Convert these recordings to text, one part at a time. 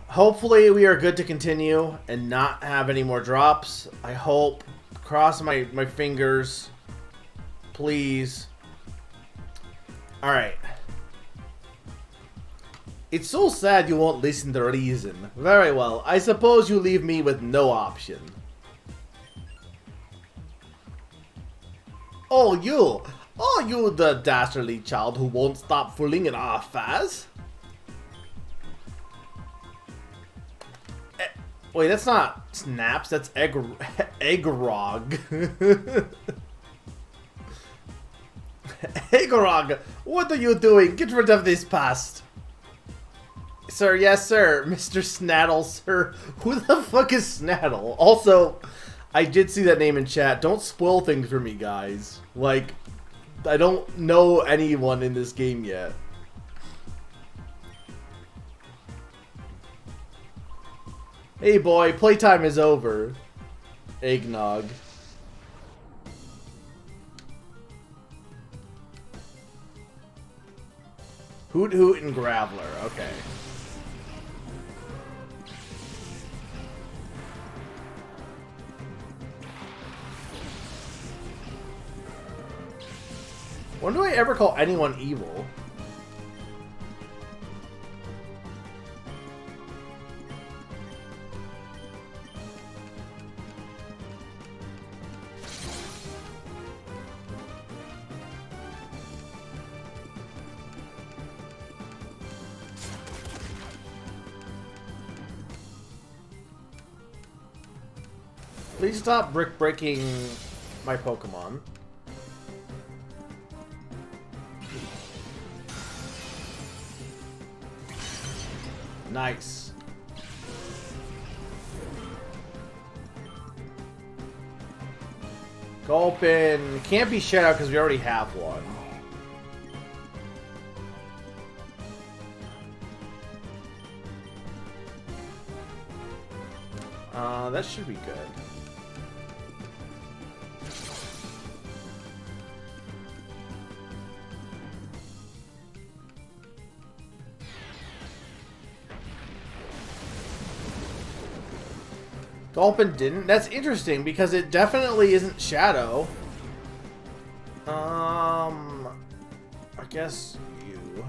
Hopefully we are good to continue and not have any more drops. I hope. Cross my fingers. Please. Alright. It's so sad you won't listen to reason. Very well. I suppose you leave me with no option. Oh, you! Oh, you the dastardly child who won't stop fooling in our affairs? Wait, that's not snaps, that's eggrog. Eggrog, what are you doing? Get rid of this past. Sir, yes sir. Mr. Snaddle, sir. Who the fuck is Snaddle? Also, I did see that name in chat. Don't spoil things for me, guys. Like, I don't know anyone in this game yet. Hey boy, playtime is over. Eggnog. Hoot Hoot and Graveler, okay. When do I ever call anyone evil? Please stop breaking my Pokemon. Nice. Gulpin. Can't be shut out because we already have one. That should be good. Gulpin didn't? That's interesting because it definitely isn't Shadow. I guess you.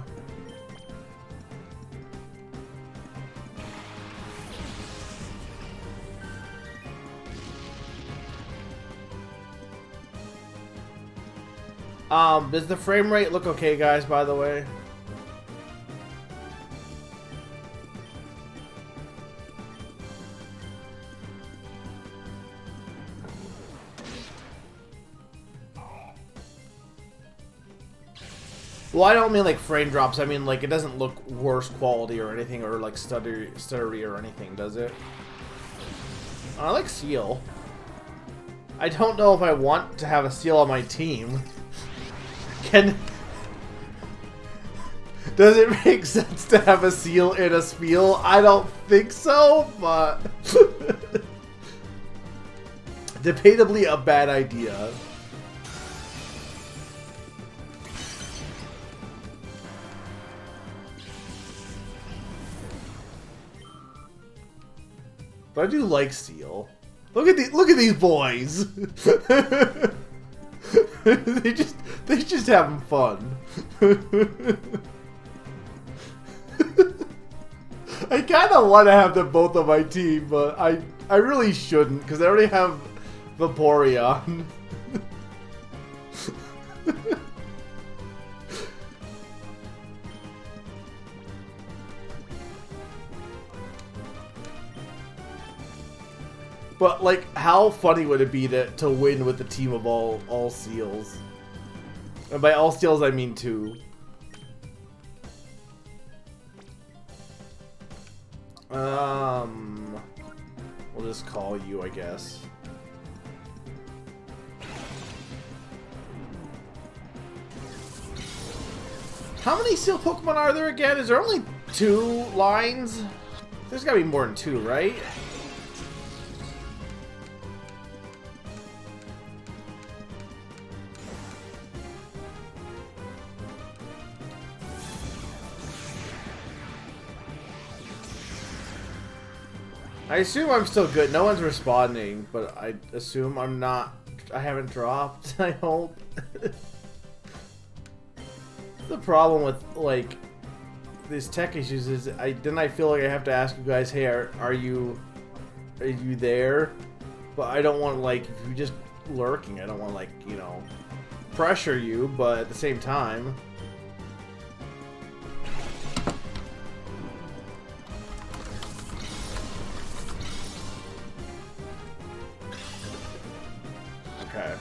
Does the frame rate look okay, guys, by the way? Well, I don't mean like frame drops. I mean like it doesn't look worse quality or anything, or like stuttery or anything, does it? I like Seal. I don't know if I want to have a Seal on my team. Does it make sense to have a Seal in a Spiel? I don't think so, but debatably a bad idea. But I do like Seal. Look at these boys. they just having fun. I kind of want to have them both on my team, but I really shouldn't because I already have Vaporeon. But, like, how funny would it be to win with a team of all Seals? And by all Seals, I mean 2. We'll just call you, I guess. How many Seal Pokemon are there again? Is there only 2 lines? There's gotta be more than 2, right? I assume I'm still good. No one's responding, but I assume I'm not. I haven't dropped, I hope. The problem with, like, these tech issues is I feel like I have to ask you guys, hey, are you there? But I don't want to, like, if you're just lurking, I don't want to, like, you know, pressure you, but at the same time. Okay.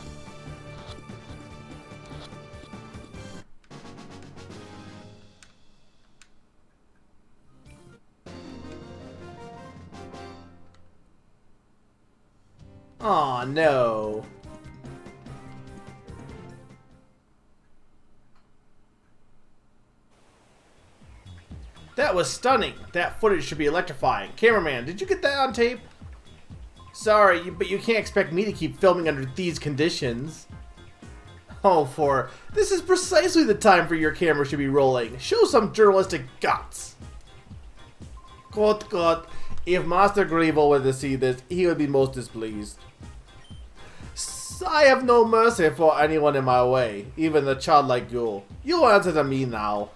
Aw, no. That was stunning. That footage should be electrifying. Cameraman, did you get that on tape? Sorry, but you can't expect me to keep filming under these conditions. Oh, this is precisely the time for your camera should be rolling. Show some journalistic guts. God, if Master Grievel were to see this, he would be most displeased. I have no mercy for anyone in my way, even the childlike Gale. You answer to me now.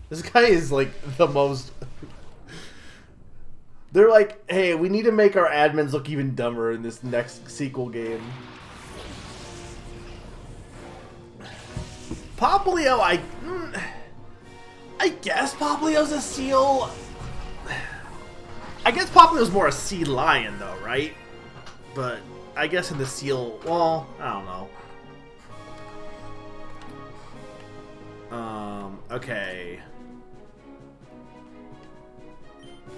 This guy is like the most... They're like, hey, we need to make our admins look even dumber in this next sequel game. Poplio, I guess Poplio's a seal. I guess Poplio's more a sea lion though, right? But I guess in the seal, well, I don't know. Okay.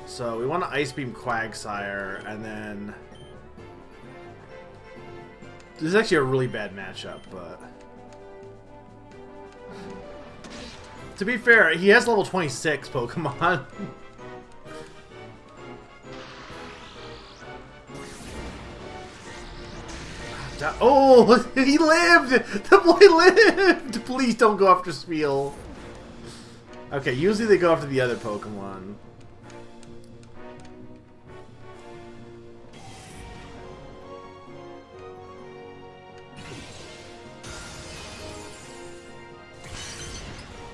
So we want to Ice Beam Quagsire, and then... This is actually a really bad matchup, but... To be fair, he has level 26 Pokemon. Oh, he lived! The boy lived! Please don't go after Spiel. Okay, usually they go after the other Pokemon.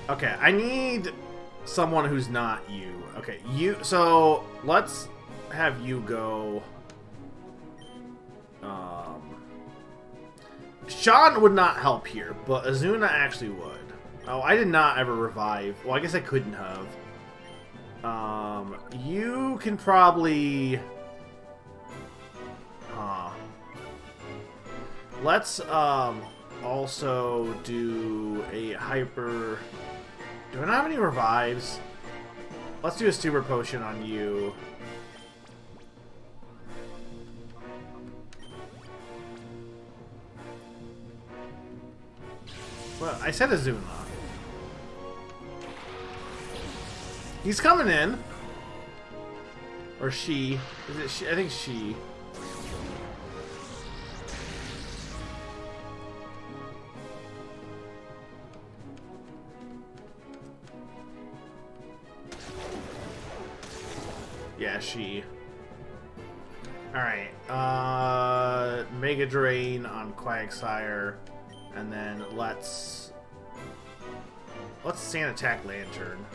Okay, I need someone who's not you. Okay, so let's have you go. Sean would not help here, but Azuna actually would. Oh, I did not ever revive. Well, I guess I couldn't have. You can probably... Let's, also do a hyper... Do I not have any revives? Let's do a super potion on you. Well, I said Azuna. He's coming in. Or she. Is it she? I think she. Yeah, she. Alright. Mega Drain on Quagsire. And then let's Sand Attack Lantern.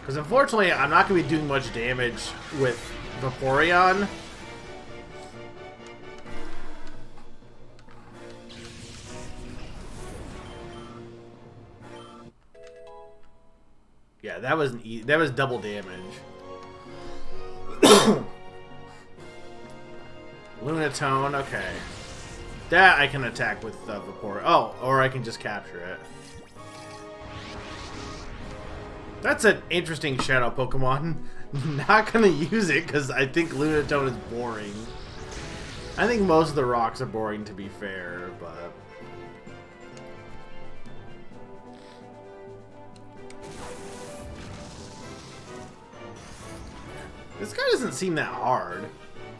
Because unfortunately, I'm not going to be doing much damage with Vaporeon. Yeah, that was double damage. Lunatone, okay. That I can attack with Vaporeon. Oh, or I can just capture it. That's an interesting shadow Pokemon. Not gonna use it because I think Lunatone is boring. I think most of the rocks are boring, to be fair, but... This guy doesn't seem that hard.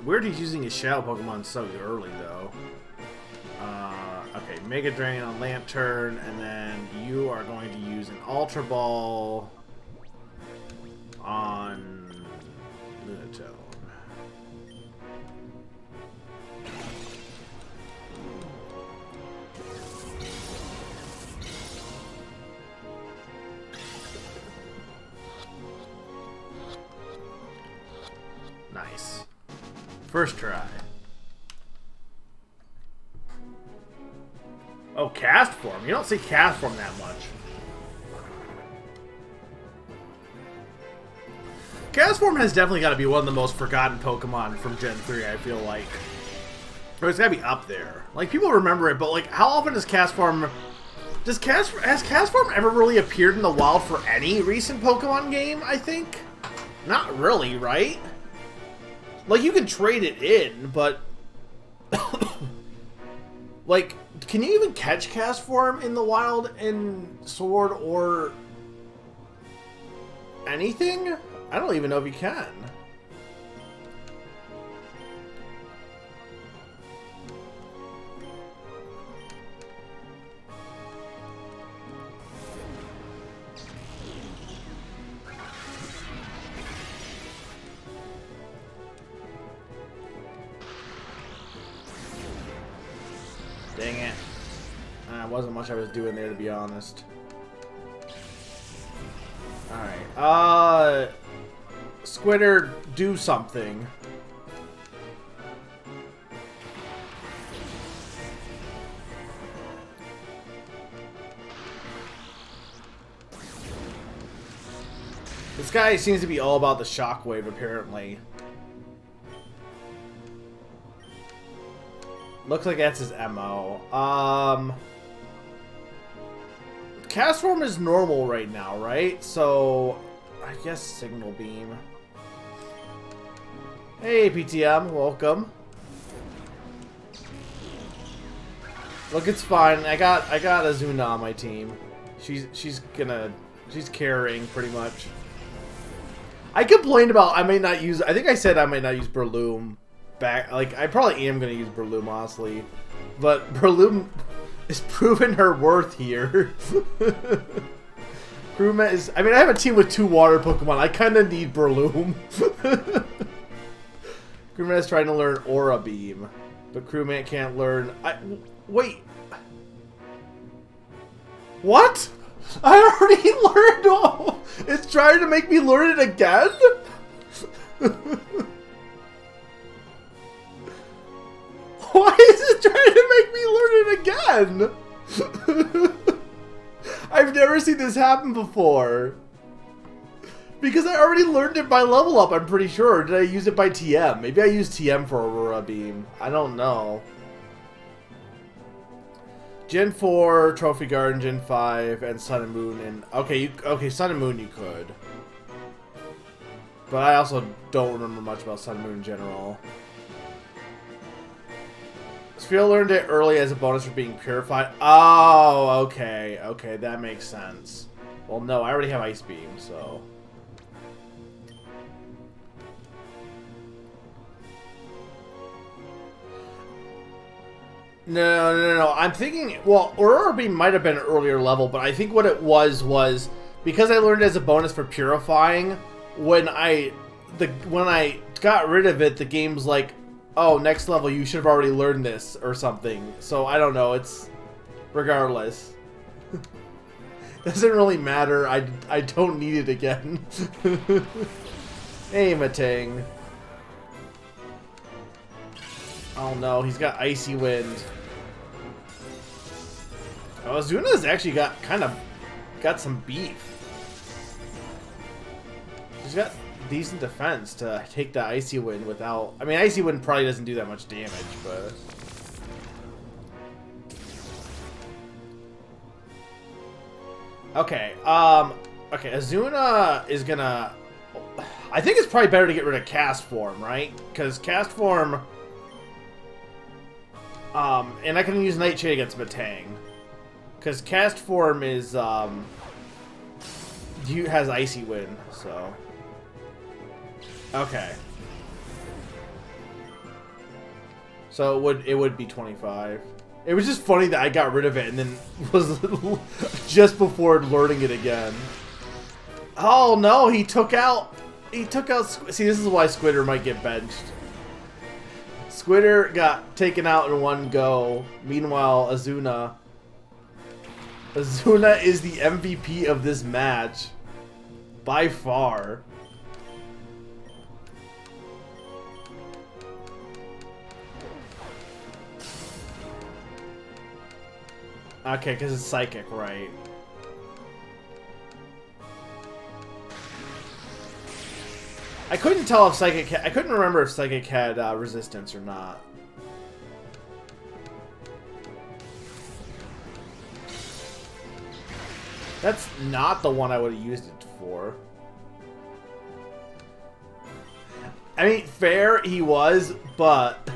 Weird he's using his shadow Pokemon so early, though. Okay, Mega Drain on Lantern, and then you are going to use an Ultra Ball on First try. Oh, cast form. You don't see cast form that much. Cast form has definitely got to be one of the most forgotten Pokemon from Gen 3, I feel like. Or it's got to be up there. Like, people remember it, but, like, how often does cast form... has cast form ever really appeared in the wild for any recent Pokemon game, I think? Not really, right? Like, you can trade it in, but... like, can you even catch cast form in the wild in Sword or... anything? I don't even know if you can. Dang it. Wasn't much I was doing there, to be honest. Alright, Squitter, do something. This guy seems to be all about the shockwave, apparently. Looks like that's his MO. Cast form is normal right now, right? So, I guess Signal Beam. Hey, PTM, welcome. Look, it's fine. I got Azuna on my team. She's carrying pretty much. I complained about I think I said I might not use Breloom back. Like, I probably am gonna use Breloom, honestly, but Breloom is proving her worth here. Crewmat is... I mean, I have a team with 2 water Pokemon. I kind of need Breloom. Crewmat is trying to learn Aura Beam, but Crewmat can't learn... Wait. What? I already learned... Oh, it's trying to make me learn it again? Why is it trying to make me learn it again? I've never seen this happen before. Because I already learned it by level up, I'm pretty sure. Did I use it by TM? Maybe I used TM for Aurora Beam. I don't know. Gen 4, Trophy Garden, Gen 5, and Sun and Moon. And okay, Sun and Moon you could. But I also don't remember much about Sun and Moon in general. Sphere learned it early as a bonus for being purified. Oh, okay. Okay, that makes sense. Well, no, I already have Ice Beam, so... No. I'm thinking... Well, Aurora Beam might have been an earlier level, but I think what it was because I learned it as a bonus for purifying, when I got rid of it, the game's like, oh, next level, you should have already learned this, or something. So, I don't know, it's... Regardless. Doesn't really matter, I don't need it again. Hey, Matang. Oh no, he's got Icy Wind. Oh, Azuna's actually got some beef. She's got decent defense to take the Icy Wind without... I mean, Icy Wind probably doesn't do that much damage, but... Okay, okay, Azuna is gonna... I think it's probably better to get rid of Cast Form, right? Because Cast Form... and I can use Nightshade against Matang. Because Cast Form is, has Icy Wind, so... Okay. So it would be 25. It was just funny that I got rid of it and then was just before learning it again. Oh no, he took out... See, this is why Squitter might get benched. Squitter got taken out in one go. Meanwhile, Azuna is the MVP of this match. By far. Okay, because it's psychic, right? I couldn't tell if psychic. I couldn't remember if psychic had resistance or not. That's not the one I would have used it for. I mean, fair he was, but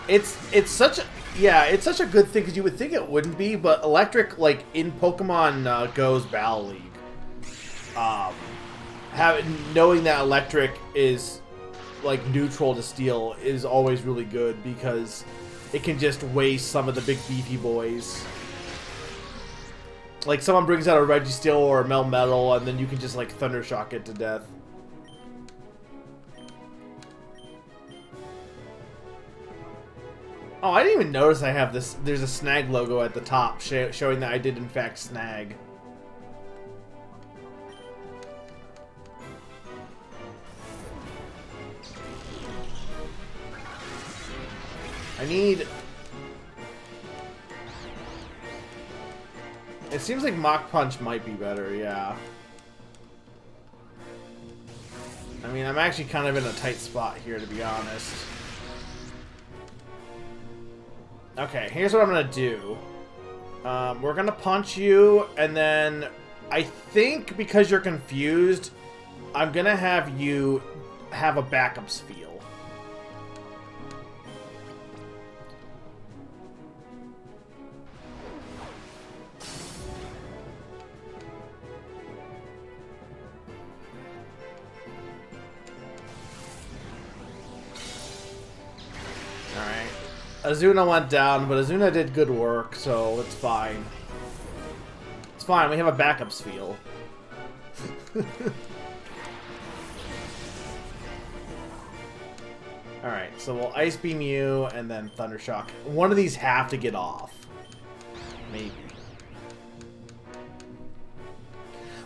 it's such a it's such a good thing because you would think it wouldn't be, but electric, like in Pokemon Go's Battle League, knowing that electric is like neutral to steel is always really good because it can just waste some of the big beefy boys. Like someone brings out a Registeel or a Melmetal and then you can just like Thunder Shock it to death. Oh, I didn't even notice I have this. There's a snag logo at the top showing that I did in fact snag. I need... It seems like Mach Punch might be better, yeah. I mean, I'm actually kind of in a tight spot here, to be honest. Okay, here's what I'm gonna do. We're gonna punch you, and then I think because you're confused, I'm gonna have you have a backup spiel. Azuna went down, but Azuna did good work, so it's fine. It's fine, we have a backup spiel. Alright, so we'll Ice Beam you, and then Thunder Shock. One of these have to get off. Maybe.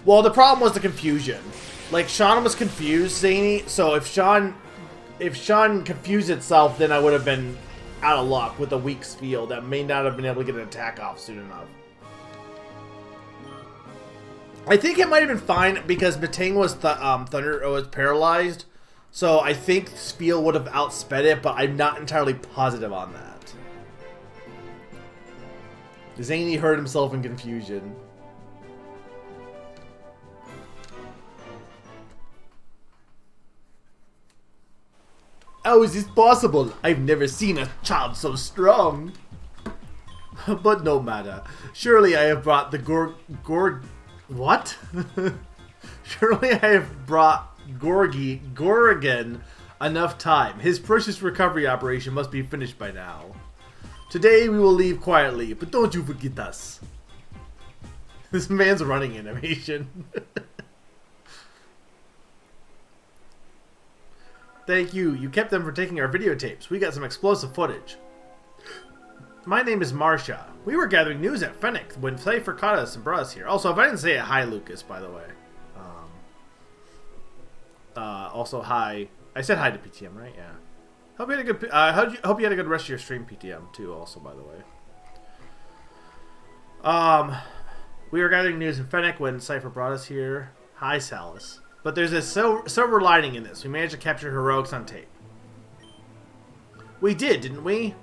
Well, the problem was the confusion. Like, Sean was confused, Zany, so if Sean confused itself, then I would have been out of luck with a weak spiel that may not have been able to get an attack off soon enough. I think it might have been fine because Matang was was paralyzed, so I think spiel would have outsped it, but I'm not entirely positive on that. Zany hurt himself in confusion. How is this possible? I've never seen a child so strong. But no matter. Surely I have brought the what? Surely I have brought Gorgon enough time. His precious recovery operation must be finished by now. Today we will leave quietly, but don't you forget us. This man's running animation. Thank you. You kept them for taking our videotapes. We got some explosive footage. My name is Marsha. We were gathering news at Fennec when Cypher caught us and brought us here. Also, if I didn't say it, hi, Lucas, by the way. Also, hi. I said hi to PTM, right? Yeah. Hope you had a good. Hope you had a good rest of your stream, PTM, too. Also, by the way. We were gathering news in Fennec when Cypher brought us here. Hi, Salis. But there's a silver lining in this. We managed to capture heroics on tape. We did, didn't we?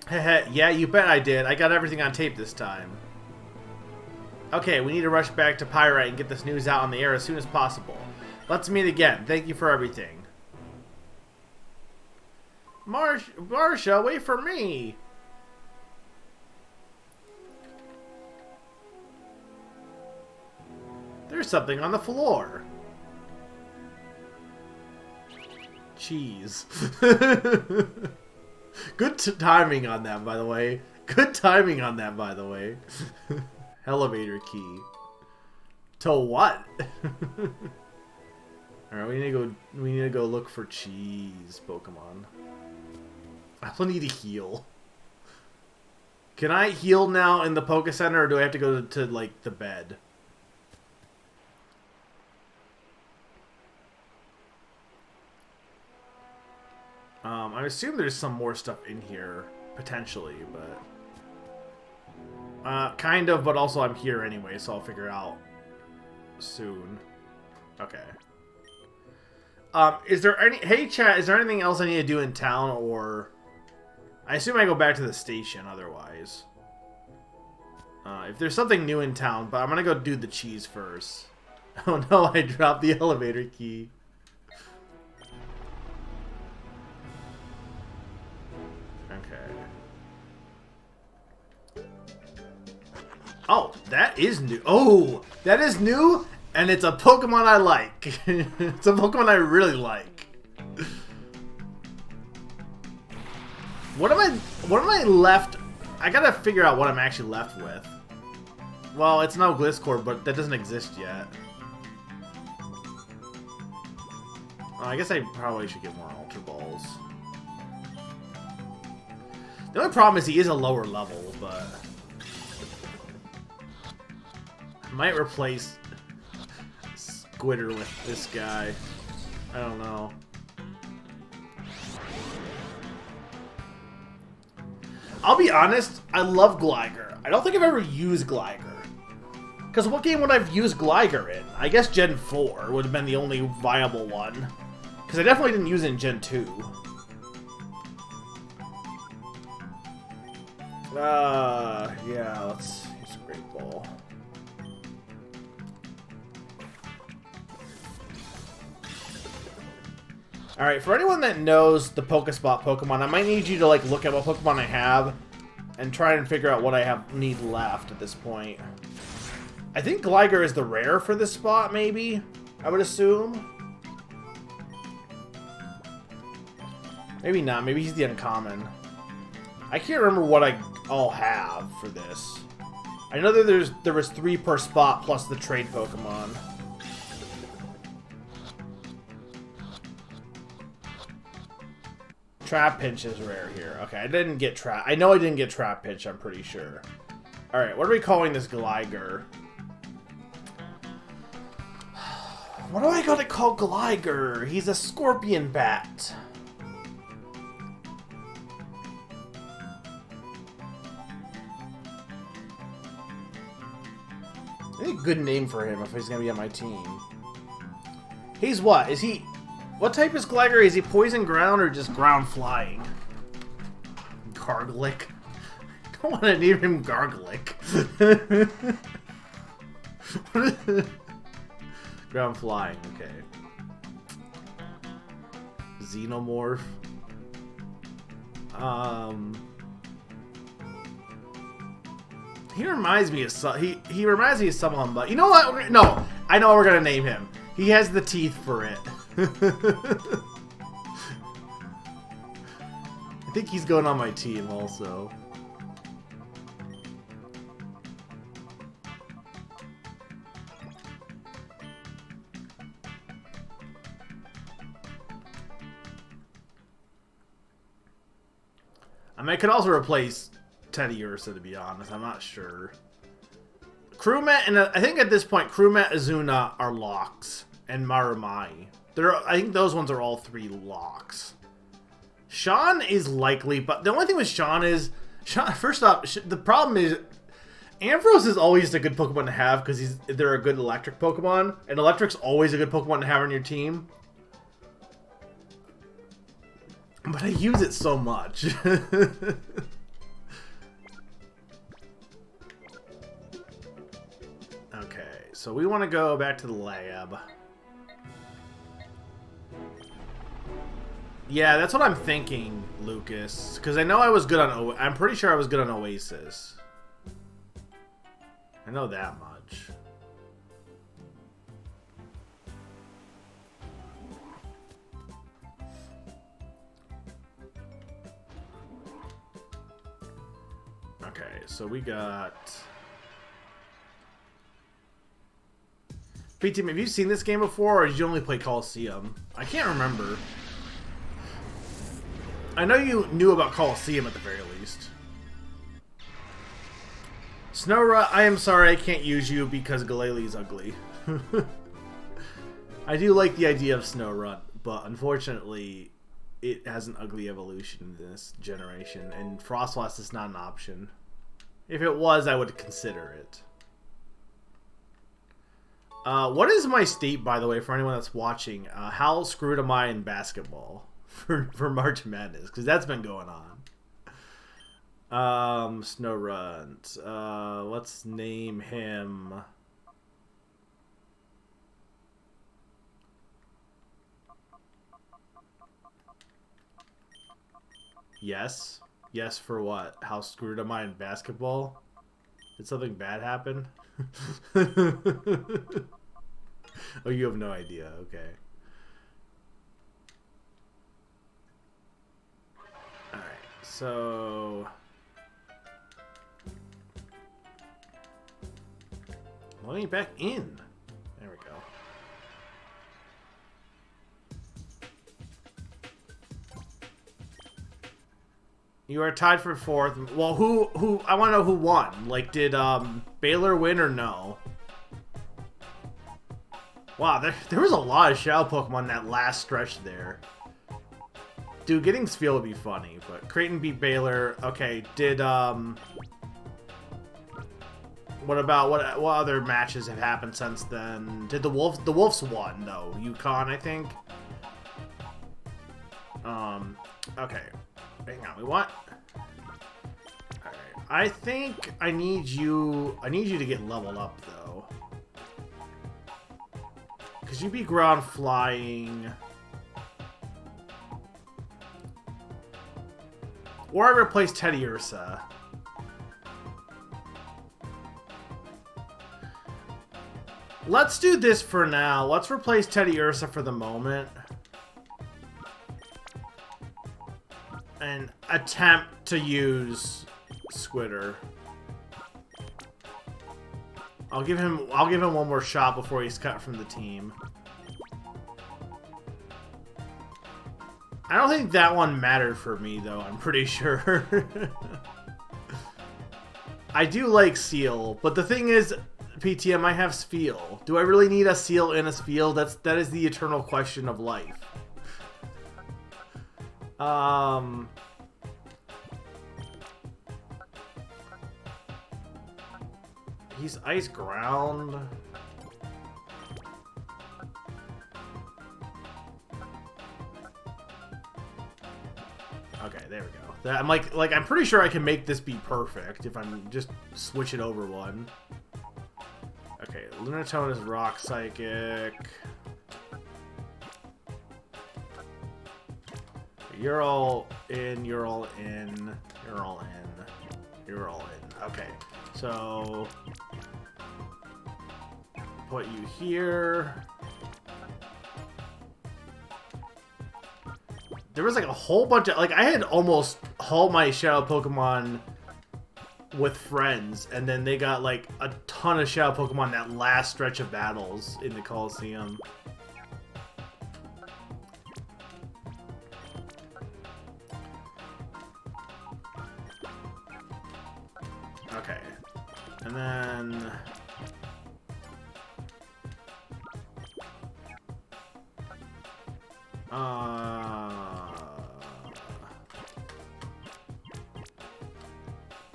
Heh, yeah, you bet I did. I got everything on tape this time. Okay, we need to rush back to Pyrite and get this news out on the air as soon as possible. Let's meet again. Thank you for everything. Marsha, wait for me. There's something on the floor. Cheese. Good timing on that, by the way. Good timing on that, by the way. Elevator key. To what? Alright, we need to go look for cheese, Pokemon. I also need to heal. Can I heal now in the Poke Center, or do I have to go to like the bed? assume there's some more stuff in here, potentially, but... kind of, but also I'm here anyway, so I'll figure it out soon. Okay. Is there any... Hey, chat, is there anything else I need to do in town, or... I assume I go back to the station, otherwise. If there's something new in town, but I'm gonna go do the cheese first. Oh no, I dropped the elevator key. Okay. Oh, that is new. Oh, that is new, and it's a Pokemon I like. It's a Pokemon I really like. What am I left? I gotta figure out what I'm actually left with. Well, it's no Gliscor, but that doesn't exist yet. I guess I probably should get more Ultra Balls. The only problem is he is a lower level, but... I might replace Squitter with this guy. I don't know. I'll be honest, I love Gligar. I don't think I've ever used Gligar. Because what game would I have used Gligar in? I guess Gen 4 would have been the only viable one. Because I definitely didn't use it in Gen 2. Yeah, let's use a Great Ball. Alright, for anyone that knows the Pokespot Pokemon, I might need you to like look at what Pokemon I have and try and figure out what I need left at this point. I think Gligar is the rare for this spot, maybe? I would assume. Maybe not. Maybe he's the uncommon. I can't remember what I all have for this. I know that there was 3 per spot plus the trade Pokemon. Trapinch is rare here. Okay, I didn't get Trap. I know I didn't get Trapinch, I'm pretty sure. Alright, what are we calling this Gligar? What do I gotta call Gligar? He's a scorpion bat. I need a good name for him if he's gonna be on my team. He's what? Is he... What type is Gligar? Is he poison ground or just ground flying? Garglic. I don't want to name him Garglic. Ground flying, okay. Xenomorph. He reminds me of he reminds me of someone, but you know what? No, I know what we're gonna name him. He has the teeth for it. I think he's going on my team also. I mean, I could also replace Teddy Ursa, to be honest. I'm not sure. Crewmet, and I think at this point, Crewmet, Azuna are locks, and Marumai. I think those ones are all 3 locks. Sean is likely, but the only thing with Sean is... first off, the problem is... Ampharos is always a good Pokemon to have because they're a good electric Pokemon. And electric's always a good Pokemon to have on your team. But I use it so much. Okay, so we want to go back to the lab. Yeah, that's what I'm thinking, Lucas. Because I know I was good on... I'm pretty sure I was good on Oasis. I know that much. Okay, so we got... P-Team, have you seen this game before, or did you only play Coliseum? I can't remember. I know you knew about Coliseum at the very least. Snorunt, I am sorry I can't use you because Galele is ugly. I do like the idea of Snorunt, but unfortunately, it has an ugly evolution in this generation, and Frostlass is not an option. If it was, I would consider it. What is my state, by the way, for anyone that's watching? How screwed am I in basketball for March Madness? Because that's been going on. Snow Runt. Let's name him... Yes. Yes for what? How screwed am I in basketball? Did something bad happen? Oh, you have no idea. Okay. Alright, so... Let me back in. There we go. You are tied for 4th. Well, who? I want to know who won. Like, did Baylor win or no? Wow, there was a lot of Shadow Pokemon that last stretch there. Dude, getting Spheal would be funny, but Creighton beat Baylor. Okay, did what about what other matches have happened since then? Did the Wolves won though? UConn, I think. Okay. Hang on, we want... Alright. I think I need you to get leveled up, though. Because you be ground flying... Or I replace Teddy Ursa. Let's do this for now. Let's replace Teddy Ursa for the moment. And attempt to use Squitter. I'll give him one more shot before he's cut from the team. I don't think that one mattered for me though, I'm pretty sure. I do like Seal, but the thing is, PTM, I have Spheal. Do I really need a Seal and a Spheal? That is the eternal question of life. He's ice ground. Okay, there we go. I'm like I'm pretty sure I can make this be perfect if I'm just switch it over one. Okay, Lunatone is Rock Psychic. You're all in, you're all in, you're all in, you're all in. Okay, so put you here. There was like a whole bunch of, like, I had almost hauled my Shadow Pokemon with friends, and then they got like a ton of Shadow Pokemon that last stretch of battles in the Coliseum. Okay, and then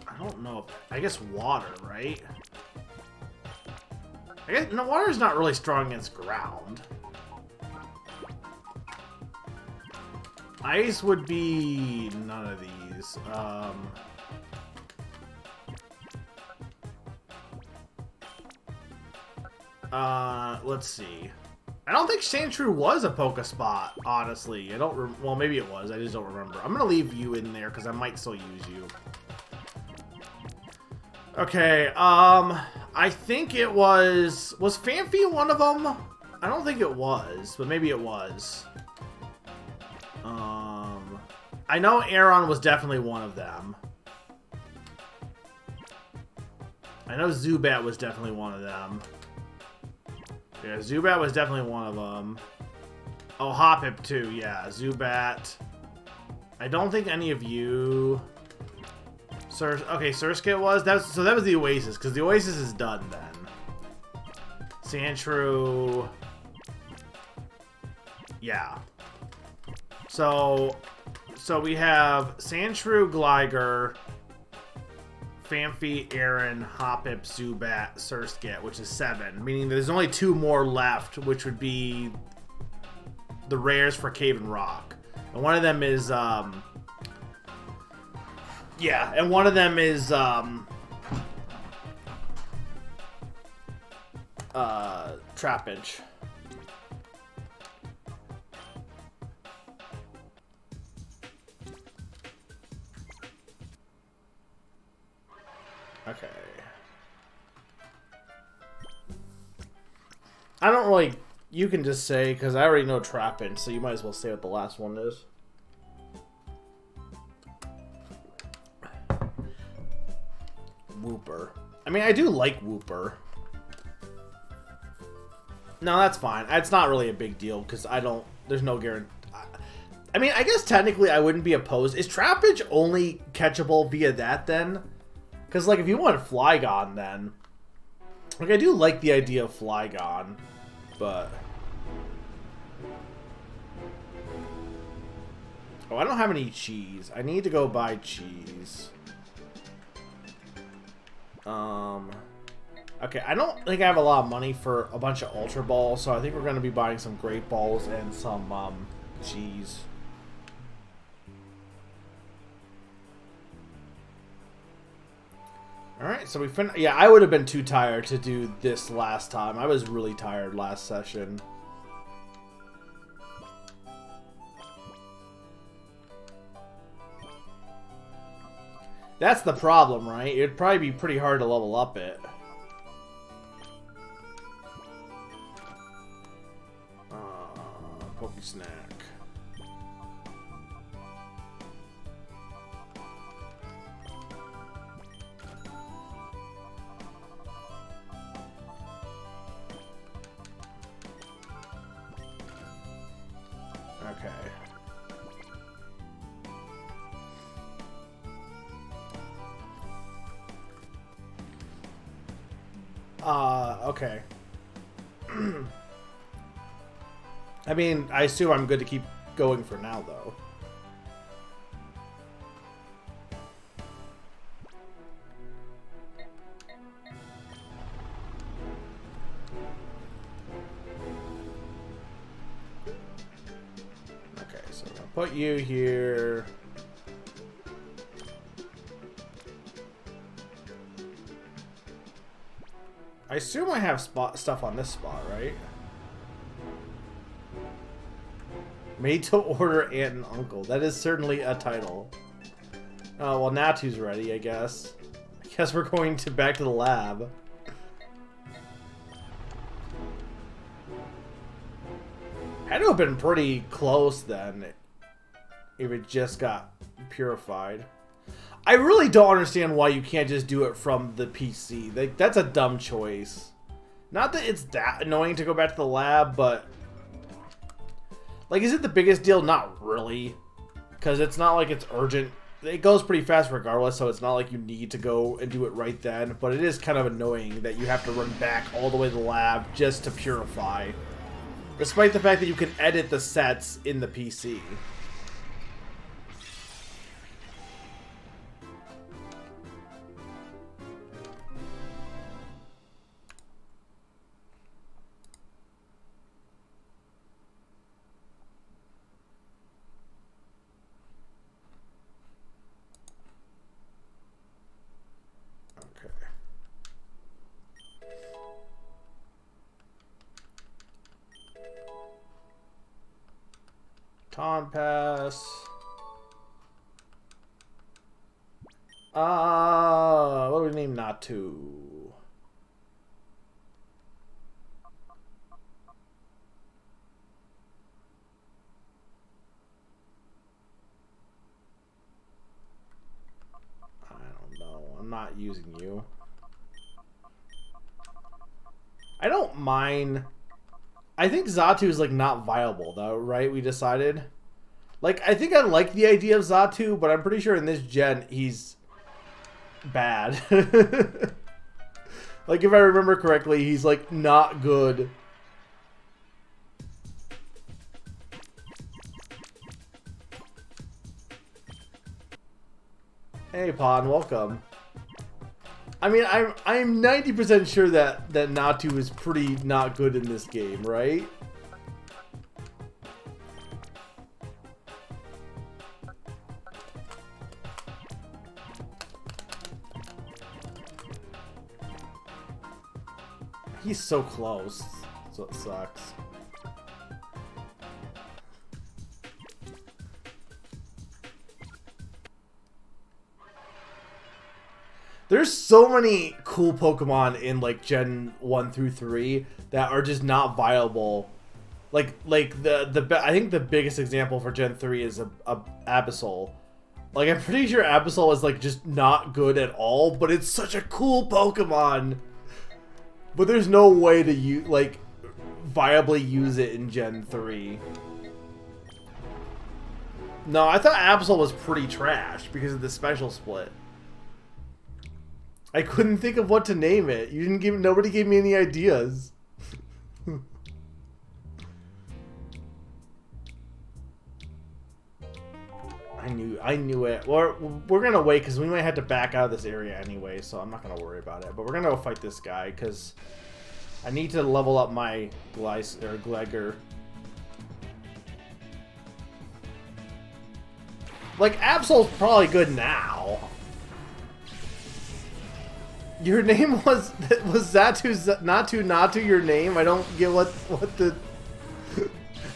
I don't know. I guess water, right? I guess no, water is not really strong against ground. Ice would be none of these. Let's see. I don't think Sandshrew was a Pokespot, honestly. I don't. Well, maybe it was. I just don't remember. I'm gonna leave you in there because I might still use you. Okay. I think it was. Was Phanpy one of them? I don't think it was, but maybe it was. I know Aeron was definitely one of them. I know Zubat was definitely one of them. Yeah, Zubat was definitely one of them. Oh, Hoppip too, yeah. Zubat. I don't think any of you... Okay, Surskit was? So that was the Oasis, because the Oasis is done then. Sandshrew... Yeah. So we have Sandshrew, Gligar, Phanpy, Aaron, Hoppip, Zubat, Surskit, which is 7. Meaning there's only 2 more left, which would be the rares for Cave and Rock. And one of them is, yeah, and one of them is, Trapinch. Okay. I don't really... You can just say, because I already know Trapinch, so you might as well say what the last one is. Wooper. I mean, I do like Wooper. No, that's fine. It's not really a big deal, because I don't... There's no guarantee... I mean, I guess technically I wouldn't be opposed. Is Trapinch only catchable via that, then? Because, like, if you want Flygon, then... Like, I do like the idea of Flygon, but... Oh, I don't have any cheese. I need to go buy cheese. Okay, I don't think I have a lot of money for a bunch of Ultra Balls, so I think we're going to be buying some Great Balls and some, cheese. Alright, so we finished. Yeah, I would have been too tired to do this last time. I was really tired last session. That's the problem, right? It'd probably be pretty hard to level up it. Pokesnack. Okay. Okay. I mean, I assume I'm good to keep going for now, though. Okay, so I'll put you here. I assume I have stuff on this spot, right? Made to order aunt and uncle. That is certainly a title. Oh, well, Natu's ready, I guess. I guess we're going back to the lab. Had to have been pretty close then, if it just got purified. I really don't understand why you can't just do it from the PC. Like, that's a dumb choice. Not that it's that annoying to go back to the lab, but... Like, is it the biggest deal? Not really. Because it's not like it's urgent. It goes pretty fast regardless, so it's not like you need to go and do it right then. But it is kind of annoying that you have to run back all the way to the lab just to purify. Despite the fact that you can edit the sets in the PC. Ton Pass. What do we name Natu? I don't know. I'm not using you. I don't mind. I think Xatu is, like, not viable, though, right? We decided. Like, I think I like the idea of Xatu, but I'm pretty sure in this gen, he's bad. Like, if I remember correctly, he's, like, not good. Hey, Pon, welcome. I mean, I'm 90% sure that Natu is pretty not good in this game, right? He's so close, so it sucks. There's so many cool Pokemon in like Gen 1 through 3 that are just not viable. Like I think the biggest example for Gen 3 is a Absol. Like I'm pretty sure Absol is like just not good at all, but it's such a cool Pokemon. But there's no way to like viably use it in Gen 3. No, I thought Absol was pretty trash because of the special split. I couldn't think of what to name it. Nobody gave me any ideas. I knew it. We're gonna wait because we might have to back out of this area anyway, so I'm not gonna worry about it. But we're gonna go fight this guy because I need to level up my Glegor. Like Absol's probably good now. Your name was Natu your name? I don't get what the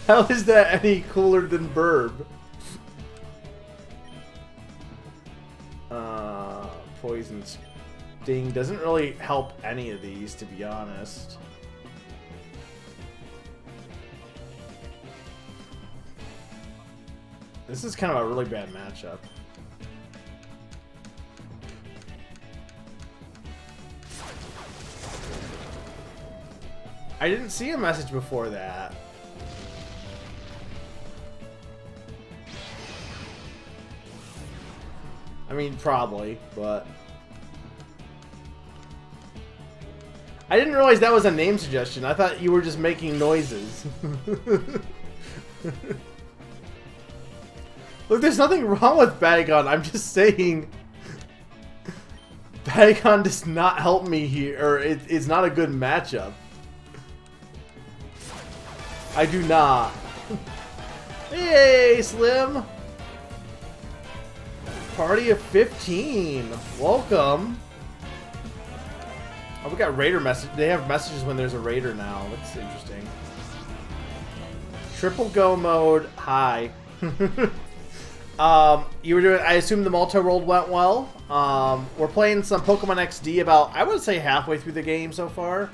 how is that any cooler than Burb? Poison Sting doesn't really help any of these, to be honest. This is kind of a really bad matchup. I didn't see a message before that. I mean, probably, but I didn't realize that was a name suggestion. I thought you were just making noises. Look, there's nothing wrong with Bagon. I'm just saying Bagon does not help me here, or it's not a good matchup. I do not. Hey, Slim! Party of 15. Welcome. Oh, we got Raider message. They have messages when there's a Raider now. That's interesting. Triple go mode. Hi. You were doing. I assume the multi-world went well. We're playing some Pokemon XD. About I would say halfway through the game so far.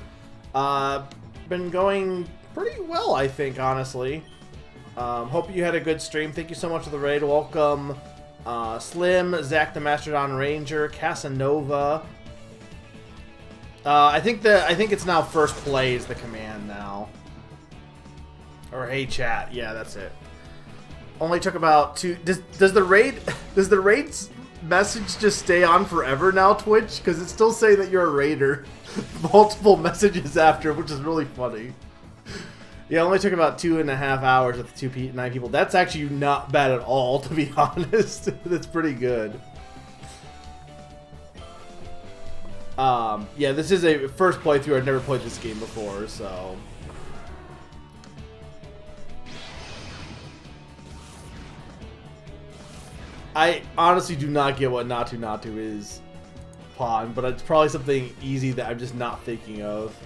Been going pretty well, I think, honestly. Hope you had a good stream. Thank you so much for the raid. Welcome, Slim, Zach the Mastodon Ranger, Casanova. I think it's now first play is the command now. Or hey chat, yeah, that's it. Only took about 2. Does the raid message just stay on forever now, Twitch? Because it's still saying that you're a raider. Multiple messages after, which is really funny. Yeah, it only took about 2.5 hours with 9 people. That's actually not bad at all, to be honest. That's pretty good. Yeah, this is a first playthrough. I've never played this game before, so. I honestly do not get what Natu is, Pawn, but it's probably something easy that I'm just not thinking of.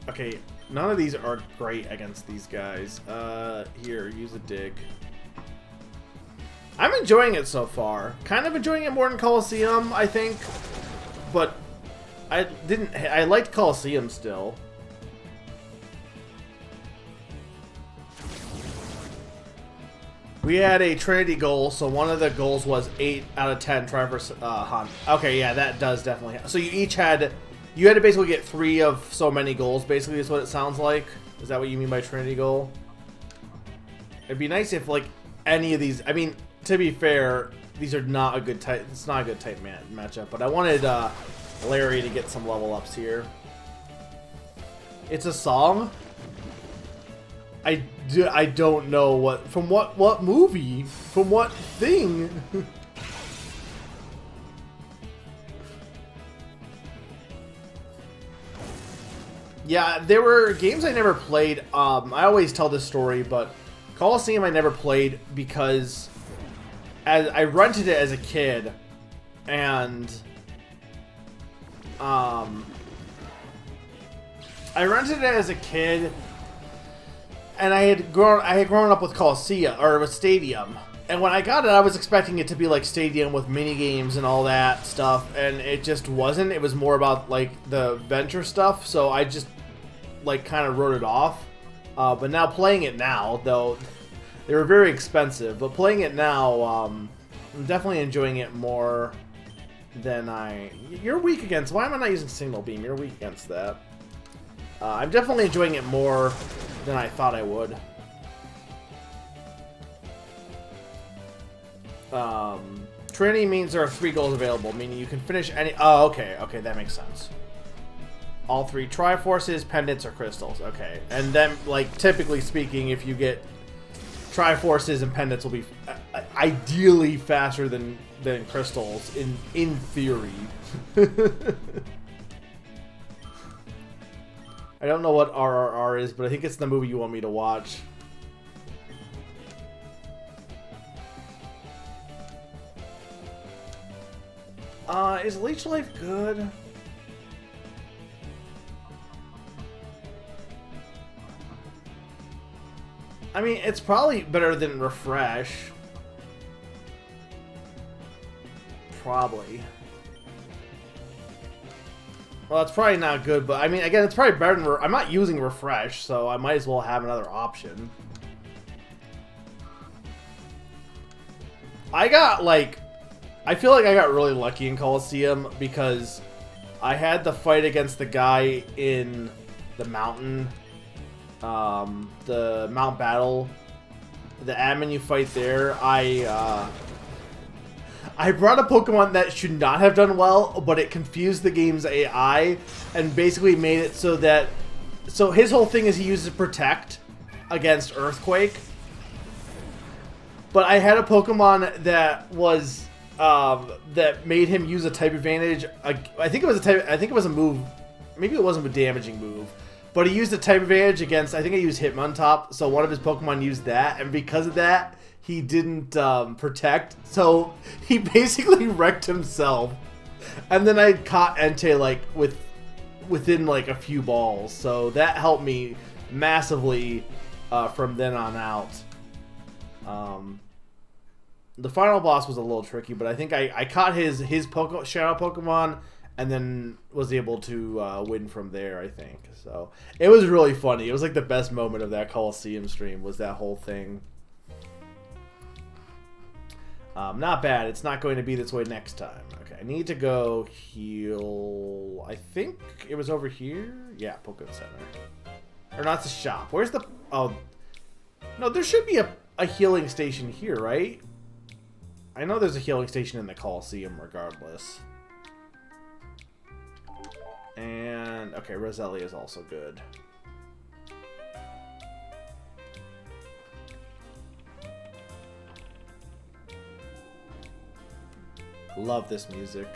Okay, none of these are great against these guys. Here, use a dig. I'm enjoying it so far. Kind of enjoying it more than Coliseum, I think. But I liked Coliseum still. We had a Trinity goal, so one of the goals was 8 out of 10 Traverse Hunt. Okay, yeah, that does definitely. So you each had. You had to basically get 3 of so many goals, basically, is what it sounds like. Is that what you mean by Trinity goal? It'd be nice if, like, any of these... I mean, to be fair, these are not a good type... It's not a good type matchup, but I wanted Larry to get some level ups here. It's a song? I don't know what... From what movie? From what thing? Yeah, there were games I never played. I always tell this story, but Coliseum I never played because as I rented it as a kid, and I rented it as a kid, and I had grown up with Coliseum or with Stadium. And when I got it, I was expecting it to be like Stadium with mini games and all that stuff, and it just wasn't. It was more about like the venture stuff, so I just like kind of wrote it off. But now playing it now, though, they were very expensive. But playing it now, I'm definitely enjoying it more than I. You're weak against. Why am I not using Signal Beam? You're weak against that. I'm definitely enjoying it more than I thought I would. Trinity means there are 3 goals available, meaning you can finish any... Oh, okay. Okay, that makes sense. All 3 Triforces, Pendants, or Crystals. Okay. And then, like, typically speaking, if you get Triforces and Pendants will be ideally faster than Crystals, in theory. I don't know what RRR is, but I think it's the movie you want me to watch. Is Leech Life good? I mean, it's probably better than Refresh. Probably. Well, it's probably not good, but I mean, again, it's probably better than... I'm not using Refresh, so I might as well have another option. I got, like... I feel like I got really lucky in Coliseum because I had the fight against the guy in the mountain, the Mount Battle, the admin you fight there. I brought a Pokemon that should not have done well, but it confused the game's AI and basically made it so that... So his whole thing is he uses Protect against Earthquake. But I had a Pokemon that was... that made him use a type advantage. I think it was a type. I think it was a move. Maybe it wasn't a damaging move, but he used a type advantage against. I think I used Hitmontop, so one of his Pokemon used that, and because of that, he didn't protect. So he basically wrecked himself. And then I caught Entei like within like a few balls, so that helped me massively from then on out. The final boss was a little tricky, but I think I caught his Shadow Pokemon and then was able to win from there, I think. So it was really funny. It was like the best moment of that Coliseum stream was that whole thing. Not bad. It's not going to be this way next time. Okay, I need to go heal. I think it was over here. Yeah, Pokemon Center. Or not the shop. Where's the... Oh, no, there should be a healing station here, right? I know there's a healing station in the Coliseum regardless. And, okay, Roselia is also good. Love this music.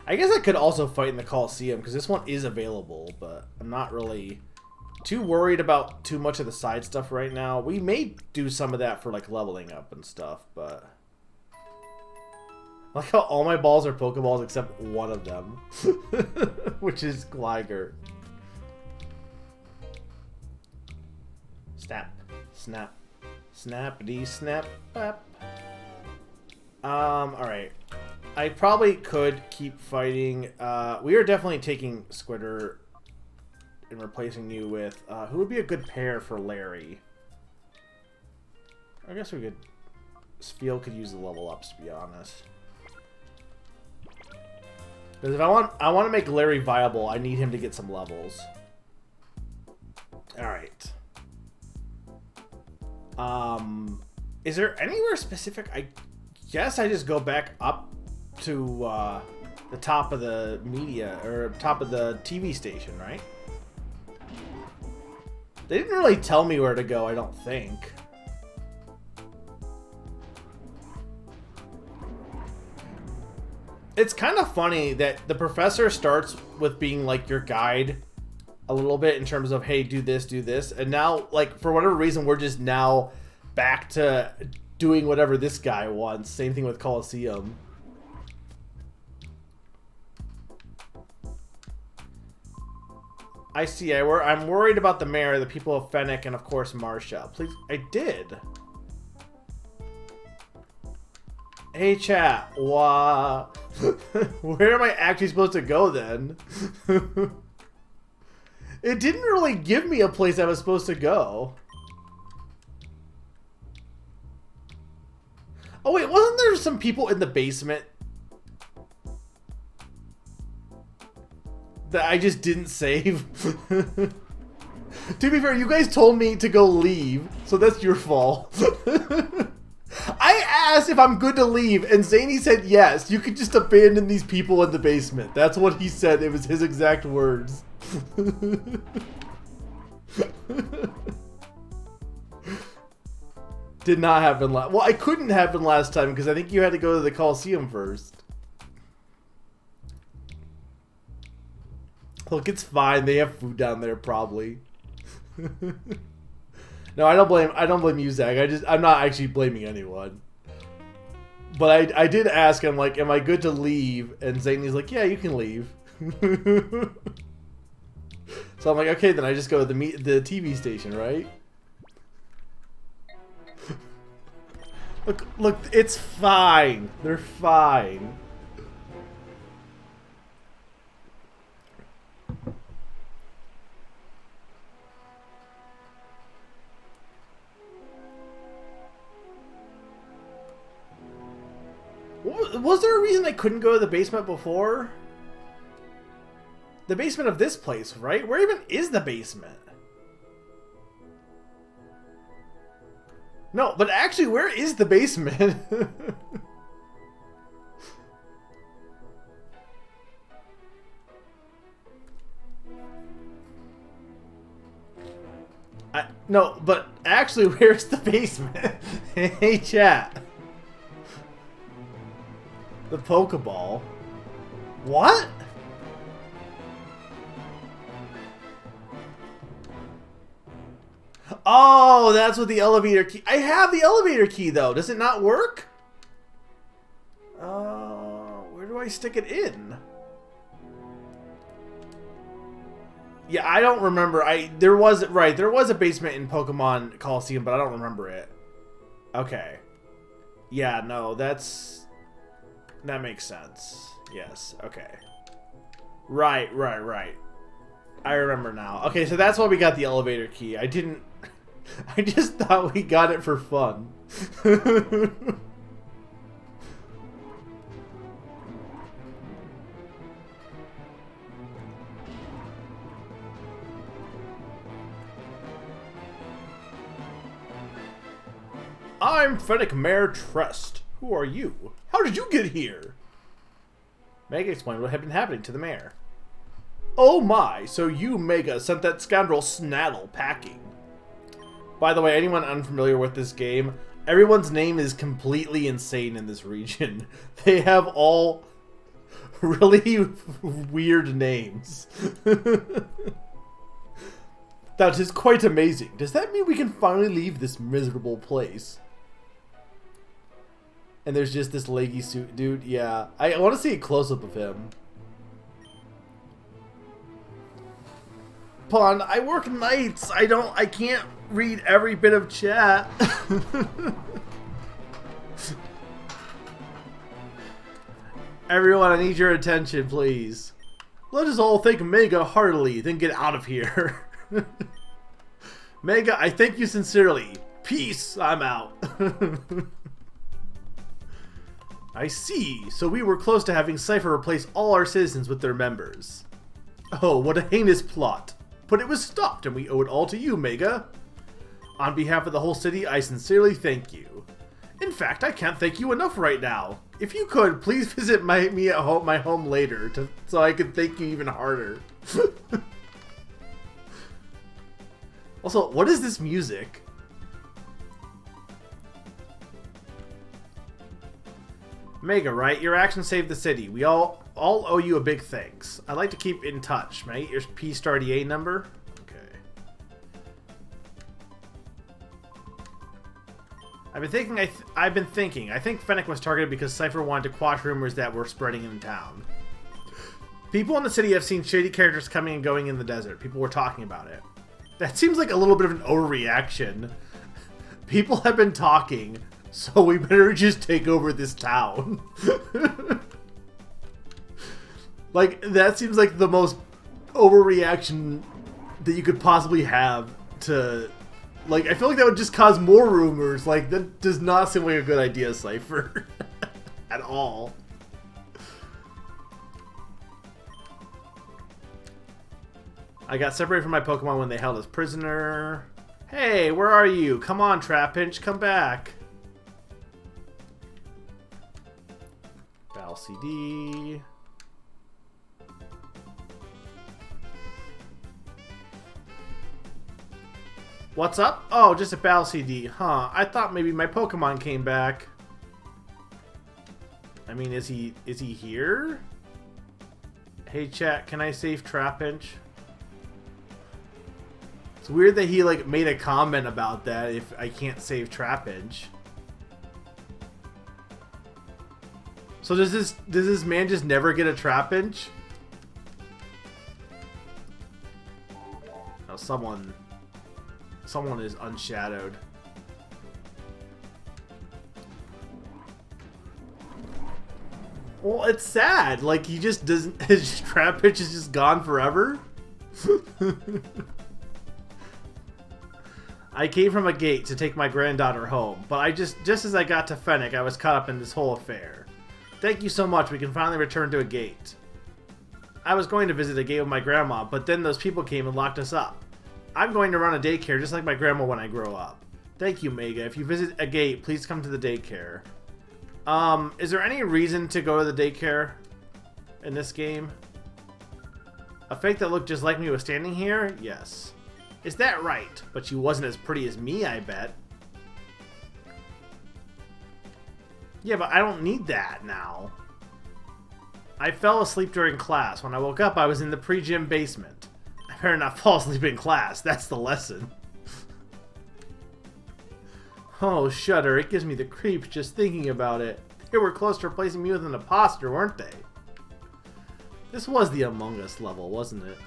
I guess I could also fight in the Coliseum because this one is available, but I'm not really... too worried about too much of the side stuff right now. We may do some of that for like leveling up and stuff, but I like how all my balls are Pokeballs except one of them, which is Gligar. Snap, snap, snappity snap, bap. All right. I probably could keep fighting. We are definitely taking Squitter and replacing you with who would be a good pair for Larry? I guess we could... Spiel could use the level ups, to be honest. Because if I want to make Larry viable, I need him to get some levels. All right. Is there anywhere specific? I guess I just go back up to the top of the media or top of the TV station, right? They didn't really tell me where to go, I don't think. It's kind of funny that the professor starts with being like your guide a little bit in terms of, hey, do this, and now, like, for whatever reason, we're just now back to doing whatever this guy wants. Same thing with Colosseum. I see. I'm worried about the mayor, the people of Fennec, and of course Marsha. Please, I did. Hey chat, wah. Where am I actually supposed to go then? It didn't really give me a place I was supposed to go. Oh wait, wasn't there some people in the basement that I just didn't save? To be fair, you guys told me to go leave, so that's your fault. I asked if I'm good to leave, and Zany said yes. You could just abandon these people in the basement. That's what he said. It was his exact words. Did not happen last. Well, I couldn't happen last time because I think you had to go to the Coliseum first. Look, it's fine. They have food down there, probably. No, I don't blame you, Zach. I'm not actually blaming anyone. But I did ask him, like, am I good to leave? And Zany's like, yeah, you can leave. So I'm like, okay, then I just go to the TV station, right? Look, it's fine. They're fine. Was there a reason I couldn't go to the basement before? The basement of this place, right? Where even is the basement? No, but actually, where is the basement? No, but actually, where's the basement? Hey, chat. The Pokeball. What? Oh, that's what the elevator key. I have the elevator key though. Does it not work? Where do I stick it in? Yeah, I don't remember. There was a basement in Pokemon Coliseum, but I don't remember it. Okay. Yeah, no, that makes sense. Yes, okay. Right. I remember now. Okay, so that's why we got the elevator key. I just thought we got it for fun. I'm Fennec Mayor Trust. Who are you? How did you get here? Mega explained what had been happening to the mayor. Oh my, so you, Mega, sent that scoundrel Snaddle packing. By the way, anyone unfamiliar with this game, everyone's name is completely insane in this region. They have all really weird names. That is quite amazing. Does that mean we can finally leave this miserable place? And there's just this leggy suit dude. Yeah, I want to see a close-up of him. Pond, I work nights. I can't read every bit of chat. Everyone, I need your attention, please. Let us all thank Mega heartily, then get out of here. Mega, I thank you sincerely. Peace, I'm out. I see. So we were close to having Cypher replace all our citizens with their members. Oh, what a heinous plot. But it was stopped, and we owe it all to you, Mega. On behalf of the whole city, I sincerely thank you. In fact, I can't thank you enough right now. If you could, please visit me at my home later, so I can thank you even harder. Also, what is this music? Mega, right? Your action saved the city. We all owe you a big thanks. I'd like to keep in touch. May I get your P-Star DA number? Okay. I've been thinking. I think Fennec was targeted because Cypher wanted to quash rumors that were spreading in town. People in the city have seen shady characters coming and going in the desert. People were talking about it. That seems like a little bit of an overreaction. People have been talking, so we better just take over this town. Like, that seems like the most overreaction that you could possibly have to... Like, I feel like that would just cause more rumors. Like, that does not seem like a good idea, Cypher. At all. I got separated from my Pokemon when they held us prisoner. Hey, where are you? Come on, Trapinch, come back. Battle CD. What's up? Oh, just a battle CD. Huh, I thought maybe my Pokemon came back. I mean, is he here? Hey chat, can I save Trapinch? It's weird that he like made a comment about that if I can't save Trapinch. So does this man just never get a Trapinch? Oh, someone is unshadowed. Well, it's sad. Like, he just doesn't... His Trapinch is just gone forever? I came from a gate to take my granddaughter home, but just as I got to Fennec, I was caught up in this whole affair. Thank you so much. We can finally return to a gate. I was going to visit a gate with my grandma, but then those people came and locked us up. I'm going to run a daycare just like my grandma when I grow up. Thank you, Mega. If you visit a gate, please come to the daycare. Is there any reason to go to the daycare in this game? A fake that looked just like me was standing here? Yes. Is that right? But she wasn't as pretty as me, I bet. Yeah, but I don't need that now. I fell asleep during class. When I woke up, I was in the pre-gym basement. I better not fall asleep in class. That's the lesson. Oh, shudder. It gives me the creeps just thinking about it. They were close to replacing me with an imposter, weren't they? This was the Among Us level, wasn't it?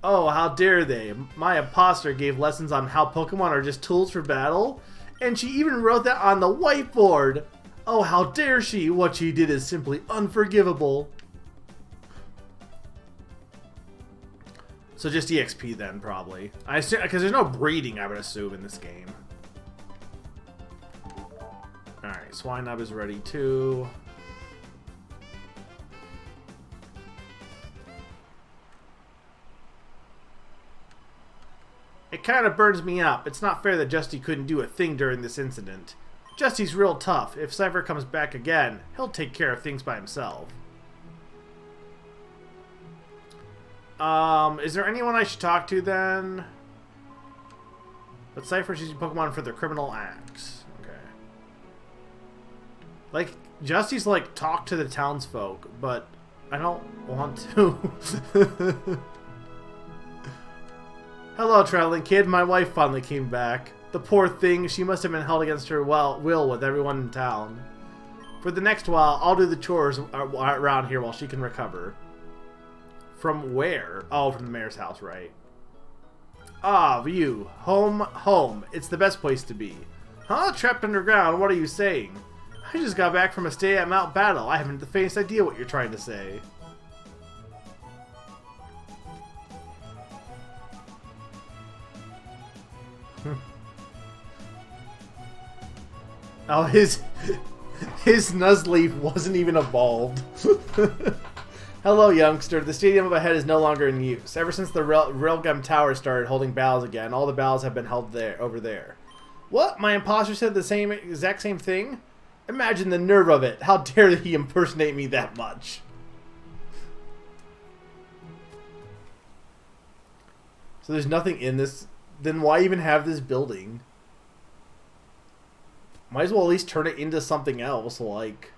Oh, how dare they. My imposter gave lessons on how Pokemon are just tools for battle. And she even wrote that on the whiteboard. Oh, how dare she. What she did is simply unforgivable. So just EXP then, probably. I assume, because there's no breeding, I would assume, in this game. Alright, Swinub is ready too. It kind of burns me up. It's not fair that Justy couldn't do a thing during this incident. Justy's real tough. If Cypher comes back again, he'll take care of things by himself. Is there anyone I should talk to then? But Cypher's using Pokemon for their criminal acts. Okay. Like, Justy's like, talk to the townsfolk, but I don't want to. Hello, traveling kid. My wife finally came back. The poor thing, she must have been held against her will with everyone in town. For the next while, I'll do the chores around here while she can recover. From where? Oh, from the mayor's house, right. Ah, view. Home, home. It's the best place to be. Huh? Trapped underground? What are you saying? I just got back from a stay at Mount Battle. I haven't the faintest idea what you're trying to say. Oh, his Nuzleaf wasn't even evolved. Hello, youngster. The stadium up ahead is no longer in use. Ever since the Railgun Tower started holding battles again, all the battles have been held over there. What? My imposter said the exact same thing? Imagine the nerve of it. How dare he impersonate me that much? So there's nothing in this. Then why even have this building? Might as well at least turn it into something else, like,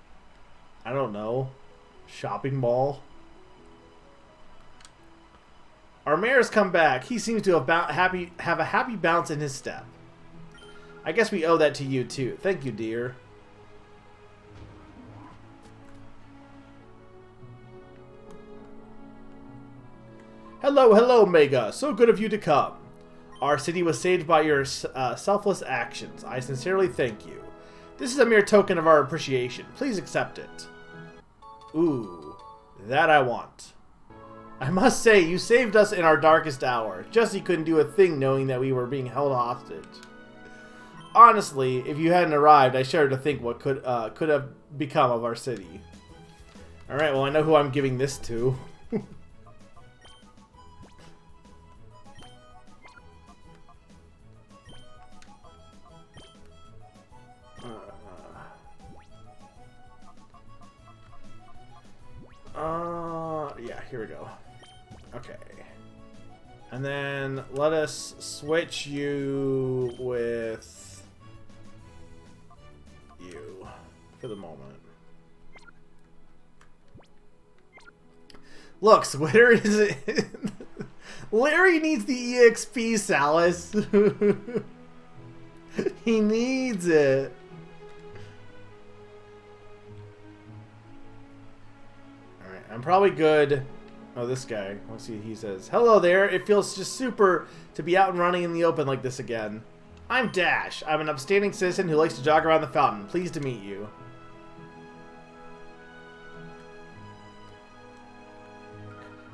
I don't know. Shopping mall. Our mayor's come back. He seems to have a happy bounce in his step. I guess we owe that to you too. Thank you, dear. Hello, hello, Mega. So good of you to come. Our city was saved by your selfless actions. I sincerely thank you. This is a mere token of our appreciation. Please accept it. Ooh, that I want. I must say, you saved us in our darkest hour. Jesse couldn't do a thing knowing that we were being held hostage. Honestly, if you hadn't arrived, I shudder to think what could have become of our city. Alright, well I know who I'm giving this to. Yeah, here we go. Okay. And then let us switch you with you for the moment. Look, Squitter is Larry needs the EXP, Salas. He needs it. Alright, I'm probably good. Oh, this guy. Let's see what he says. Hello there. It feels just super to be out and running in the open like this again. I'm Dash. I'm an upstanding citizen who likes to jog around the fountain. Pleased to meet you.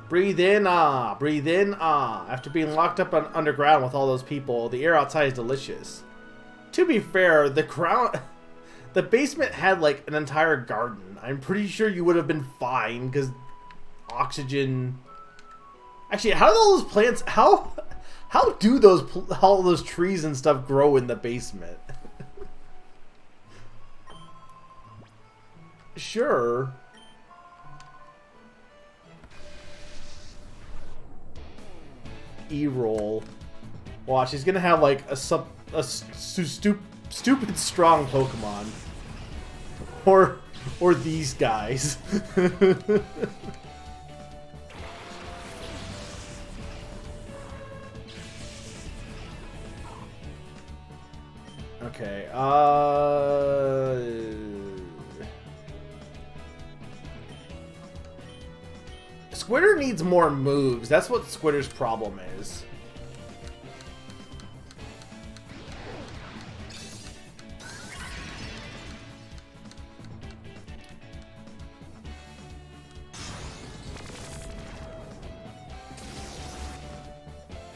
Breathe in, ah. Breathe in, ah. After being locked up underground with all those people, the air outside is delicious. To be fair, the basement had like an entire garden. I'm pretty sure you would have been fine because oxygen. Actually, how do those plants? How do all those trees and stuff grow in the basement? Sure. E-roll. Watch, he's gonna have like a stupid strong Pokemon, or these guys. Okay, Squitter needs more moves. That's what Squitter's problem is.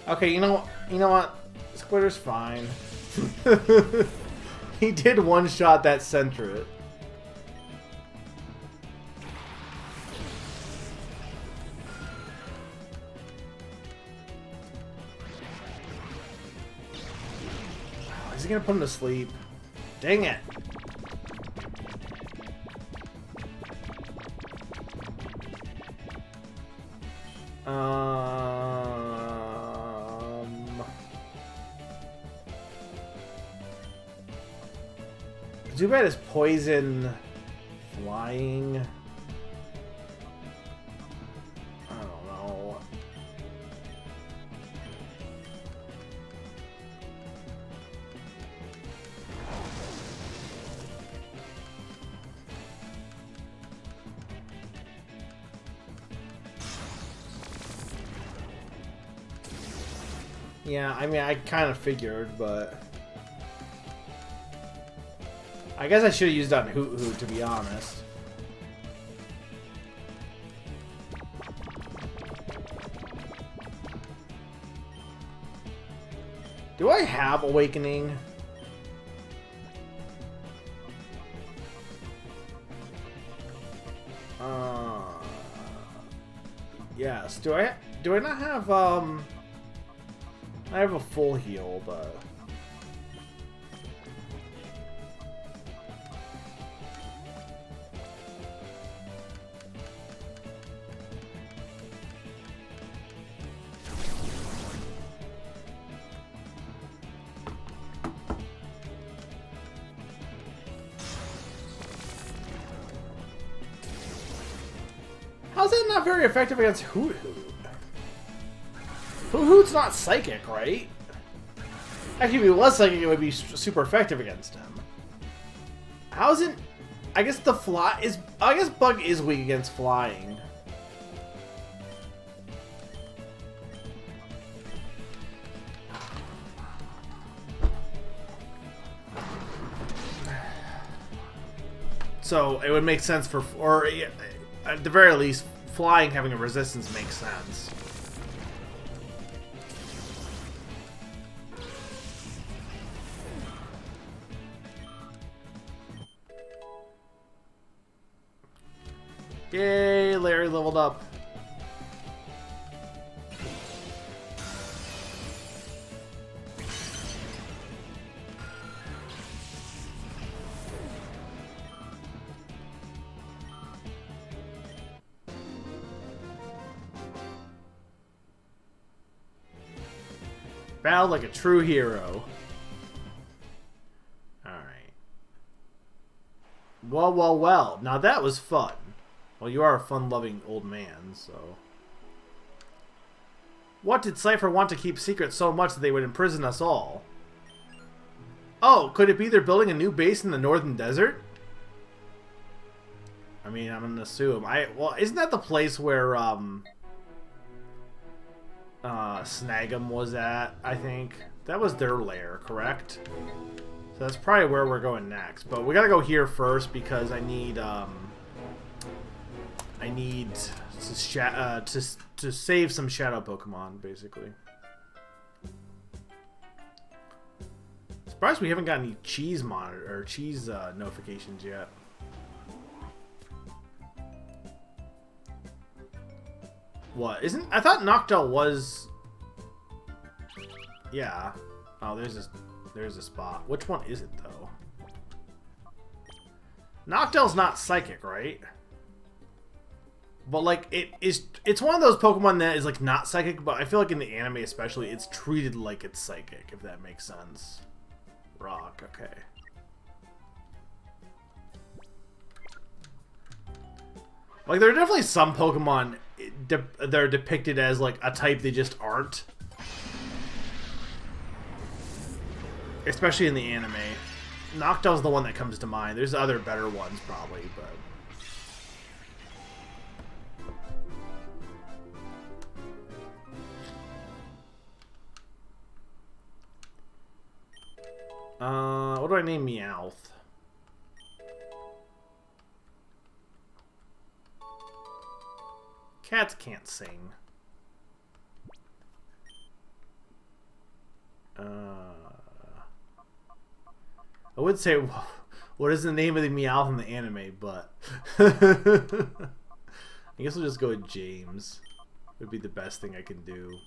Okay, you know what? Squitter's fine. He did one shot that Sentret. Is he gonna put him to sleep? Dang it! Zubat is poison flying. I don't know. Yeah, I mean, I kind of figured, but I guess I should have used that on Hoot Hoot, to be honest. Do I have Awakening? Yes. Do I not have I have a full heal, but How's that not very effective against Hoot Hoot? Hoot Hoot's not psychic, right? Actually, if he was psychic, it would be super effective against him. How is it? I guess the fly is. I guess Bug is weak against flying. So it would make sense for, or at the very least, flying having a resistance makes sense. Yay, Larry leveled up. Battle like a true hero. Alright. Well, well, well. Now that was fun. Well, you are a fun-loving old man, so... What did Cypher want to keep secret so much that they would imprison us all? Oh, could it be they're building a new base in the northern desert? I mean, I'm gonna assume. Well, isn't that the place where, Snag'em was at, I think? That was their lair, correct? So that's probably where we're going next. But we gotta go here first because I need to save some shadow Pokemon, basically. Surprised we haven't got any cheese monitor or cheese notifications yet. What isn't? I thought Noctowl was. Yeah. Oh, there's a spot. Which one is it though? Noctowl's not psychic, right? But like it's one of those Pokemon that is like not psychic, but I feel like in the anime especially, it's treated like it's psychic, if that makes sense. Rock, okay. Like there are definitely some Pokemon that are depicted as like a type they just aren't. Especially in the anime. Noctowl's the one that comes to mind. There's other better ones probably, but... what do I name Meowth? Cats can't sing. I would say, what is the name of the Meowth in the anime, but... I guess we'll just go with James. It would be the best thing I can do.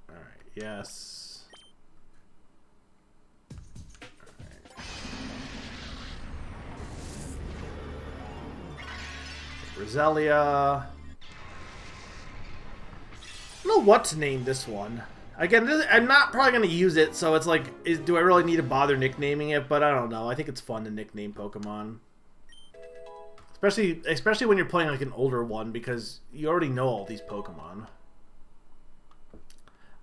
Alright, yes. Alright. Roselia. I don't know what to name this one. Again, I'm not probably going to use it, so it's like, do I really need to bother nicknaming it? But I don't know. I think it's fun to nickname Pokemon. Especially when you're playing like an older one, because you already know all these Pokemon.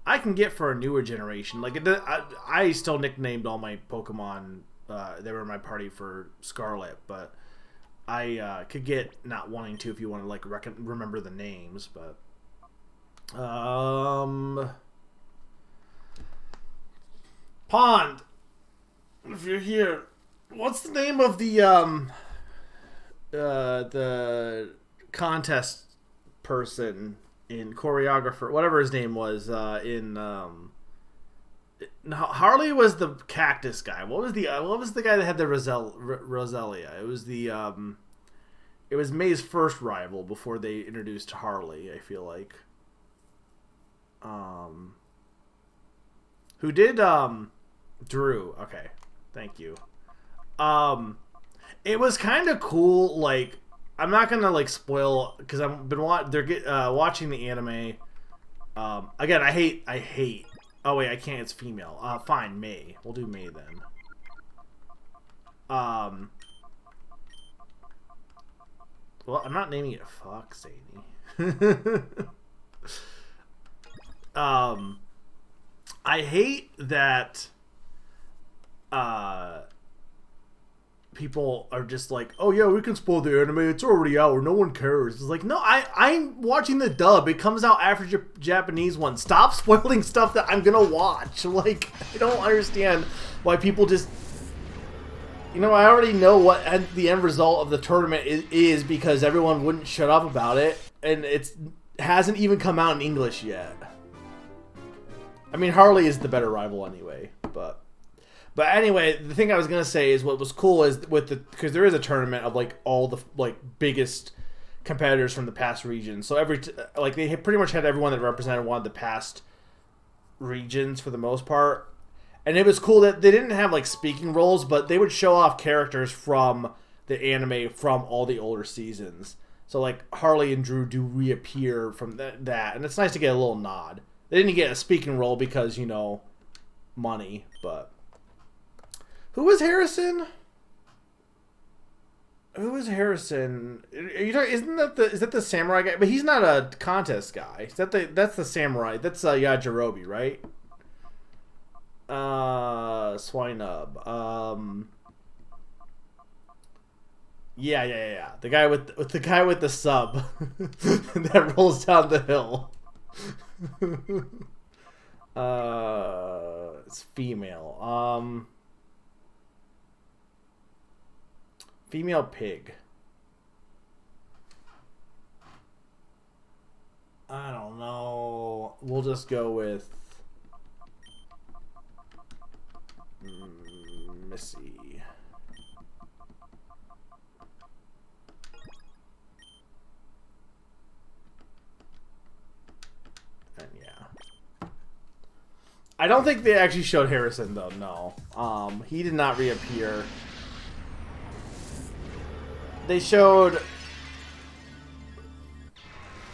I can get for a newer generation. Like, I still nicknamed all my Pokemon that were in my party for Scarlet, but I could get not wanting to if you want to like remember the names, but... Pond, if you're here, what's the name of the contest person in choreographer, whatever his name was, Harley was the cactus guy. What was the guy that had the Roselia? It was May's first rival before they introduced Harley, I feel like. Who did Drew? Okay, thank you. It was kind of cool. Like, I'm not gonna like spoil because I've been watching the anime. Again, I hate Oh wait, I can't. It's female. Fine, May. We'll do May then. Well, I'm not naming it Fox, Sadie. I hate that people are just like, oh yeah, we can spoil the anime, it's already out, or no one cares. It's like, no, I'm watching the dub. It comes out after Japanese one. Stop spoiling stuff that I'm gonna watch. Like, I don't understand why people just... You know, I already know what the end result of the tournament is because everyone wouldn't shut up about it, and it hasn't even come out in English yet. I mean, Harley is the better rival anyway, but anyway, the thing I was gonna say is what was cool is because there is a tournament of like all the like biggest competitors from the past regions. So they pretty much had everyone that represented one of the past regions for the most part. And it was cool that they didn't have, like, speaking roles, but they would show off characters from the anime from all the older seasons. So, like, Harley and Drew do reappear from that. And it's nice to get a little nod. They didn't get a speaking role because, you know, money, but... Who was Harrison? Who was Harrison? Is that the samurai guy? But he's not a contest guy. That's the samurai. That's Yajirobe, right? Swinub. Yeah. The guy with the sub that rolls down the hill. It's female. Female pig. I don't know. We'll just go with Missy. And yeah. I don't think they actually showed Harrison though, no. He did not reappear. They showed...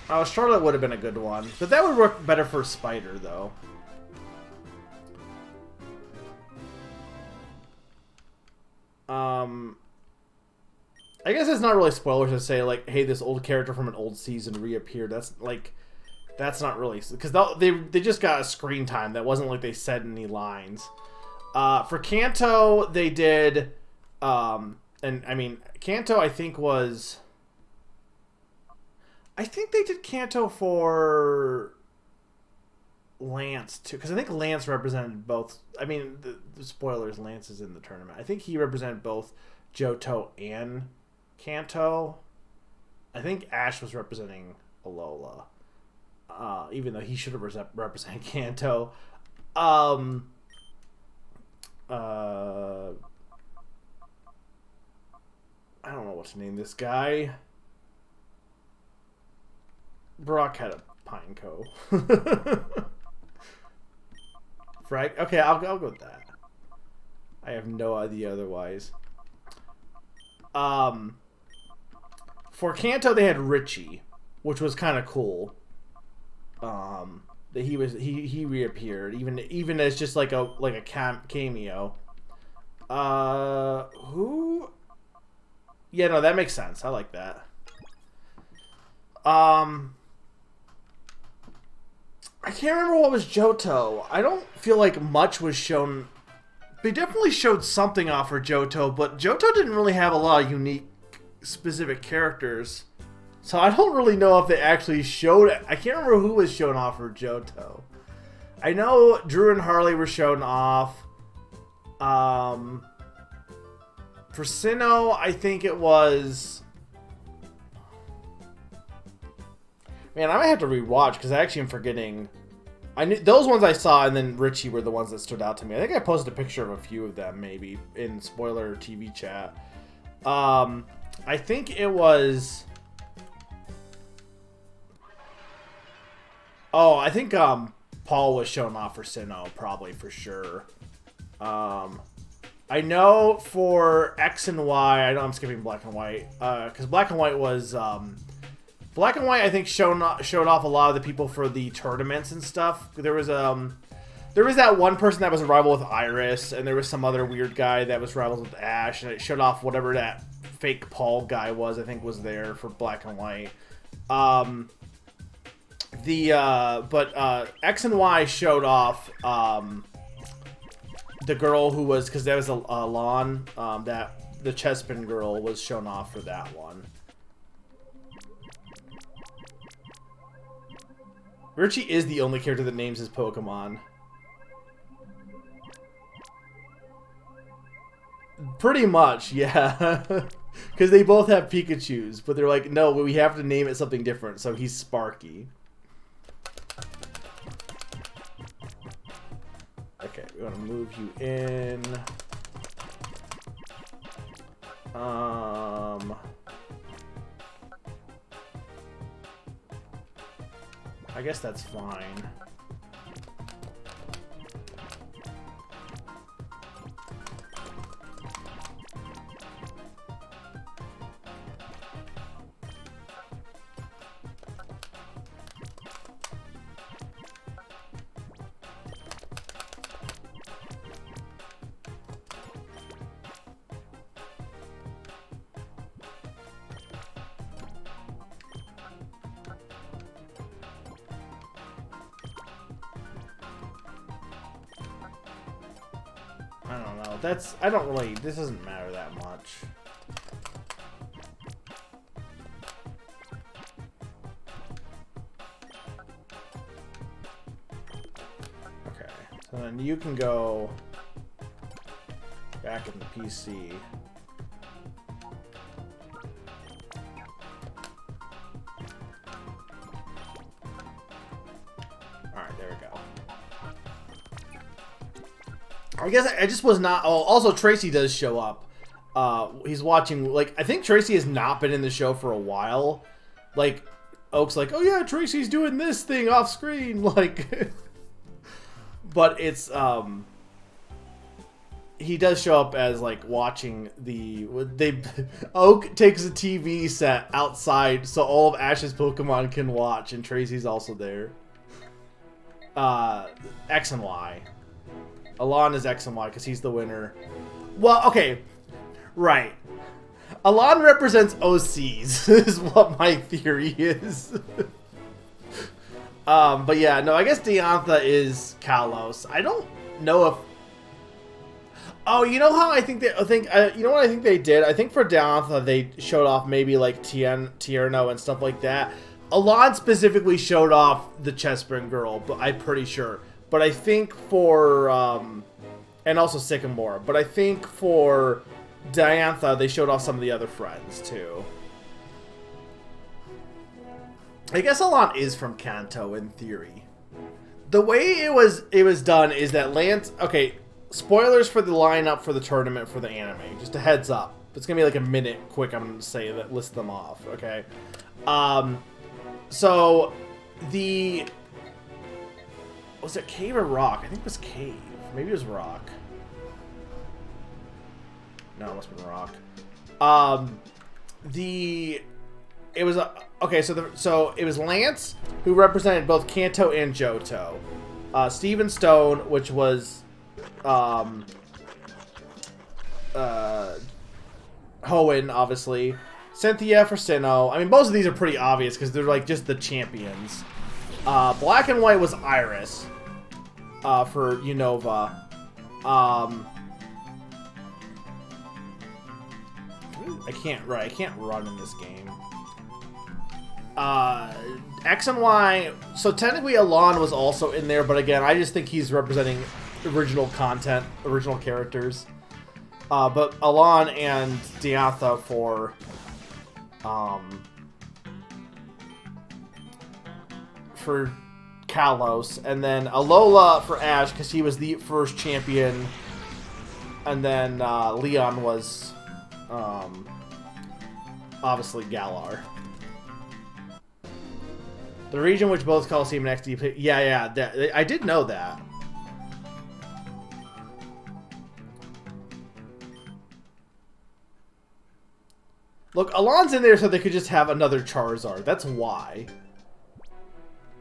Oh, Charlotte would have been a good one. But that would work better for Spider, though. I guess it's not really spoilers to say, like, hey, this old character from an old season reappeared. That's, like... That's not really... Because they just got a screen time. That wasn't like they said any lines. For Kanto, they did... and, I mean, Kanto, I think, was... I think they did Kanto for Lance, too. Because I think Lance represented both... I mean, the spoilers, Lance is in the tournament. I think he represented both Johto and Kanto. I think Ash was representing Alola. Even though he should have represented Kanto. I don't know what to name this guy. Brock had a Pineco. Frag? Okay, I'll go with that. I have no idea otherwise. For Kanto, they had Richie, which was kind of cool. That he reappeared even as just like a cameo. Who? Yeah, no, that makes sense. I like that. I can't remember what was Johto. I don't feel like much was shown. They definitely showed something off for Johto, but Johto didn't really have a lot of unique, specific characters. So I don't really know if they actually showed it. I can't remember who was shown off for Johto. I know Drew and Harley were shown off. For Sinnoh, I think it was... Man, I might have to rewatch because I actually am forgetting. I knew those ones I saw, and then Richie were the ones that stood out to me. I think I posted a picture of a few of them, maybe in spoiler TV chat. I think it was. Oh, I think Paul was shown off for Sinnoh, probably for sure. I know for X and Y. I know I'm skipping Black and White because Black and White was. Black and White, I think, showed off a lot of the people for the tournaments and stuff. There was There was that one person that was a rival with Iris, and there was some other weird guy that was rivals with Ash, and it showed off whatever that fake Paul guy was, I think was there for Black and White. X and Y showed off the girl who was, because that was a Lon, that the Chespin girl was shown off for that one. Richie is the only character that names his Pokemon. Pretty much, yeah. Because they both have Pikachus, but they're like, no, we have to name it something different, so he's Sparky. Okay, we want to move you in. I guess that's fine. I don't know. This doesn't matter that much. Okay. So then you can go back in the PC. Alright, there we go. I guess I just was not... Oh, also, Tracy does show up. He's watching... Like, I think Tracy has not been in the show for a while. Like, Oak's like, oh yeah, Tracy's doing this thing off screen. Like... But it's... He does show up as, like, watching the... Oak takes a TV set outside so all of Ash's Pokemon can watch, and Tracy's also there. X and Y. Alon is X and Y because he's the winner. Well, okay. Right. Alon represents OCs, is what my theory is. But yeah, no, I guess Diantha is Kalos. I don't know if... Oh, you know how I think they... you know what I think they did? I think for Diantha, they showed off maybe like Tierno and stuff like that. Alon specifically showed off the Chespin girl, but I'm pretty sure. But I think for, and also Sycamore, but I think for Diantha, they showed off some of the other friends, too. I guess Alon is from Kanto, in theory. The way it was done is that Lance, okay, spoilers for the lineup for the tournament for the anime, just a heads up. It's going to be like a minute quick, I'm going to say, that list them off, okay? So, was it Cave or Rock? I think it was Cave. Maybe it was Rock. No, it must have been Rock. It was so it was Lance, who represented both Kanto and Johto. Steven Stone, which was Hoenn, obviously. Cynthia for Sinnoh. I mean, most of these are pretty obvious because they're like just the champions. Black and White was Iris for Unova. I can't run in this game. X and Y. So technically, Alon was also in there, but again, I just think he's representing original content, original characters. But Alon and Diantha for Kalos, and then Alola for Ash because he was the first champion, and then Leon was obviously Galar. The region which both Coliseum and XD... Yeah, I did know that. Look, Alon's in there so they could just have another Charizard. That's why.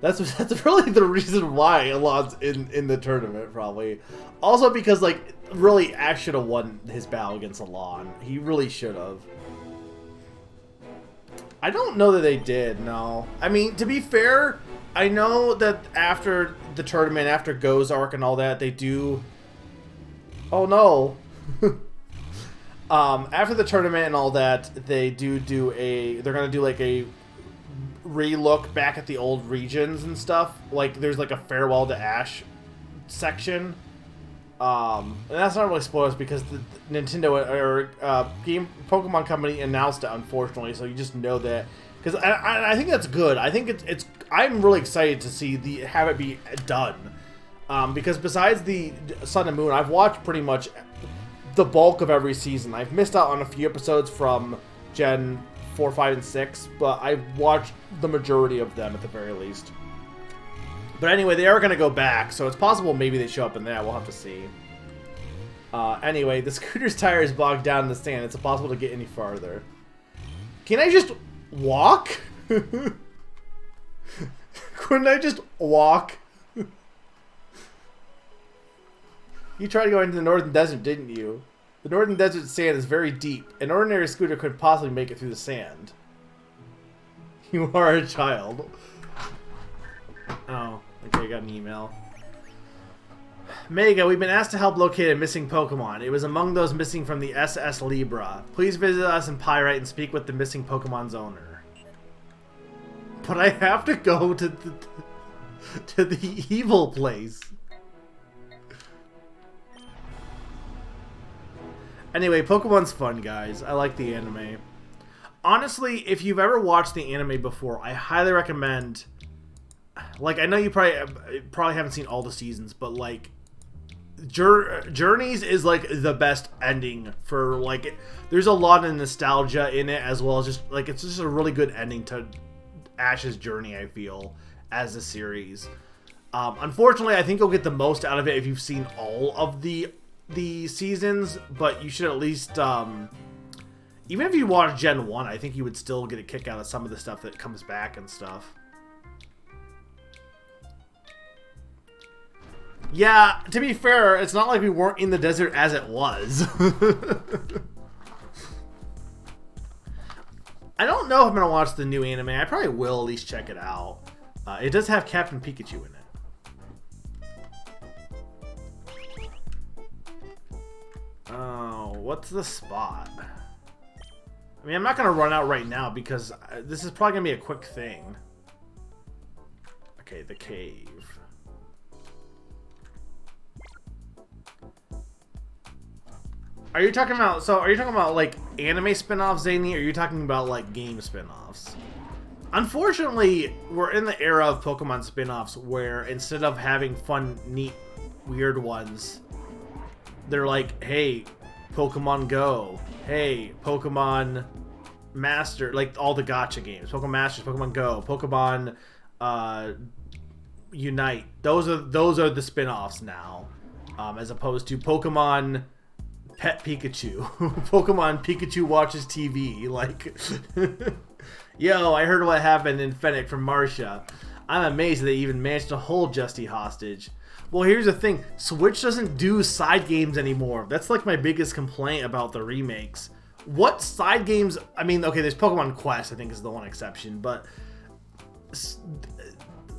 That's really the reason why Alon's in the tournament, probably. Also because, like, really, Ash should have won his battle against Alon. He really should have. I don't know that they did, no. I mean, to be fair, I know that after the tournament, after Go's arc and all that, they do... Oh, no. After the tournament and all that, they do a... They're going to do, like, a re-look back at the old regions and stuff. Like, there's, like, a Farewell to Ash section. And that's not really spoilers because the Nintendo or Pokemon Company announced it, unfortunately. So you just know that, because I think that's good. I think it's I'm really excited to see have it be done, because besides the Sun and Moon, I've watched pretty much the bulk of every season. I've missed out on a few episodes from Gen 4, 5, and 6, but I've watched the majority of them at the very least. But anyway, they are going to go back, so it's possible maybe they show up in that. We'll have to see. Anyway, the scooter's tire is bogged down in the sand. It's impossible to get any farther. Can I just walk? Couldn't I just walk? You tried to go into the northern desert, didn't you? The northern desert sand is very deep. An ordinary scooter could possibly make it through the sand. You are a child. Oh, okay, I got an email. Mega, we've been asked to help locate a missing Pokemon. It was among those missing from the SS Libra. Please visit us in Pyrite and speak with the missing Pokemon's owner. But I have to go to the evil place. Anyway, Pokemon's fun, guys. I like the anime. Honestly, if you've ever watched the anime before, I highly recommend... Like, I know you probably haven't seen all the seasons, but, like, Journeys is, like, the best ending for, like... There's a lot of nostalgia in it, as well as just, like, it's just a really good ending to Ash's journey, I feel, as a series. Unfortunately, I think you'll get the most out of it if you've seen all of the seasons, but you should at least... even if you watch Gen 1, I think you would still get a kick out of some of the stuff that comes back and stuff. Yeah, to be fair, it's not like we weren't in the desert as it was. I don't know if I'm going to watch the new anime. I probably will at least check it out. It does have Captain Pikachu in it. Oh, what's the spot? I mean, I'm not going to run out right now because this is probably going to be a quick thing. Okay, the cave. Are you talking about, like, anime spin-offs, Zany, or are you talking about, like, game spin-offs? Unfortunately, we're in the era of Pokemon spin-offs where instead of having fun, neat, weird ones, they're like, hey, Pokemon Go, hey, Pokemon Master, like all the gacha games, Pokemon Masters, Pokemon Go, Pokemon Unite. Those are the spin-offs now, as opposed to Pokemon Pet Pikachu. Pokemon Pikachu watches TV. Like, yo, I heard what happened in Fennec from Marcia. I'm amazed that they even managed to hold Justy hostage. Well, here's the thing. Switch doesn't do side games anymore. That's like my biggest complaint about the remakes. What side games... I mean, okay, there's Pokemon Quest, I think is the one exception, but...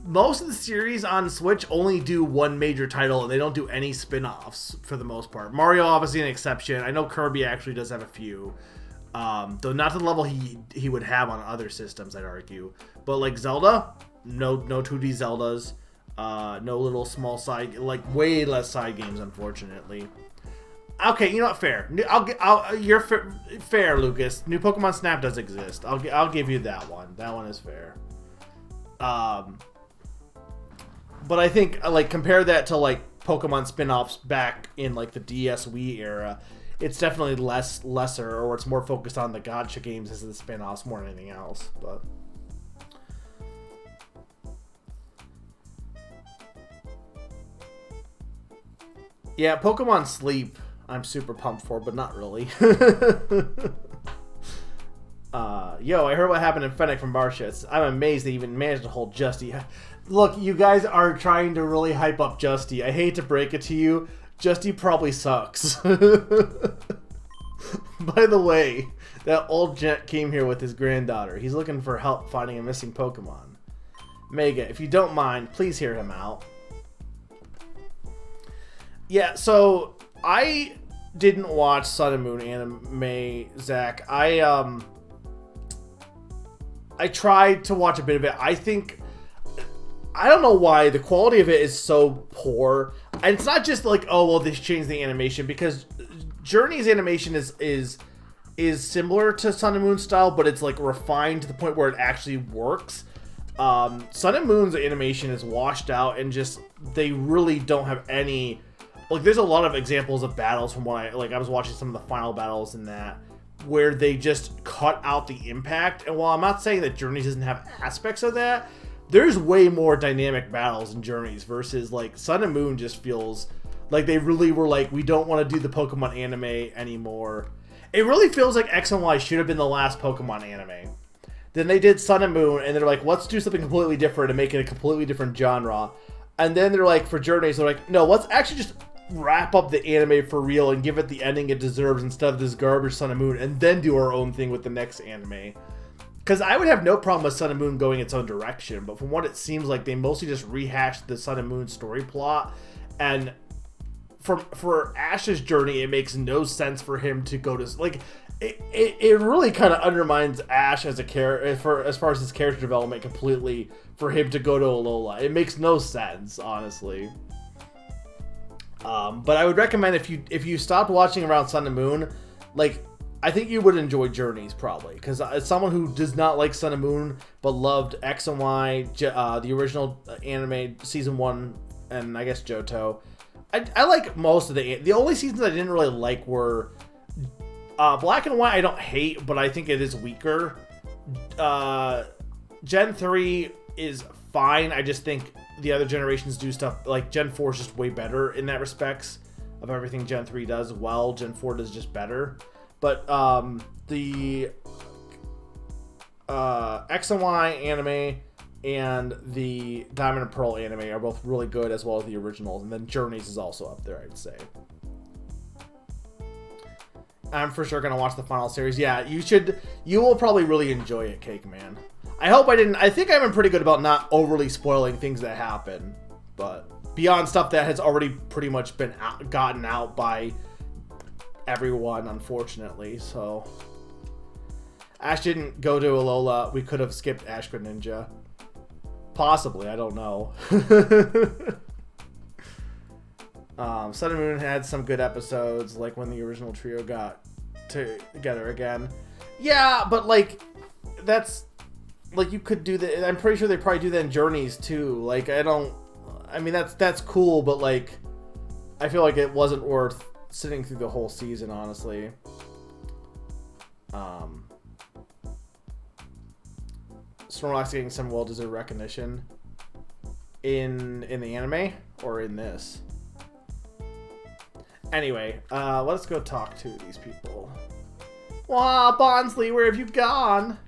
most of the series on Switch only do one major title, and they don't do any spin-offs for the most part. Mario, obviously, an exception. I know Kirby actually does have a few. Though not to the level he would have on other systems, I'd argue. But, like, Zelda, no 2D Zeldas. No little small side... Like, way less side games, unfortunately. Okay, you know what? Fair. You're fair, Lucas. New Pokemon Snap does exist. I'll give you that one. That one is fair. But I think, like, compare that to, like, Pokemon spin-offs back in, like, the DS Wii era. It's definitely lesser, or it's more focused on the gacha games as the spin-offs more than anything else. But yeah, Pokemon Sleep, I'm super pumped for, but not really. Yo, I heard what happened in Fennec from Marcia. I'm amazed they even managed to hold Justy. Look, you guys are trying to really hype up Justy. I hate to break it to you. Justy probably sucks. By the way, that old gent came here with his granddaughter. He's looking for help finding a missing Pokemon. Mega, if you don't mind, please hear him out. Yeah, so I didn't watch Sun and Moon anime, Zach. I tried to watch a bit of it. I don't know why the quality of it is so poor. And it's not just like, oh, well, they changed the animation, because Journey's animation is similar to Sun and Moon style, but it's like refined to the point where it actually works. Sun and Moon's animation is washed out, and just, they really don't have any, like, there's a lot of examples of battles from when I was watching some of the final battles in that, where they just cut out the impact. And while I'm not saying that Journeys doesn't have aspects of that, there's way more dynamic battles in Journeys versus, like, Sun and Moon just feels like they really were like, we don't want to do the Pokemon anime anymore. It really feels like X and Y should have been the last Pokemon anime. Then they did Sun and Moon, and they're like, let's do something completely different and make it a completely different genre. And then they're like, for Journeys, they're like, no, let's actually just wrap up the anime for real and give it the ending it deserves instead of this garbage Sun and Moon, and then do our own thing with the next anime. Because I would have no problem with Sun and Moon going its own direction, but from what it seems like, they mostly just rehashed the Sun and Moon story plot, and for Ash's journey, it makes no sense for him to go to, like, it really kind of undermines Ash as a character, as far as his character development completely, for him to go to Alola. It makes no sense, honestly. But I would recommend, if you stopped watching around Sun and Moon, like, I think you would enjoy Journeys, probably, because as someone who does not like Sun and Moon but loved X and Y, the original anime season 1, and I guess Johto, I like most of the only seasons I didn't really like were Black and White. I don't hate, but I think it is weaker. Gen 3 is fine. I just think the other generations do stuff, like Gen 4 is just way better in that respects of everything Gen 3 does well. Gen 4 does just better. But the X and Y anime and the Diamond and Pearl anime are both really good, as well as the originals. And then Journeys is also up there, I'd say. I'm for sure going to watch the final series. Yeah, you should. You will probably really enjoy it, Cake Man. I hope I didn't. I think I've been pretty good about not overly spoiling things that happen. But beyond stuff that has already pretty much been gotten out by everyone, unfortunately. So Ash didn't go to Alola. We could have skipped Ash Greninja. Possibly, I don't know. Sun and Moon had some good episodes, like when the original trio got together again. Yeah, but like, that's, like, you could do that. I'm pretty sure they probably do that in Journeys too. Like, I mean, that's cool, but like, I feel like it wasn't worth sitting through the whole season, honestly. Snorlax getting some well-deserved recognition in the anime or in this. Anyway, let's go talk to these people. Wow, Bonsly, where have you gone?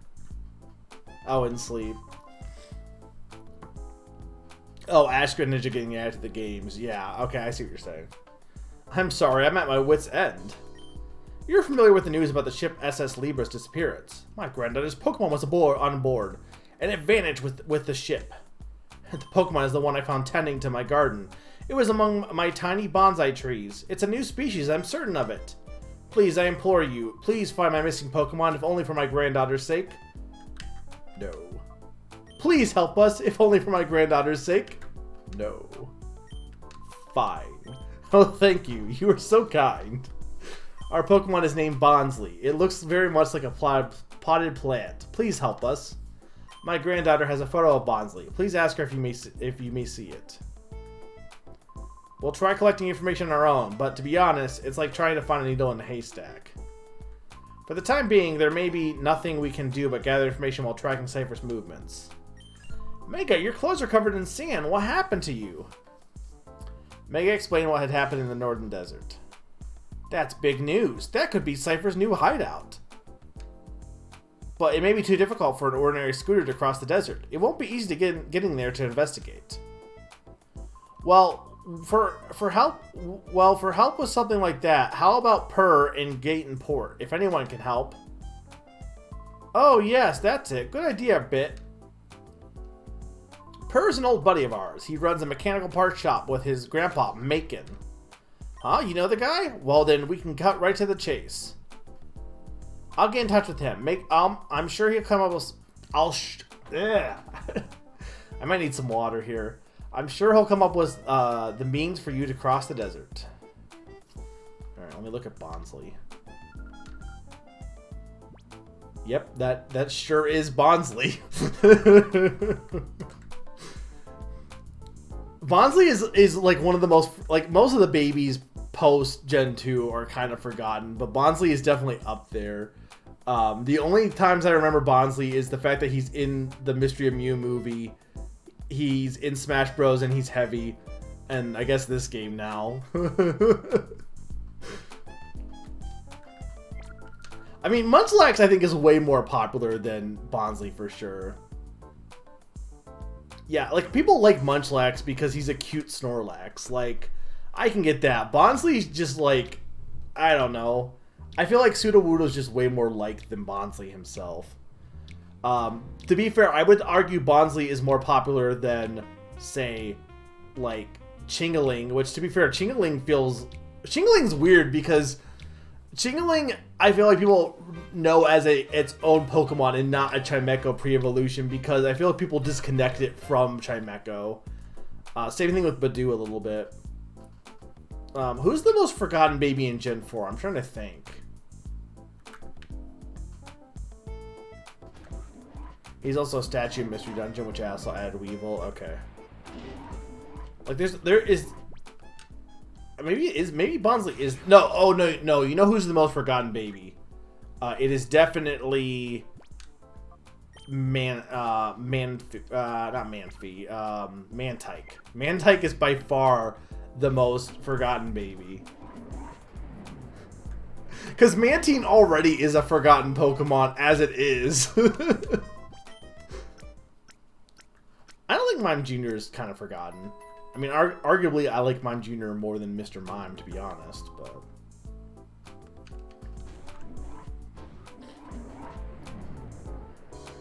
Oh, in sleep. Oh, Ash Greninja getting added to the games. Yeah, okay, I see what you're saying. I'm sorry, I'm at my wit's end. You're familiar with the news about the ship SS Libra's disappearance. My granddaughter's Pokemon was on board, and it vanished with the ship. The Pokemon is the one I found tending to my garden. It was among my tiny bonsai trees. It's a new species, I'm certain of it. Please, I implore you, please find my missing Pokemon, if only for my granddaughter's sake. No. Please help us, if only for my granddaughter's sake. No. Fine. Oh, thank you. You are so kind. Our Pokemon is named Bonsly. It looks very much like a potted plant. Please help us. My granddaughter has a photo of Bonsly. Please ask her if you may see it. We'll try collecting information on our own, but to be honest, it's like trying to find a needle in a haystack. For the time being, there may be nothing we can do but gather information while tracking Cypher's movements. Mega, your clothes are covered in sand. What happened to you? Mega explained what had happened in the Northern Desert. That's big news. That could be Cypher's new hideout. but it may be too difficult for an ordinary scooter to cross the desert. It won't be easy to getting there to investigate. Well, for help with something like that, how about Purr in Gate and Port, if anyone can help? Oh yes, that's it. Good idea, Bit. Purr's an old buddy of ours. He runs a mechanical parts shop with his grandpa, Macon. Huh? You know the guy? Well then, we can cut right to the chase. I'll get in touch with him. I'm sure he'll come up with... I might need some water here. I'm sure he'll come up with the means for you to cross the desert. Alright, let me look at Bonsly. Yep, that sure is Bonsly. Bonsly is like one of the most... Like, most of the babies post Gen 2 are kind of forgotten, but Bonsly is definitely up there. The only times I remember Bonsly is the fact that he's in the Mystery of Mew movie, he's in Smash Bros, and he's heavy, and I guess this game now. I mean, Munchlax I think is way more popular than Bonsly for sure. Yeah, like, people like Munchlax because he's a cute Snorlax. Like, I can get that. Bonsly's just like, I don't know. I feel like Sudowoodo's just way more liked than Bonsly himself. To be fair, I would argue Bonsly is more popular than, say, like, Chingaling, which, to be fair, Chingaling's weird because Chingaling, I feel like people know as its own Pokemon and not a Chimecho pre-evolution because I feel like people disconnect it from Chimecho. Same thing with Badoo a little bit. Who's the most forgotten baby in Gen 4? I'm trying to think. He's also a statue in Mystery Dungeon, which I also added Weevil. Okay. Like, there is... Maybe Bonsly is... No, oh, no. You know who's the most forgotten baby? It is definitely... not Manphy. Mantike. Mantike is by far the most forgotten baby. Because Mantine already is a forgotten Pokemon as it is. I don't think Mime Jr. is kind of forgotten. I mean, arguably, I like Mime Jr. more than Mr. Mime, to be honest, but...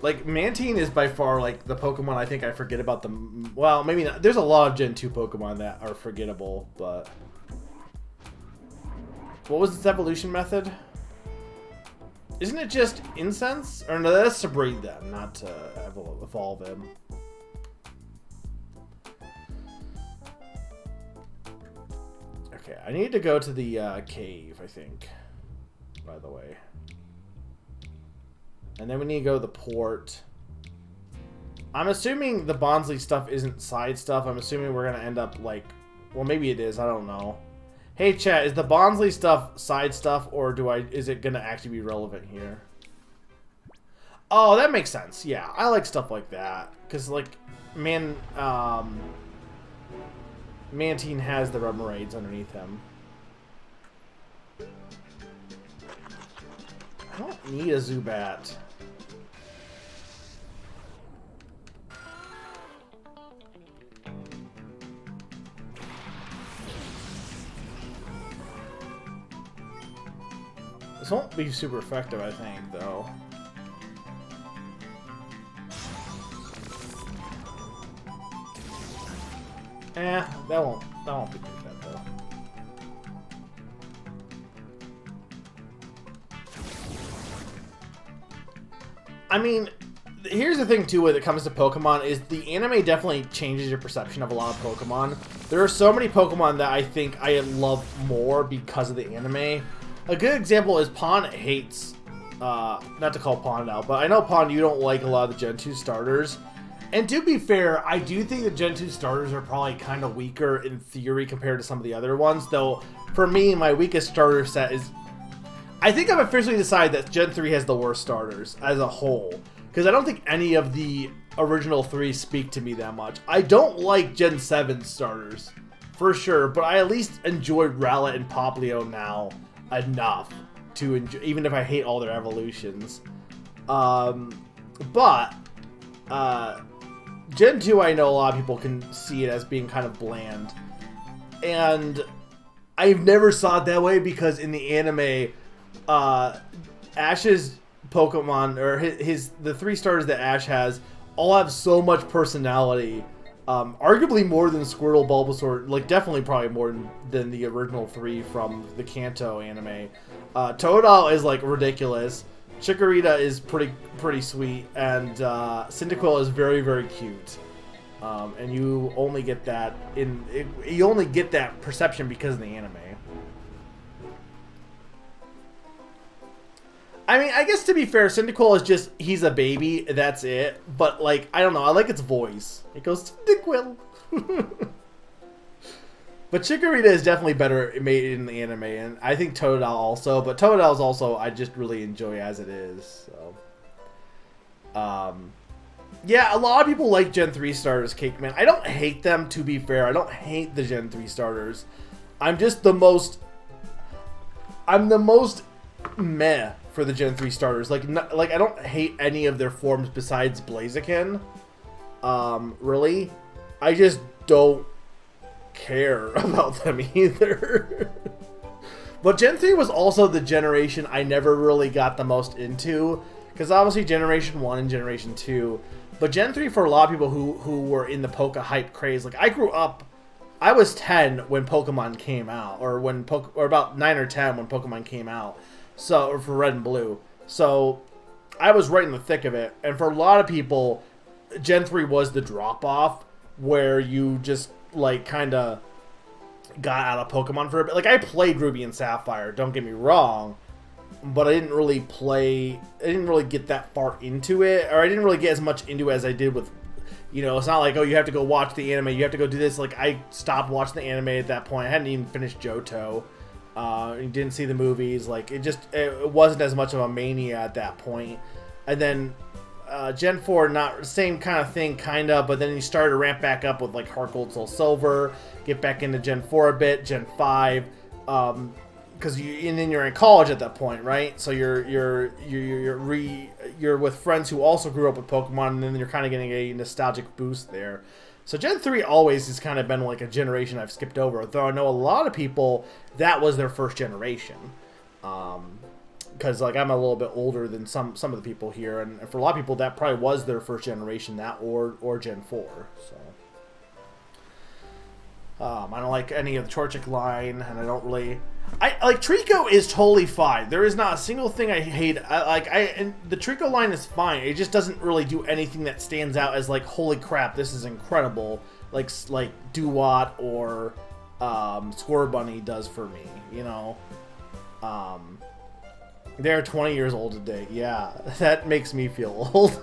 Like, Mantine is by far, like, the Pokemon I think I forget about the... Well, maybe not. There's a lot of Gen 2 Pokemon that are forgettable, but... What was its evolution method? Isn't it just Incense? Or no, that's to breed them, not to evolve them. Okay, I need to go to the cave, I think, by the way. And then we need to go to the port. I'm assuming the Bonsly stuff isn't side stuff. I'm assuming we're going to end up like... Well, maybe it is. I don't know. Hey, chat, is the Bonsly stuff side stuff, or is it going to actually be relevant here? Oh, that makes sense. Yeah, I like stuff like that. Because, like, Mantine has the Remoraid's underneath him. I don't need a Zubat. This won't be super effective, I think, though. That won't be too bad, though. I mean, here's the thing, too, when it comes to Pokemon, is the anime definitely changes your perception of a lot of Pokemon. There are so many Pokemon that I think I love more because of the anime. A good example is Pond hates, not to call Pond out, but I know, Pond, you don't like a lot of the Gen 2 starters. And to be fair, I do think the Gen 2 starters are probably kind of weaker in theory compared to some of the other ones, though for me, my weakest starter set is... I think I've officially decided that Gen 3 has the worst starters as a whole, because I don't think any of the original 3 speak to me that much. I don't like Gen 7 starters, for sure, but I at least enjoy Rowlet and Popplio now enough to enjoy, even if I hate all their evolutions. But Gen 2, I know a lot of people can see it as being kind of bland. And I've never saw it that way because in the anime, Ash's Pokemon, or the 3 starters that Ash has, all have so much personality. Arguably more than Squirtle, Bulbasaur, like definitely probably more than the original 3 from the Kanto anime. Totodile is like ridiculous. Chikorita is pretty sweet, and Cyndaquil is very, very cute. And you only get that you only get that perception because of the anime. I mean, I guess to be fair, Cyndaquil is just, he's a baby, that's it. But, like, I don't know, I like its voice. It goes, Cyndaquil. But Chikorita is definitely better made in the anime, and I think Totodile also. But Totodile is also, I just really enjoy as it is. So, yeah, a lot of people like Gen 3 starters, Cake Man. I don't hate them, to be fair. I don't hate the Gen 3 starters. I'm just the most meh for the Gen 3 starters. Like I don't hate any of their forms besides Blaziken. Really. I just don't care about them either. But Gen 3 was also the generation I never really got the most into. Because obviously Generation 1 and Generation 2. But Gen 3 for a lot of people who were in the Poke hype craze. Like I grew up, I was 10 when Pokemon came out. Or about 9 or 10 when Pokemon came out. So, or for Red and Blue. So, I was right in the thick of it. And for a lot of people, Gen 3 was the drop-off where you just, like, kind of got out of Pokemon for a bit. Like, I played Ruby and Sapphire, don't get me wrong. But I didn't really get that far into it. Or I didn't really get as much into it as I did with, you know, it's not like, oh, you have to go watch the anime, you have to go do this. Like, I stopped watching the anime at that point. I hadn't even finished Johto. You didn't see the movies. Like it wasn't as much of a mania at that point. And then Gen 4, not same kind of thing, kind of. But then you started to ramp back up with like Heart Gold, Soul Silver. Get back into Gen 4 a bit, Gen 5, because and then you're in college at that point, right? So you're with friends who also grew up with Pokemon, and then you're kind of getting a nostalgic boost there. So Gen 3 always has kind of been like a generation I've skipped over, though I know a lot of people, that was their first generation. Because like I'm a little bit older than some of the people here, and for a lot of people that probably was their first generation, that or Gen 4. So I don't like any of the Torchic line, and I don't really... I like Trico is totally fine. There is not a single thing I hate. And the Trico line is fine. It just doesn't really do anything that stands out as like, holy crap, this is incredible. Like Duat or Scorbunny does for me. You know, they're 20 years old today. Yeah, that makes me feel old.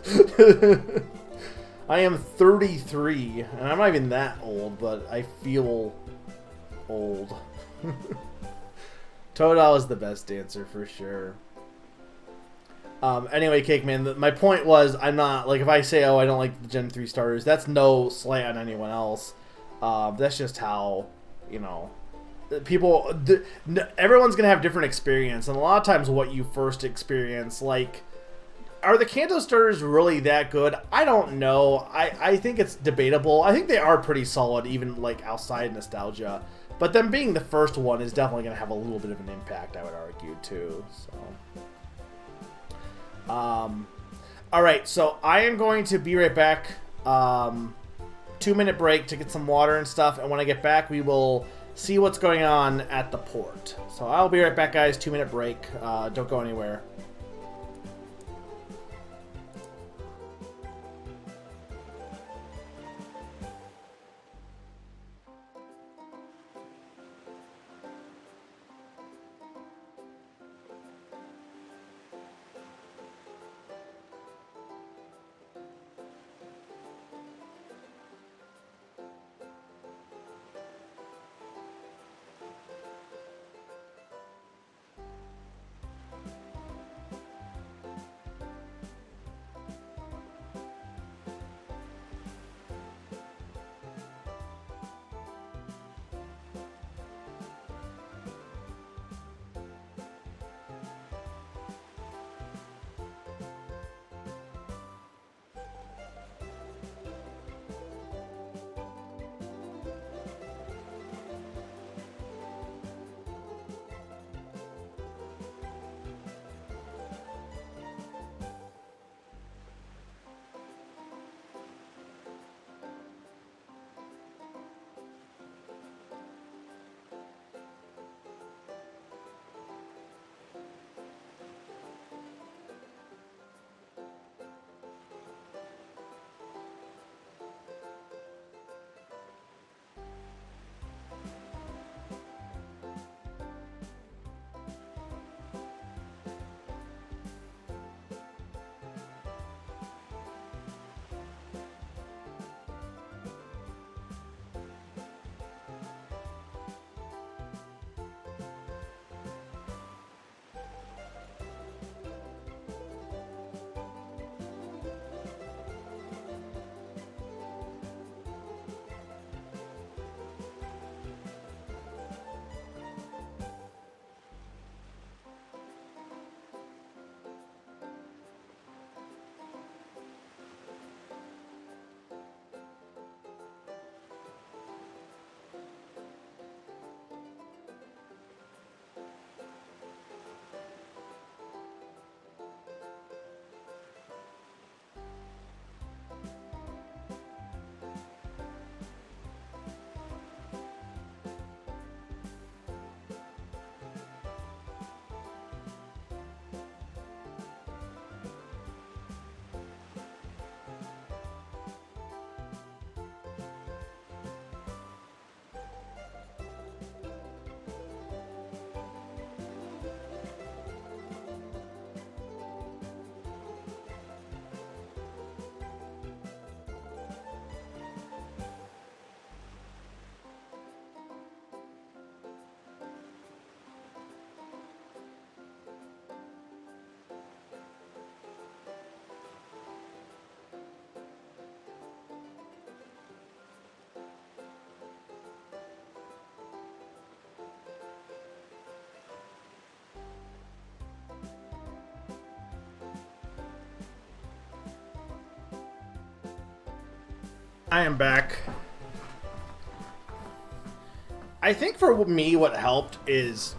I am 33, and I'm not even that old, but I feel old. Totodile is the best dancer for sure. Anyway, Cake Man, my point was, I'm not, like, if I say, oh, I don't like the Gen 3 starters, that's no slight on anyone else. That's just how, you know, people, everyone's going to have different experience, and a lot of times what you first experience, like, are the Kanto starters really that good? I don't know. I think it's debatable. I think they are pretty solid, even, like, outside nostalgia. But them being the first one is definitely going to have a little bit of an impact, I would argue, too. So, alright, so I am going to be right back. 2-minute break to get some water and stuff. And when I get back, we will see what's going on at the port. So I'll be right back, guys. 2-minute break. Don't go anywhere. I am back. I think for me, what helped is,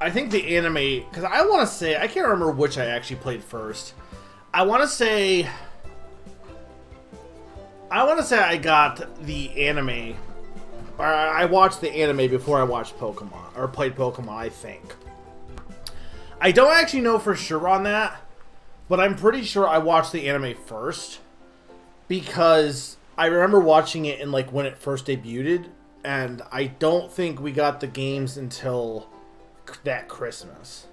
I think the anime, because I want to say, I can't remember which I actually played first. I want to say I got the anime, or I watched the anime before I watched Pokemon, or played Pokemon, I think. I don't actually know for sure on that, but I'm pretty sure I watched the anime first, because I remember watching it in like when it first debuted, and I don't think we got the games until that Christmas.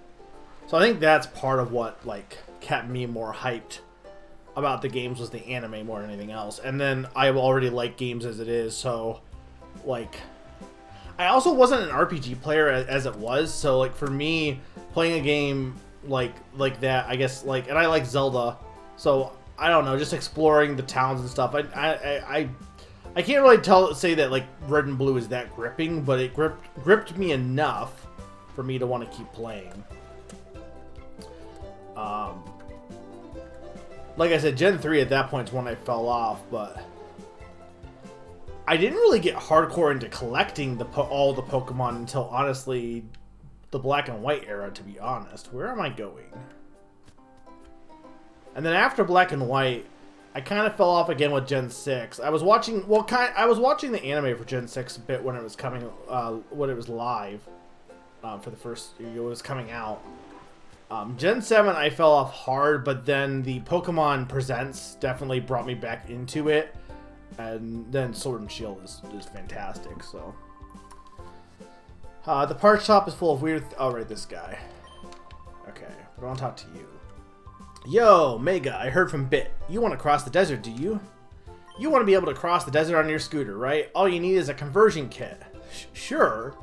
So I think that's part of what like kept me more hyped about the games was the anime more than anything else. And then I already like games as it is, so like I also wasn't an RPG player as it was, so like for me playing a game like that, I guess, like, and I like Zelda, so I don't know, just exploring the towns and stuff. I can't really say that like Red and Blue is that gripping, but it gripped me enough for me to want to keep playing. Like I said, Gen 3 at that point is when I fell off, but I didn't really get hardcore into collecting all the Pokemon until, honestly, the Black and White era, to be honest. Where am I going? And then after Black and White, I kind of fell off again with Gen 6. I was watching, I was watching the anime for Gen 6 a bit when it was coming, when it was live, for the first, it was coming out. Gen 7, I fell off hard, but then the Pokemon Presents definitely brought me back into it. And then Sword and Shield is fantastic, so. The parts shop is full of weird... Oh, right, this guy. Okay, I want to talk to you. Yo, Mega, I heard from Bit. You want to cross the desert, do you? You want to be able to cross the desert on your scooter, right? All you need is a conversion kit. Sure.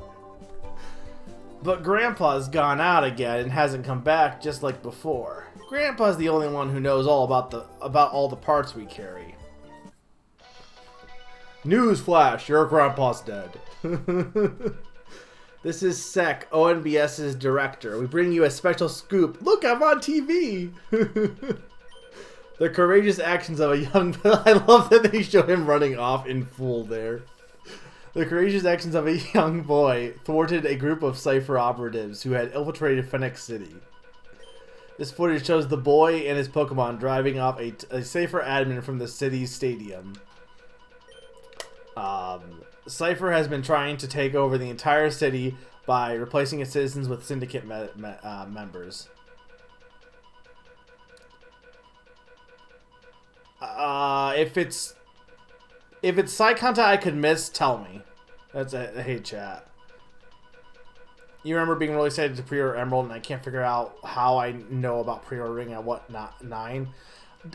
But Grandpa's gone out again and hasn't come back just like before. Grandpa's the only one who knows all about all the parts we carry. Newsflash, your grandpa's dead. This is Sek, ONBS's director. We bring you a special scoop. Look, I'm on TV. The courageous actions of a young... I love that they show him running off in full there. The courageous actions of a young boy thwarted a group of Cypher operatives who had infiltrated Phoenix City. This footage shows the boy and his Pokemon driving off a Cypher admin from the city's stadium. Cypher has been trying to take over the entire city by replacing its citizens with syndicate members. If it's side content I could miss, tell me. That's a hey chat. You remember being really excited to pre-order Emerald, and I can't figure out how I know about pre-ordering at what, not 9?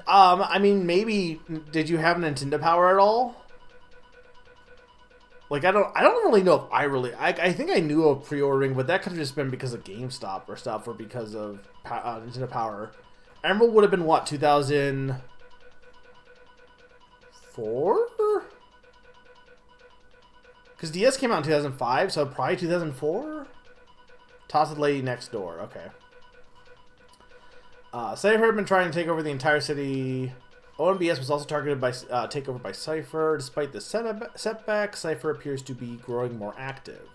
I mean, maybe, did you have Nintendo Power at all? Like, I don't really know if I think I knew of pre-ordering, but that could have just been because of GameStop or stuff, or because of Nintendo Power. Emerald would have been, what, 2004? Because DS came out in 2005, so probably 2004? Toss the lady next door, okay. Cypher had been trying to take over the entire city. ONBS was also targeted by takeover by Cypher. Despite the setback, Cypher appears to be growing more active.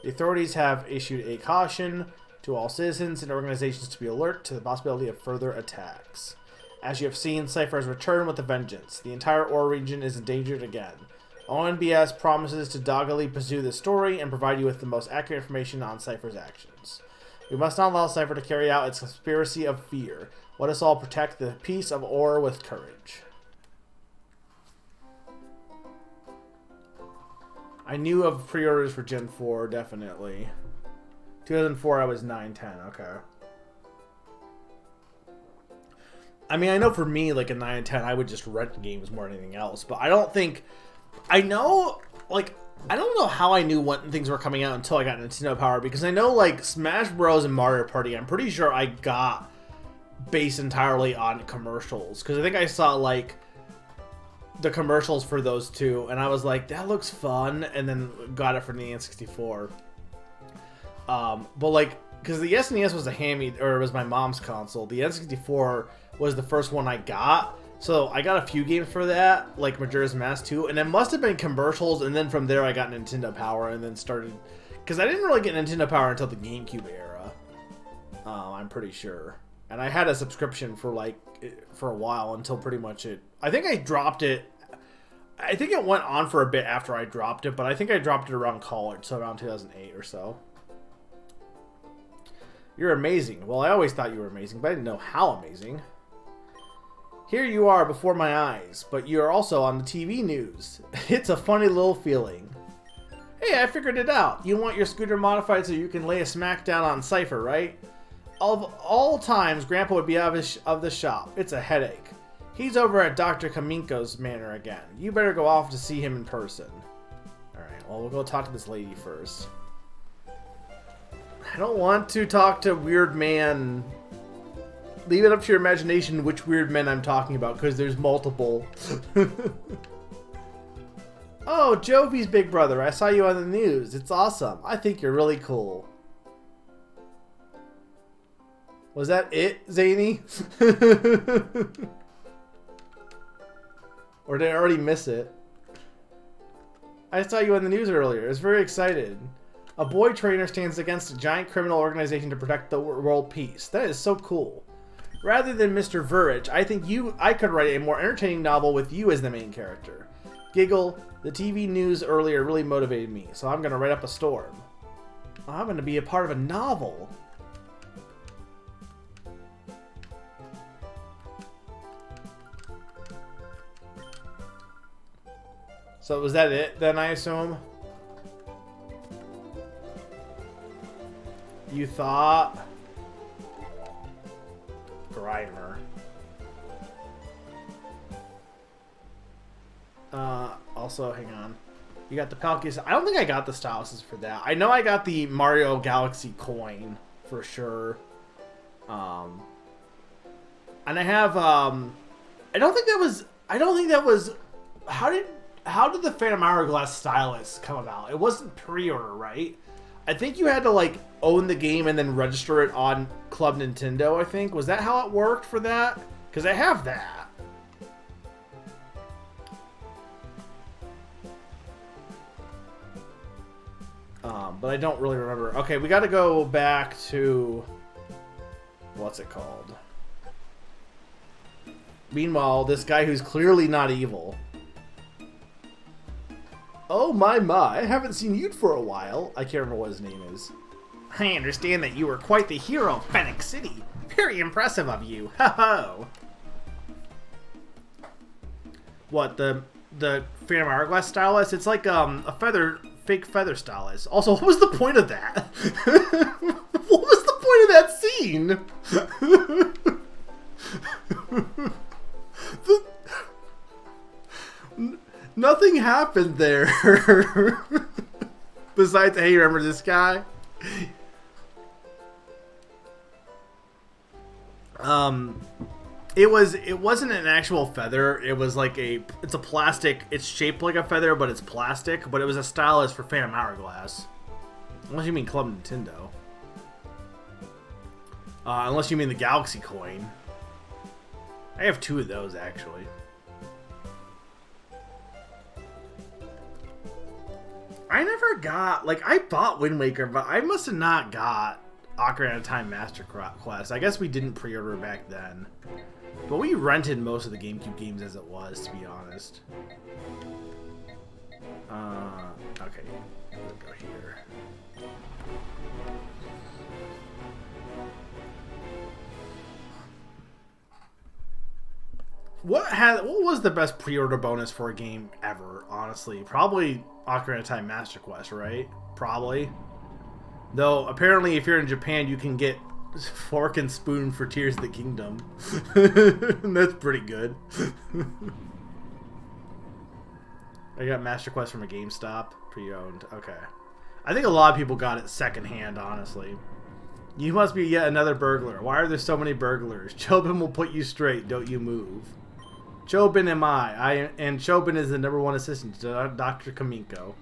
The authorities have issued a caution to all citizens and organizations to be alert to the possibility of further attacks. As you have seen, Cypher has returned with a vengeance. The entire Ore region is endangered again. ONBS promises to doggedly pursue this story and provide you with the most accurate information on Cypher's actions. We must not allow Cypher to carry out its conspiracy of fear. Let us all protect the peace of Ore with courage. I knew of pre-orders for Gen 4, definitely. 2004, I was 9, 10, okay. I mean, I know for me, like in 9 and 10, I would just rent games more than anything else, but I don't think... I know, like, I don't know how I knew when things were coming out until I got Nintendo Power, because I know, like, Smash Bros. And Mario Party, I'm pretty sure I got based entirely on commercials, because I think I saw, like, the commercials for those two, and I was like, that looks fun, and then got it from the N64. But, like, because the SNES was a hammy, or it was my mom's console, the N64 was the first one I got, So I got a few games for that, like Majora's Mask 2, and it must have been commercials, and then from there I got Nintendo Power, and then started... Because I didn't really get Nintendo Power until the GameCube era, I'm pretty sure. And I had a subscription for a while until pretty much it... I think I dropped it... I think it went on for a bit after I dropped it, but I think I dropped it around college, so around 2008 or so. You're amazing. Well, I always thought you were amazing, but I didn't know how amazing. Here you are before my eyes, but you're also on the TV news. It's a funny little feeling. Hey, I figured it out. You want your scooter modified so you can lay a smackdown on Cypher, right? Of all times, Grandpa would be out of the shop. It's a headache. He's over at Dr. Kaminko's manor again. You better go off to see him in person. Alright, well, we'll go talk to this lady first. I don't want to talk to weird man. Leave it up to your imagination which weird men I'm talking about, because there's multiple. Oh, Jovi's big brother. I saw you on the news. It's awesome. I think you're really cool. Was that it, Zany? Or did I already miss it? I saw you on the news earlier. I was very excited. A boy trainer stands against a giant criminal organization to protect the world peace. That is so cool. Rather than Mr. Verich, I think I could write a more entertaining novel with you as the main character. Giggle, the TV news earlier really motivated me, so I'm going to write up a storm. I'm going to be a part of a novel. So was that it then, I assume? You thought? Grimer. Also, hang on. You got the Palkia. I don't think I got the styluses for that. I know I got the Mario Galaxy coin for sure. And I have I don't think that was how did the Phantom Hourglass stylus come about? It wasn't pre-order, right? I think you had to like own the game and then register it on Club Nintendo, I think. Was that how it worked for that? Because I have that. But I don't really remember. Okay, we got to go back to... What's it called? Meanwhile, this guy who's clearly not evil. Oh my, I haven't seen you for a while. I can't remember what his name is. I understand that you were quite the hero of Phoenix City. Very impressive of you. Ho-ho. What, the Phantom Hourglass stylus? It's like a fake feather stylus. Also, what was the point of that? What was the point of that scene? Nothing happened there. Besides, hey, remember this guy? It wasn't an actual feather. It was like it's a plastic. It's shaped like a feather, but it's plastic. But it was a stylus for Phantom Hourglass. Unless you mean Club Nintendo. Unless you mean the Galaxy coin. I have 2 of those actually. I never got, like, I bought Wind Waker, but I must have not got Ocarina of Time Master Quest. I guess we didn't pre-order back then. But we rented most of the GameCube games as it was, to be honest. Okay. We'll go here. What was the best pre-order bonus for a game ever, honestly? Probably Ocarina of Time Master Quest, right? Probably. Though, apparently, if you're in Japan, you can get fork and spoon for Tears of the Kingdom. That's pretty good. I got Master Quest from a GameStop. Pre-owned. Okay. I think a lot of people got it secondhand, honestly. You must be yet another burglar. Why are there so many burglars? Chobin will put you straight. Don't you move. Chobin am I. And Chobin is the #1 assistant to Dr. Kaminko.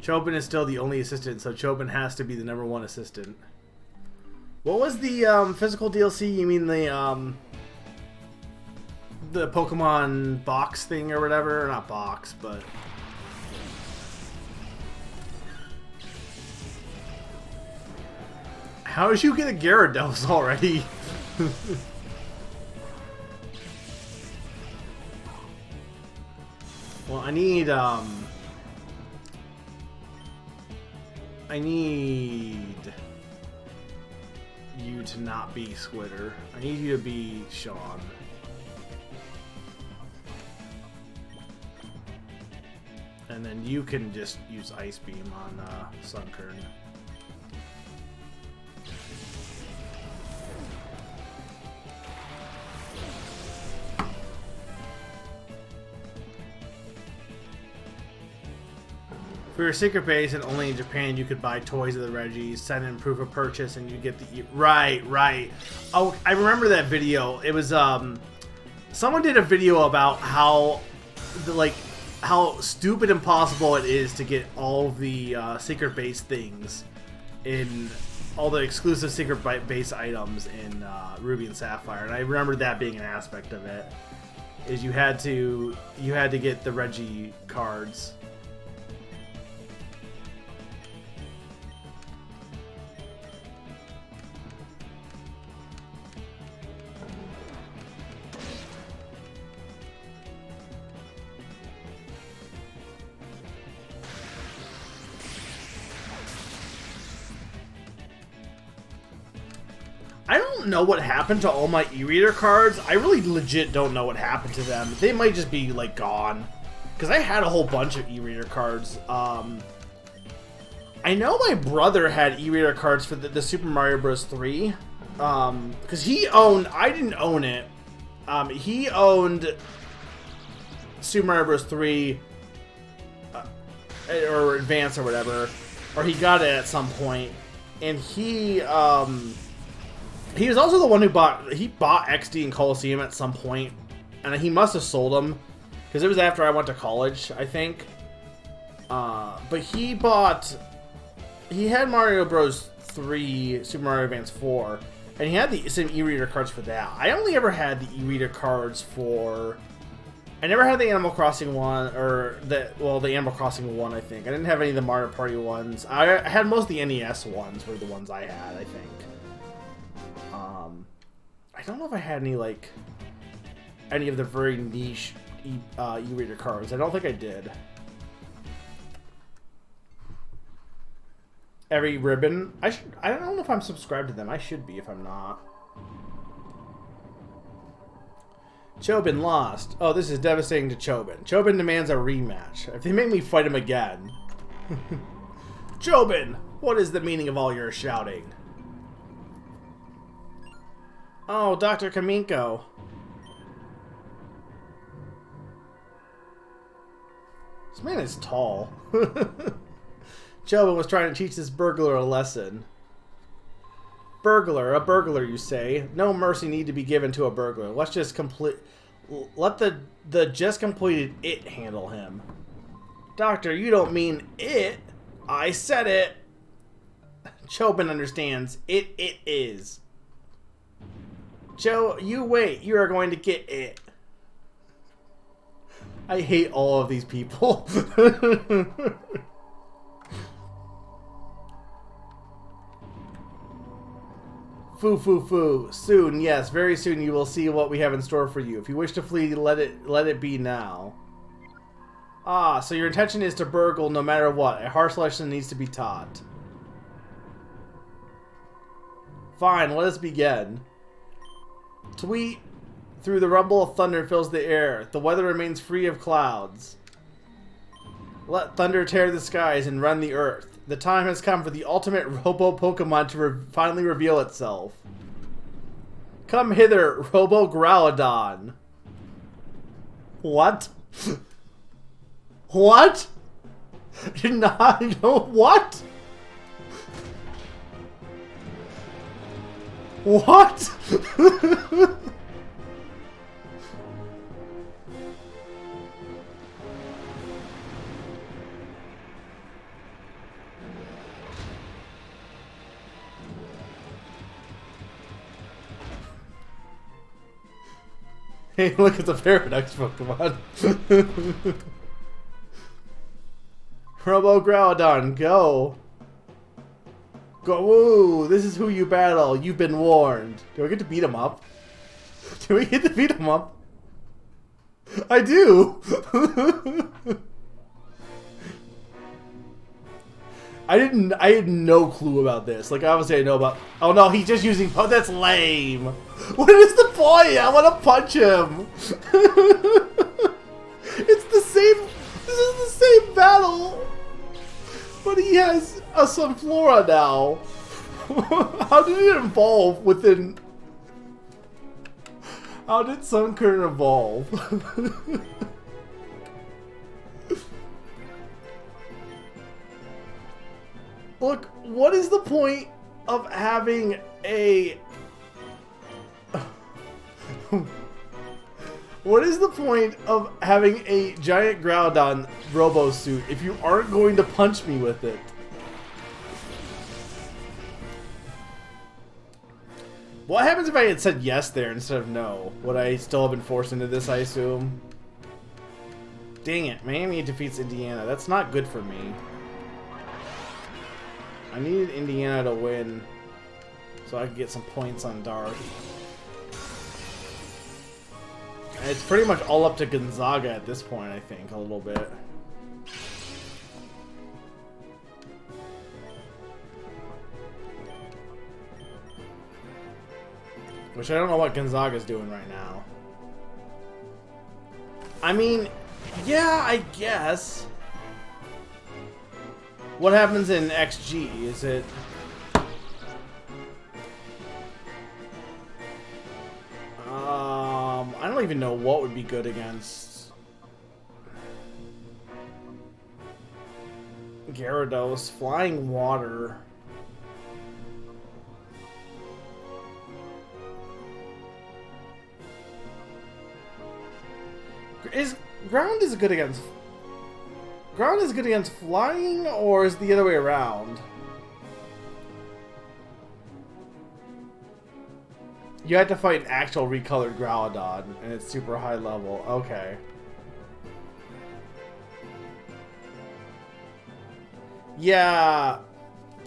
Chobin is still the only assistant, so Chobin has to be the #1 assistant. What was the physical DLC? You mean the the Pokemon box thing or whatever. Not box, but... How did you get a Gyarados already? Well, I need you to not be Squitter. I need you to be Sean. And then you can just use Ice Beam on Sunkern. For your secret base, and only in Japan, you could buy toys of the Reggies, send in proof of purchase, and you get the... Right. Oh, I remember that video. It was, someone did a video about how, how stupid impossible it is to get all the secret base things in... all the exclusive secret base items in Ruby and Sapphire. And I remember that being an aspect of it. Is you had to get the Reggie cards. I don't know what happened to all my e-reader cards. I really legit don't know what happened to them. They might just be, like, gone. Because I had a whole bunch of e-reader cards. I know my brother had e-reader cards for the Super Mario Bros. 3. Because he owned... I didn't own it. He owned Super Mario Bros. 3... or Advance or whatever. Or he got it at some point. And he was also the one who bought XD and Coliseum at some point, and he must have sold them because it was after I went to college, I think. But he had Mario Bros. 3, Super Mario Advance 4, and he had the same e-reader cards for that. I only ever had the e-reader cards for... I never had the Animal Crossing one, or the Animal Crossing one, I think. I didn't have any of the Mario Party ones. I had most of the NES ones were the ones I had, I think. I don't know if I had any of the very niche e-reader cards. I don't think I did. Every ribbon. I don't know if I'm subscribed to them. I should be if I'm not. Chobin lost. Oh, this is devastating to Chobin. Chobin demands a rematch. If they make me fight him again. Chobin, what is the meaning of all your shouting? Oh, Dr. Kaminko. This man is tall. Chobin was trying to teach this burglar a lesson. Burglar, a burglar, you say? No mercy need to be given to a burglar. Let's just let the just completed it handle him. Doctor, you don't mean it. I said it. Chobin understands. It is. Joe, you wait. You are going to get it. I hate all of these people. Foo. Soon, yes, very soon you will see what we have in store for you. If you wish to flee, let it be now. Ah, so your intention is to burgle no matter what. A harsh lesson needs to be taught. Fine, let us begin. Tweet. Through the rumble of thunder fills the air. The weather remains free of clouds. Let thunder tear the skies and rend the earth. The time has come for the ultimate Robo-Pokemon to finally reveal itself. Come hither, Robo-Growlodon. What? What? Did not know what? What? Hey, look, it's a Paradox Pokemon. Robo Groudon, go. Go, woo, this is who you battle. You've been warned. Do I get to beat him up? Do we get to beat him up? I do. I had no clue about this. Like, obviously I know about... Oh no, he's just using... Oh, that's lame. What is the point? I want to punch him. It's the same... This is the same battle. But he has a Sunflora now. How did it evolve within... How did Sunkern evolve? Look, what is the point of having a... What is the point of having a giant Groudon Robo suit if you aren't going to punch me with it? What happens if I had said yes there instead of no? Would I still have been forced into this, I assume? Dang it, Miami defeats Indiana. That's not good for me. I needed Indiana to win so I could get some points on Darth. And it's pretty much all up to Gonzaga at this point, I think, a little bit. Which I don't know what Gonzaga's doing right now. I mean, yeah, I guess. What happens in XG? Is it... I don't even know what would be good against Gyarados. Flying Water. Ground is good against flying, or is it the other way around? You have to fight an actual recolored Groudon, and it's super high level. Okay. Yeah,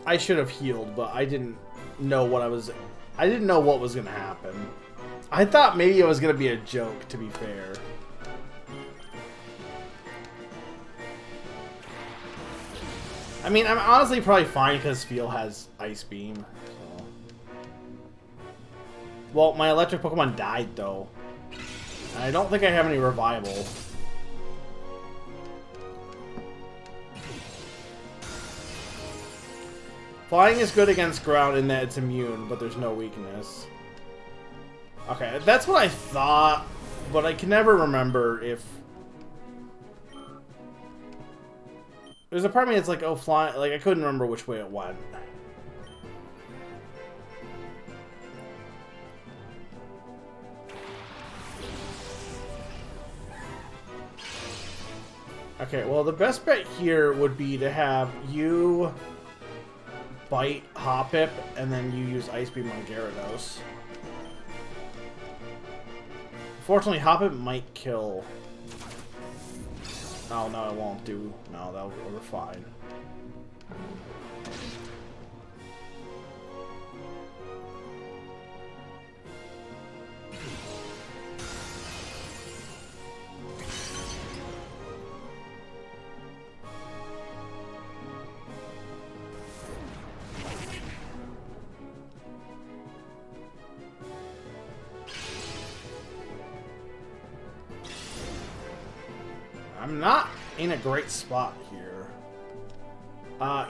I should have healed, but I didn't know what I didn't know what was gonna happen. I thought maybe it was gonna be a joke, to be fair. I mean, I'm honestly probably fine because Feel has Ice Beam. So. Well, my electric Pokemon died, though. And I don't think I have any Revival. Flying is good against ground in that it's immune, but there's no weakness. Okay, that's what I thought, but I can never remember if... There's a part of me that's like, oh, flying... Like, I couldn't remember which way it went. Okay, well, the best bet here would be to have you bite Hoppip, and then you use Ice Beam on Gyarados. Unfortunately, Hoppip might kill... Oh, no, it won't do. No, we're fine. I'm not in a great spot here.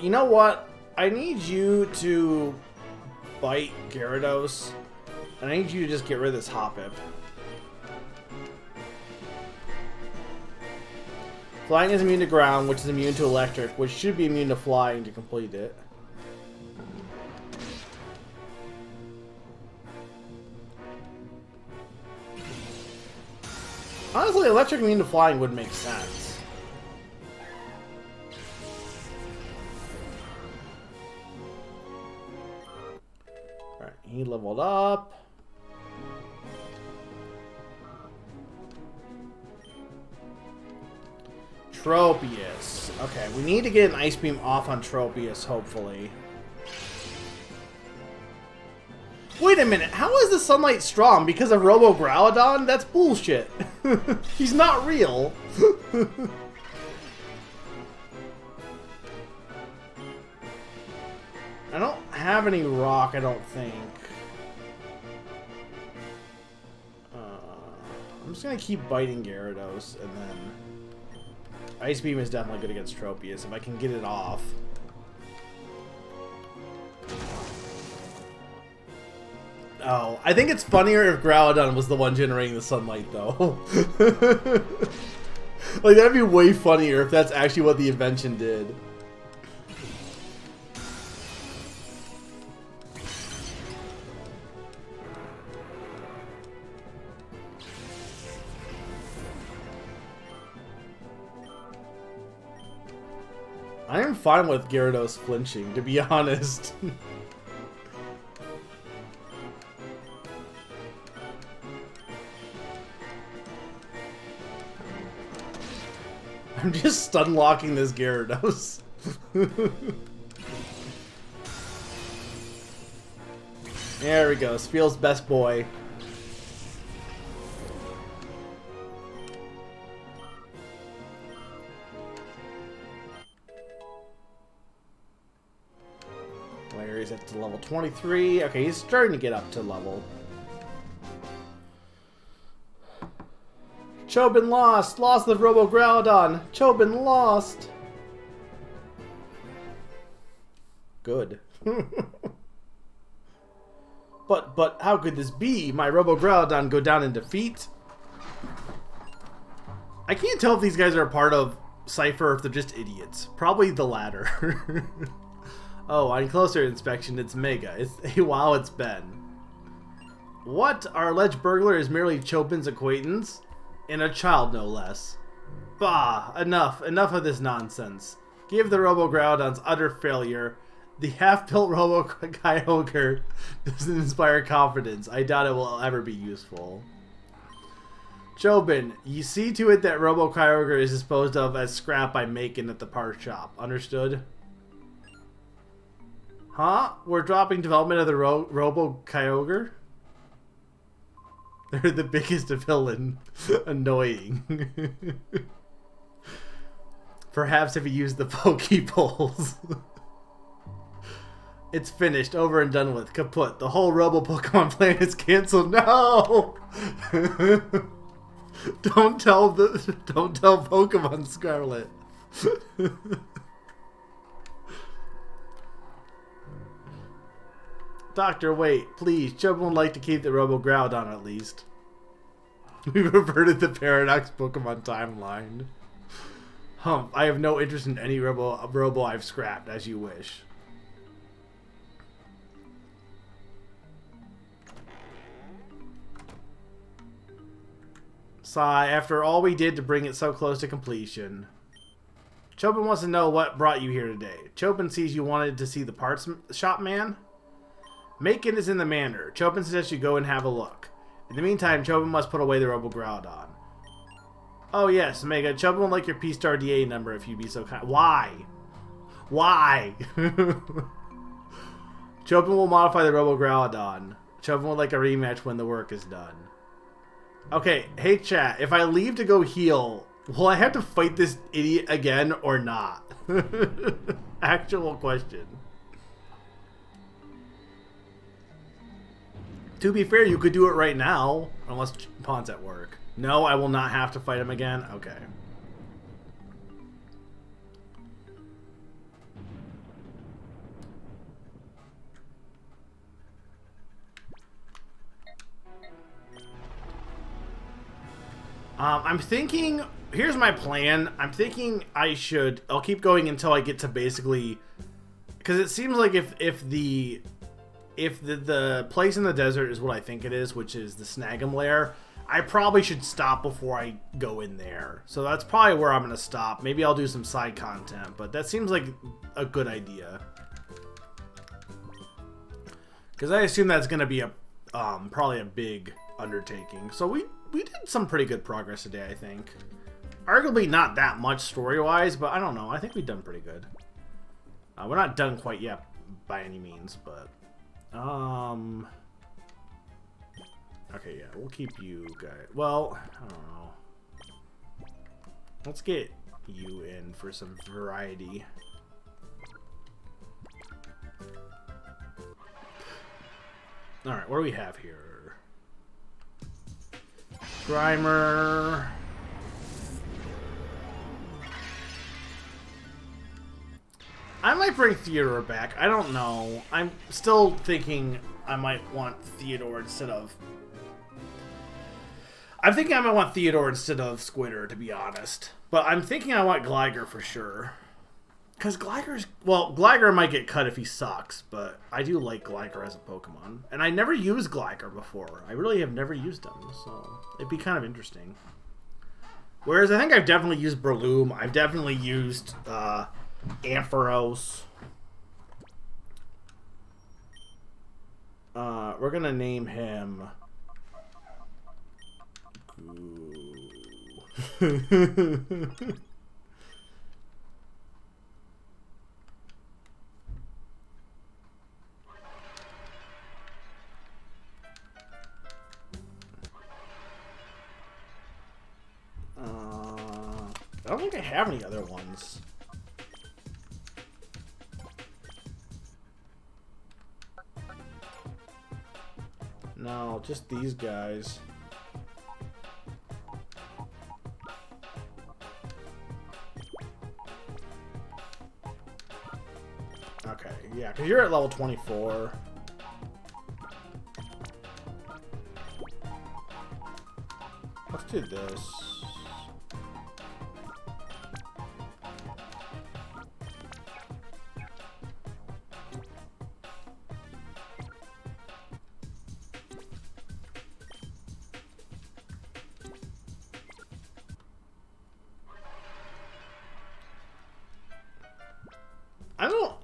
You know what? I need you to bite Gyarados, and I need you to just get rid of this Hoppip. Flying is immune to ground, which is immune to electric, which should be immune to flying to complete it. Honestly, electric immune to flying would make sense. Alright, he leveled up. Tropius. Okay, we need to get an Ice Beam off on Tropius, hopefully. Wait a minute, how is the sunlight strong? Because of Robo Groudon? That's bullshit. He's not real. I don't have any rock, I don't think. I'm just gonna keep biting Gyarados, and then Ice Beam is definitely good against Tropius if I can get it off. Oh, I think it's funnier if Groudon was the one generating the sunlight, though. Like, that'd be way funnier if that's actually what the invention did. I am fine with Gyarados flinching, to be honest. I'm just stun locking this Gyarados. There we go. Spiel's best boy. Where is it to level 23? Okay, he's starting to get up to level. Chobin lost! Lost the Robo Groudon! Chobin lost! Good. But how could this be? My Robo Groudon go down in defeat? I can't tell if these guys are a part of Cypher or if they're just idiots. Probably the latter. Oh, on closer inspection, it's Mega. It's, wow, it's Ben. What? Our alleged burglar is merely Chobin's acquaintance? And a child, no less. Bah! Enough of this nonsense. Give the Robo Groudon's utter failure. The half-built Robo Kyogre doesn't inspire confidence. I doubt it will ever be useful. Chobin, you see to it that Robo Kyogre is disposed of as scrap by Macon at the parts shop. Understood? Huh? We're dropping development of the Robo Kyogre? They're the biggest villain. Annoying. Perhaps if you use the Pokeballs. It's finished, over and done with, kaput. The whole Robo Pokemon plan is canceled. No! Don't tell Pokemon Scarlet. Doctor, wait, please. Chobin would like to keep the Robo Groudon at least. We've reverted the Paradox Pokemon timeline. Humph, I have no interest in any Robo I've scrapped, as you wish. Sigh, after all we did to bring it so close to completion. Chobin wants to know what brought you here today. Chobin sees you wanted to see the parts shop man. Macon is in the manor. Chobin suggests you go and have a look. In the meantime, Chobin must put away the Robo Groudon. Oh yes, Mega. Chobin would like your P-Star DA number if you'd be so kind. Why? Why? Chobin will modify the Robo Groudon. Chobin would like a rematch when the work is done. Okay, hey chat, if I leave to go heal, will I have to fight this idiot again or not? Actual question. To be fair, you could do it right now, unless Pawn's at work. No, I will not have to fight him again? Okay. I'm thinking, here's my plan. I'm thinking I'll keep going until I get to basically, because it seems like if the place in the desert is what I think it is, which is the Snag'em lair, I probably should stop before I go in there. So that's probably where I'm going to stop. Maybe I'll do some side content, but that seems like a good idea. Because I assume that's going to be probably a big undertaking. So we did some pretty good progress today, I think. Arguably not that much story-wise, but I don't know. I think we've done pretty good. We're not done quite yet by any means, but... Okay, yeah, we'll keep you guys... Well, I don't know. Let's get you in for some variety. Alright, what do we have here? Grimer... I might bring Theodore back. I don't know. I'm still thinking I might want Theodore instead of... I'm thinking I might want Theodore instead of Squitter, to be honest. But I'm thinking I want Gligar for sure. Because Gligar's... Well, Gligar might get cut if he sucks, but I do like Gligar as a Pokemon. And I never used Gligar before. I really have never used him, so it'd be kind of interesting. Whereas I think I've definitely used Breloom. I've definitely used... Ampharos. We're gonna name him. I don't think I have any other ones. No, just these guys. Okay, yeah, because you're at level 24. Let's do this.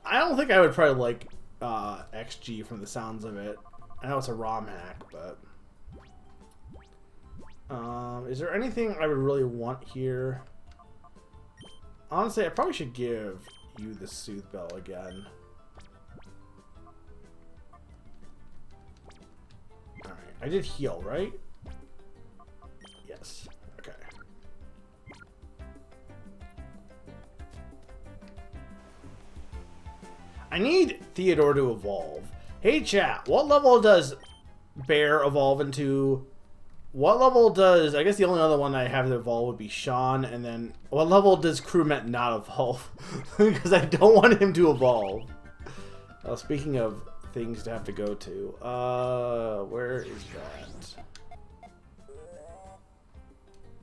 I don't think I would probably like XG from the sounds of it. I know it's a ROM hack, but is there anything I would really want here? Honestly, I probably should give you the Soothe Bell again. Alright, I did heal, right? Yes. Okay. I need Theodore to evolve. Hey chat, what level does Bear evolve into? What level does... I guess the only other one I have to evolve would be Sean, and then... What level does Crewmet not evolve? Because I don't want him to evolve. Speaking of things to have to go to, where is that?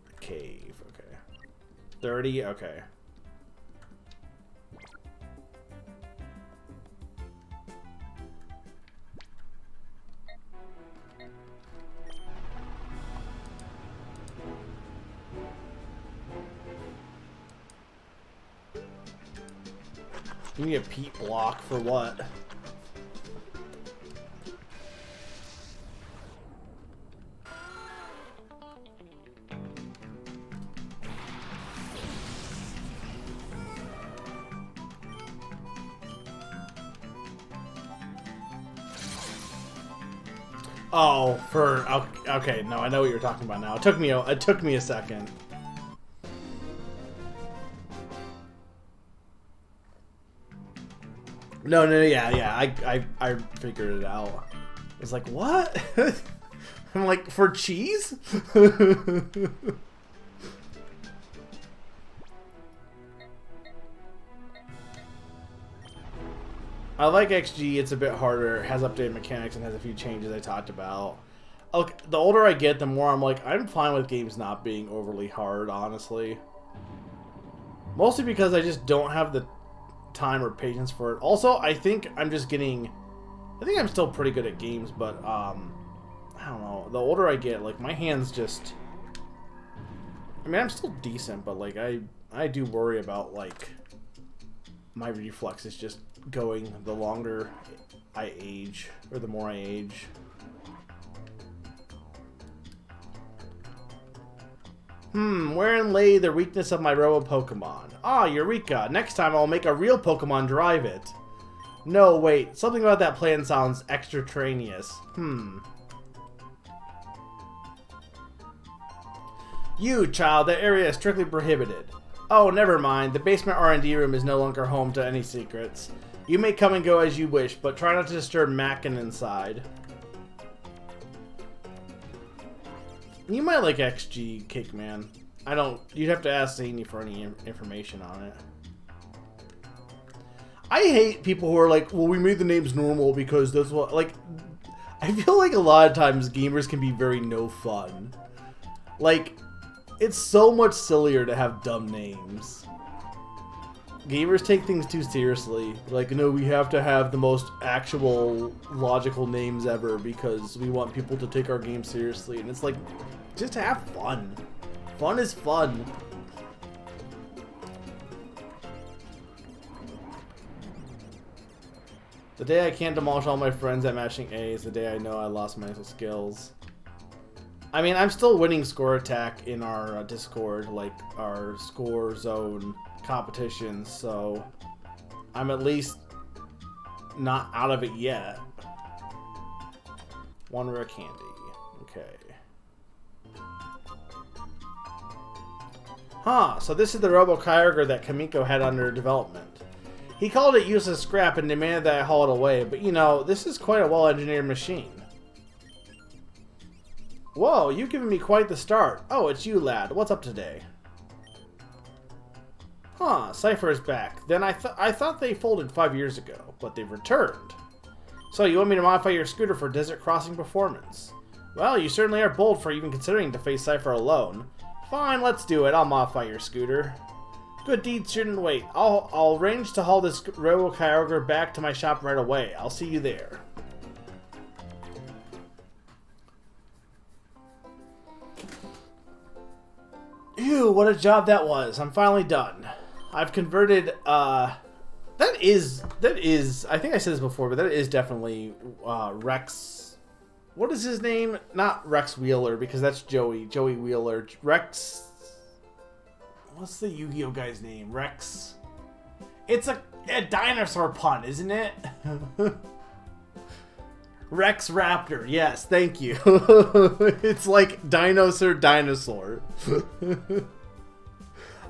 The cave, okay. 30, okay. You need a Pete block for what? Oh, for okay. No, I know what you're talking about now. It took me a second. No, yeah. I figured it out. I was like, what? I'm like, for cheese? I like XG. It's a bit harder. It has updated mechanics and has a few changes I talked about. Look, the older I get, the more I'm like, I'm fine with games not being overly hard, honestly. Mostly because I just don't have the time or patience for it. Also, I think I'm just getting... I think I'm still pretty good at games, but, I don't know. The older I get, like, my hands just... I mean, I'm still decent, but, like, I do worry about, like, my reflexes just going the longer I age, or the more I age. Wherein lay the weakness of my robo Pokemon? Ah, Eureka! Next time I'll make a real Pokemon drive it. No, wait. Something about that plan sounds extraneous. You, child, that area is strictly prohibited. Oh, never mind. The basement R&D room is no longer home to any secrets. You may come and go as you wish, but try not to disturb Mackin inside. You might like XG Cake Man. I don't... You'd have to ask Zany for any information on it. I hate people who are like, well, we made the names normal because that's what... Like, I feel like a lot of times gamers can be very no fun. Like, it's so much sillier to have dumb names. Gamers take things too seriously. Like, no, we have to have the most actual logical names ever because we want people to take our game seriously. And it's like, just have fun. Fun is fun. The day I can't demolish all my friends at matching A is the day I know I lost my skills. I mean, I'm still winning Score Attack in our Discord, like our Score Zone competitions, so I'm at least not out of it yet. One rare candy. Okay. Huh, so this is the Robo-Kyogre that Kamiko had under development. He called it useless scrap and demanded that I haul it away, but you know, this is quite a well-engineered machine. Whoa, you've given me quite the start. Oh, it's you, lad. What's up today? Huh, Cypher is back. Then I thought they folded 5 years ago, but they've returned. So you want me to modify your scooter for desert crossing performance? Well, you certainly are bold for even considering to face Cypher alone. Fine, let's do it. I'll modify your scooter. Good deeds shouldn't wait. I'll arrange to haul this Robo-Kyogre back to my shop right away. I'll see you there. Ew, what a job that was. I'm finally done. I've converted, that is, I think I said this before, but that is definitely, Rex, what is his name? Not Rex Wheeler, because that's Joey Wheeler. Rex, what's the Yu-Gi-Oh guy's name? Rex, it's a dinosaur pun, isn't it? Rex Raptor, yes, thank you. It's like dinosaur.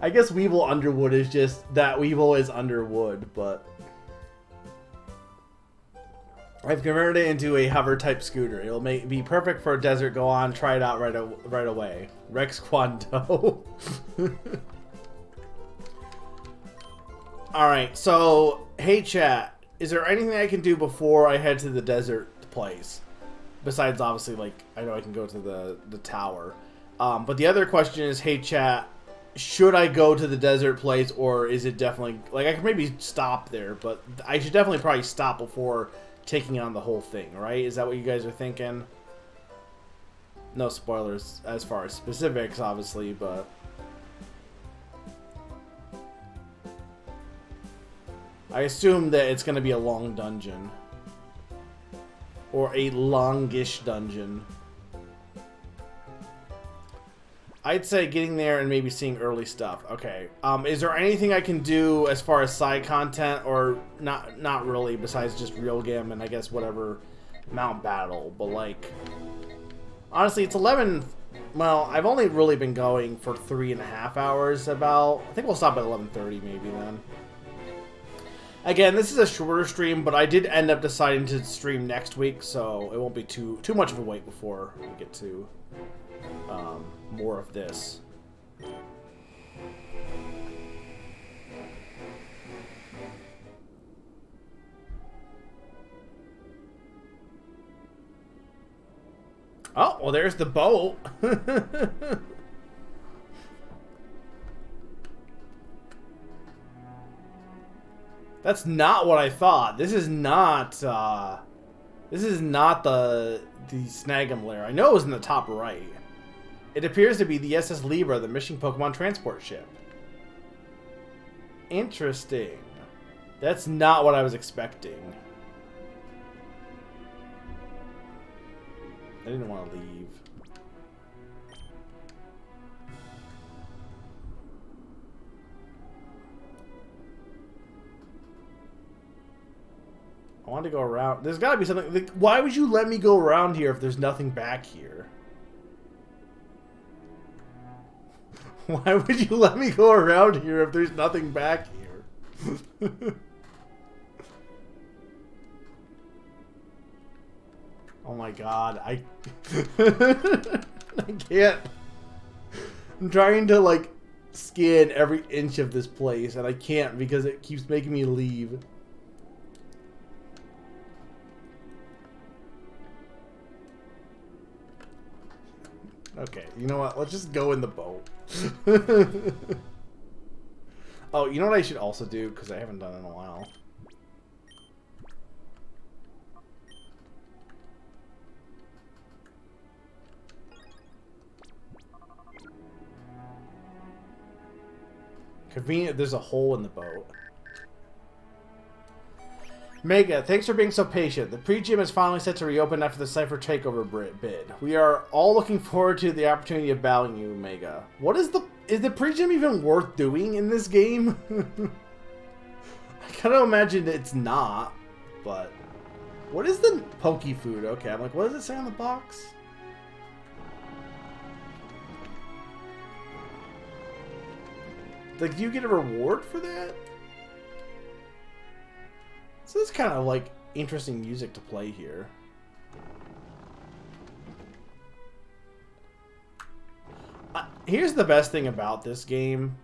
I guess Weevil Underwood is just that Weevil is Underwood, but I've converted it into a hover type scooter. It'll be perfect for a desert. Go on, try it out right away. Rex Quando. Alright, so, hey chat, is there anything I can do before I head to the desert place? Besides, obviously, like, I know I can go to the tower. But the other question is, hey chat, should I go to the desert place, or is it definitely, like, I could maybe stop there, but I should definitely probably stop before taking on the whole thing, right? Is that what you guys are thinking? No spoilers as far as specifics, obviously, but I assume that it's going to be a long dungeon. Or a longish dungeon. I'd say getting there and maybe seeing early stuff. Okay. Is there anything I can do as far as side content, or not really, besides just Real Gam and I guess whatever Mount Battle, but like, honestly, it's 11. Well, I've only really been going for 3.5 hours about. I think we'll stop at 11:30 maybe then. Again, this is a shorter stream, but I did end up deciding to stream next week, so it won't be too much of a wait before we get to more of this. Oh, well, there's the boat. That's not what I thought. This is not the Snag'em lair. I know it was in the top right. It appears to be the SS Libra, the mission Pokemon transport ship. Interesting. That's not what I was expecting. I didn't want to leave. I want to go around. There's got to be something. Like, why would you let me go around here if there's nothing back here? Why would you let me go around here if there's nothing back here? Oh my god, I can't. I'm trying to like scan every inch of this place and I can't because it keeps making me leave. Okay, you know what? Let's just go in the boat. Oh, you know what I should also do? Because I haven't done it in a while. Convenient, there's a hole in the boat. Mega, thanks for being so patient. The pre-gym is finally set to reopen after the Cypher takeover bid. We are all looking forward to the opportunity of battling you, Mega. What is the pre-gym even worth doing in this game? I kind of imagine it's not, but... What is the Poke Food? Okay, I'm like, what does it say on the box? Like, do you get a reward for that? So this is kind of like interesting music to play here. Here's the best thing about this game.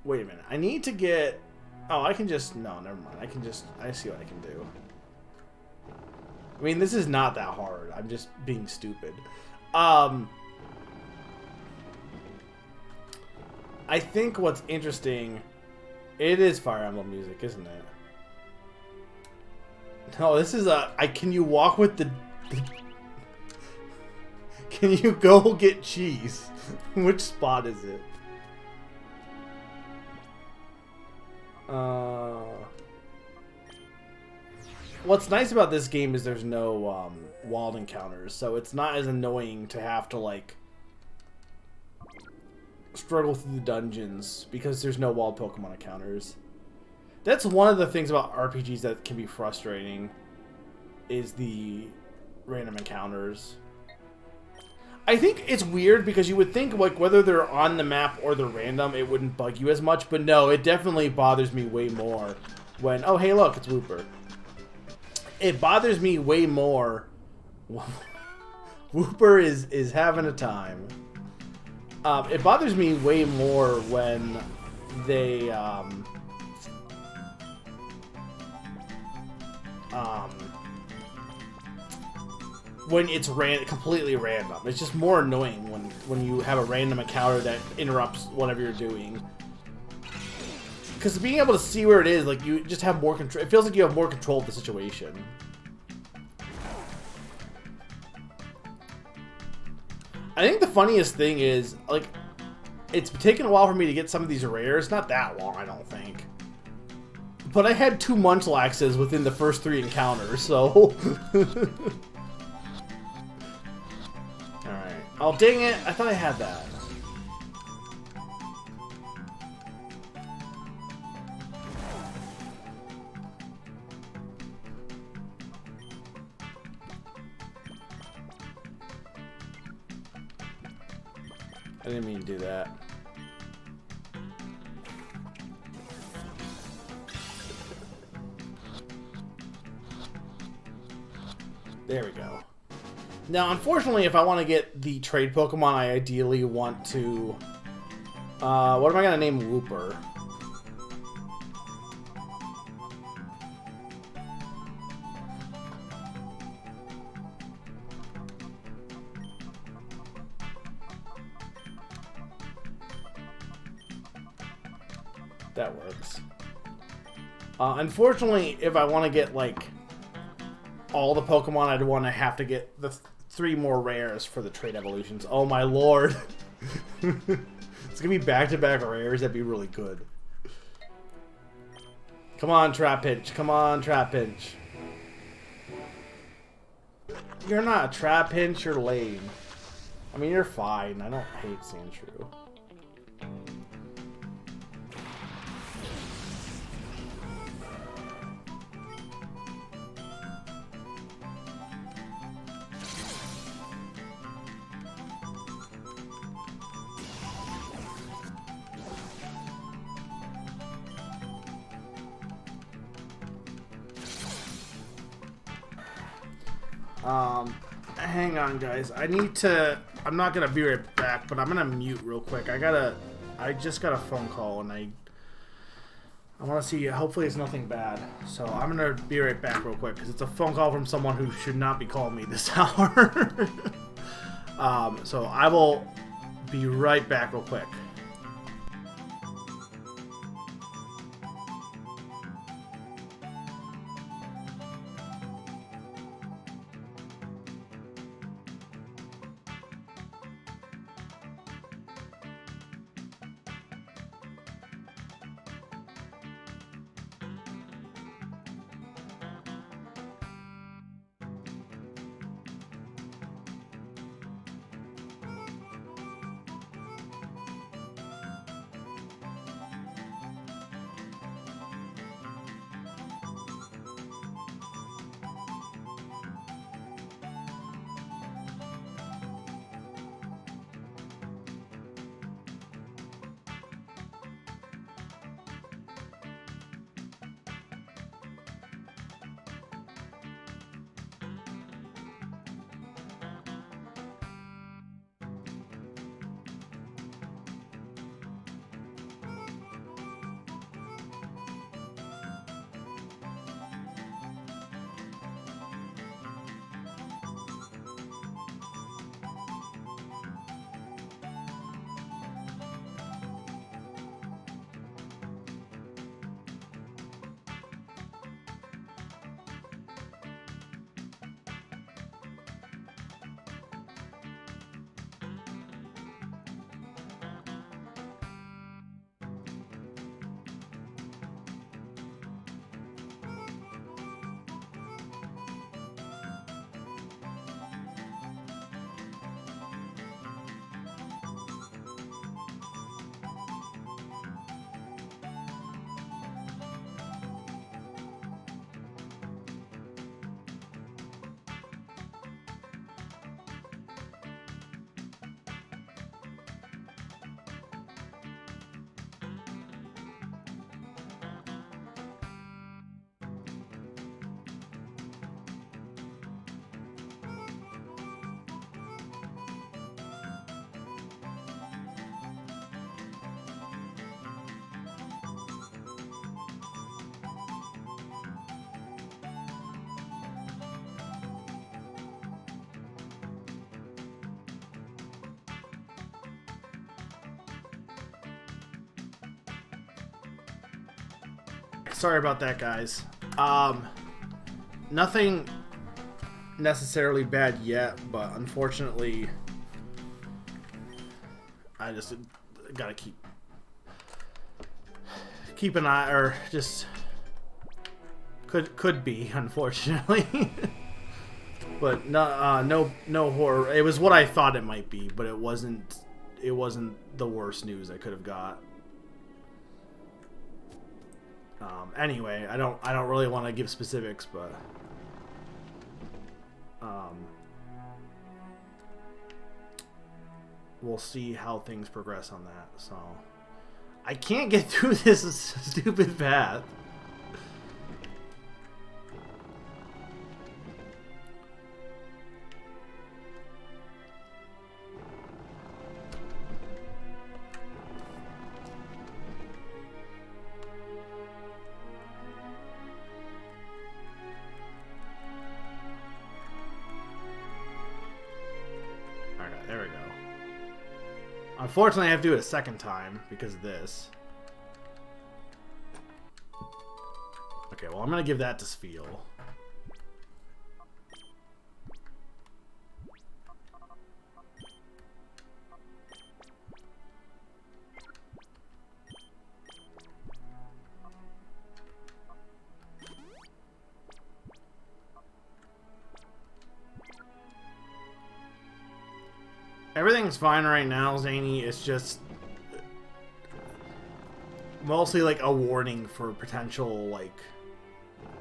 Wait a minute. I need to get... Oh, I can just... No, never mind. I can just... I see what I can do. I mean, this is not that hard. I'm just being stupid. I think what's interesting, it is Fire Emblem music, isn't it? No, this is a, can you walk with the can you go get cheese? Which spot is it? What's nice about this game is there's no wild encounters, so it's not as annoying to have to like struggle through the dungeons because there's no wild Pokemon encounters. That's one of the things about RPGs that can be frustrating, is the random encounters. I think it's weird because you would think like whether they're on the map or they're random, it wouldn't bug you as much, but no, it definitely bothers me way more when, oh hey look, it's Wooper. It bothers me way more. Wooper is having a time. It bothers me way more when they, when it's completely random. It's just more annoying when you have a random encounter that interrupts whatever you're doing. Because being able to see where it is, like, you just have more control. It feels like you have more control of the situation. I think the funniest thing is, like, it's taken a while for me to get some of these rares. Not that long, I don't think. But I had 2 Munchlaxes within the first 3 encounters, so... Alright. Oh, dang it! I thought I had that. I didn't mean to do that. There we go. Now, unfortunately, if I want to get the trade Pokemon, I ideally want to... what am I going to name Wooper? That works. Unfortunately, if I want to get, like, all the Pokemon, I'd want to have to get the 3 more rares for the trade evolutions. Oh my lord. It's going to be back-to-back rares. That'd be really good. Come on, Trapinch. Come on, Trapinch. You're not a Trapinch. You're lame. I mean, you're fine. I don't hate Sandshrew. Hang on, guys. I'm not gonna be right back, but I'm gonna mute real quick. I just got a phone call, and I want to see. Hopefully, it's nothing bad. So I'm gonna be right back real quick because it's a phone call from someone who should not be calling me this hour. So I will be right back real quick. Sorry about that, guys. Nothing necessarily bad yet, but unfortunately, I just gotta keep an eye, or just could be, unfortunately. But no horror. It was what I thought it might be, but it wasn't. It wasn't the worst news I could have got. Anyway, I don't really want to give specifics, but we'll see how things progress on that. So I can't get through this stupid path. There we go. Unfortunately, I have to do it a second time because of this. Okay, well, I'm going to give that to Spiel. Everything's fine right now, Zany. It's just mostly like a warning for potential like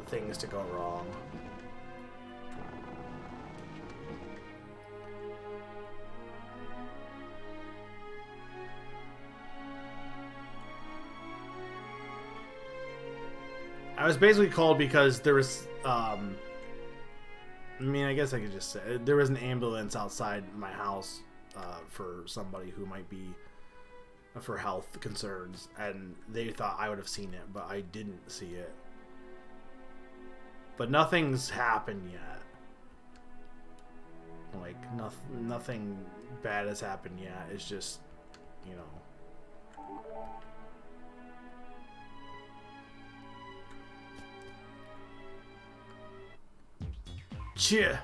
things to go wrong. I was basically called because there was I mean, I guess I could just say there was an ambulance outside my house for somebody who might be for health concerns, and they thought I would have seen it, but I didn't see it. But nothing's happened yet. Like, nothing bad has happened yet. It's just, you know. Cheh.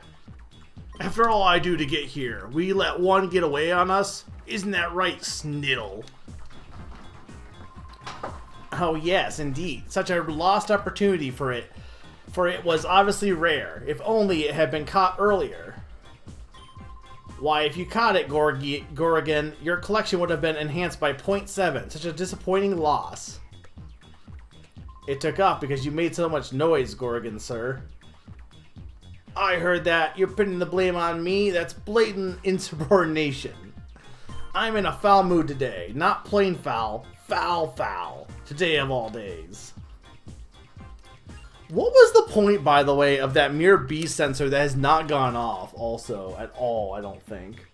After all I do to get here, we let one get away on us? Isn't that right, Sniddle? Oh yes, indeed. Such a lost opportunity for it. For it was obviously rare. If only it had been caught earlier. Why, if you caught it, Gorrigan, your collection would have been enhanced by 0.7. Such a disappointing loss. It took off because you made so much noise, Gorrigan, sir. I heard that. You're putting the blame on me? That's blatant insubordination. I'm in a foul mood today. Not plain foul. Foul. Today of all days. What was the point, by the way, of that mirror B sensor that has not gone off also at all, I don't think.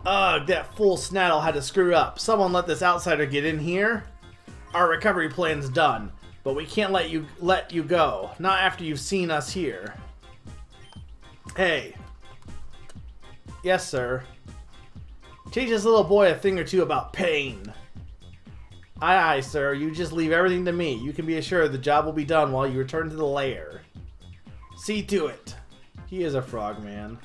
Ugh, that fool Snaddle had to screw up. Someone let this outsider get in here. Our recovery plan's done, but we can't let you go. Not after you've seen us here. Hey. Yes, sir. Teach this little boy a thing or two about pain. Aye, sir. You just leave everything to me. You can be assured the job will be done while you return to the lair. See to it. He is a frogman.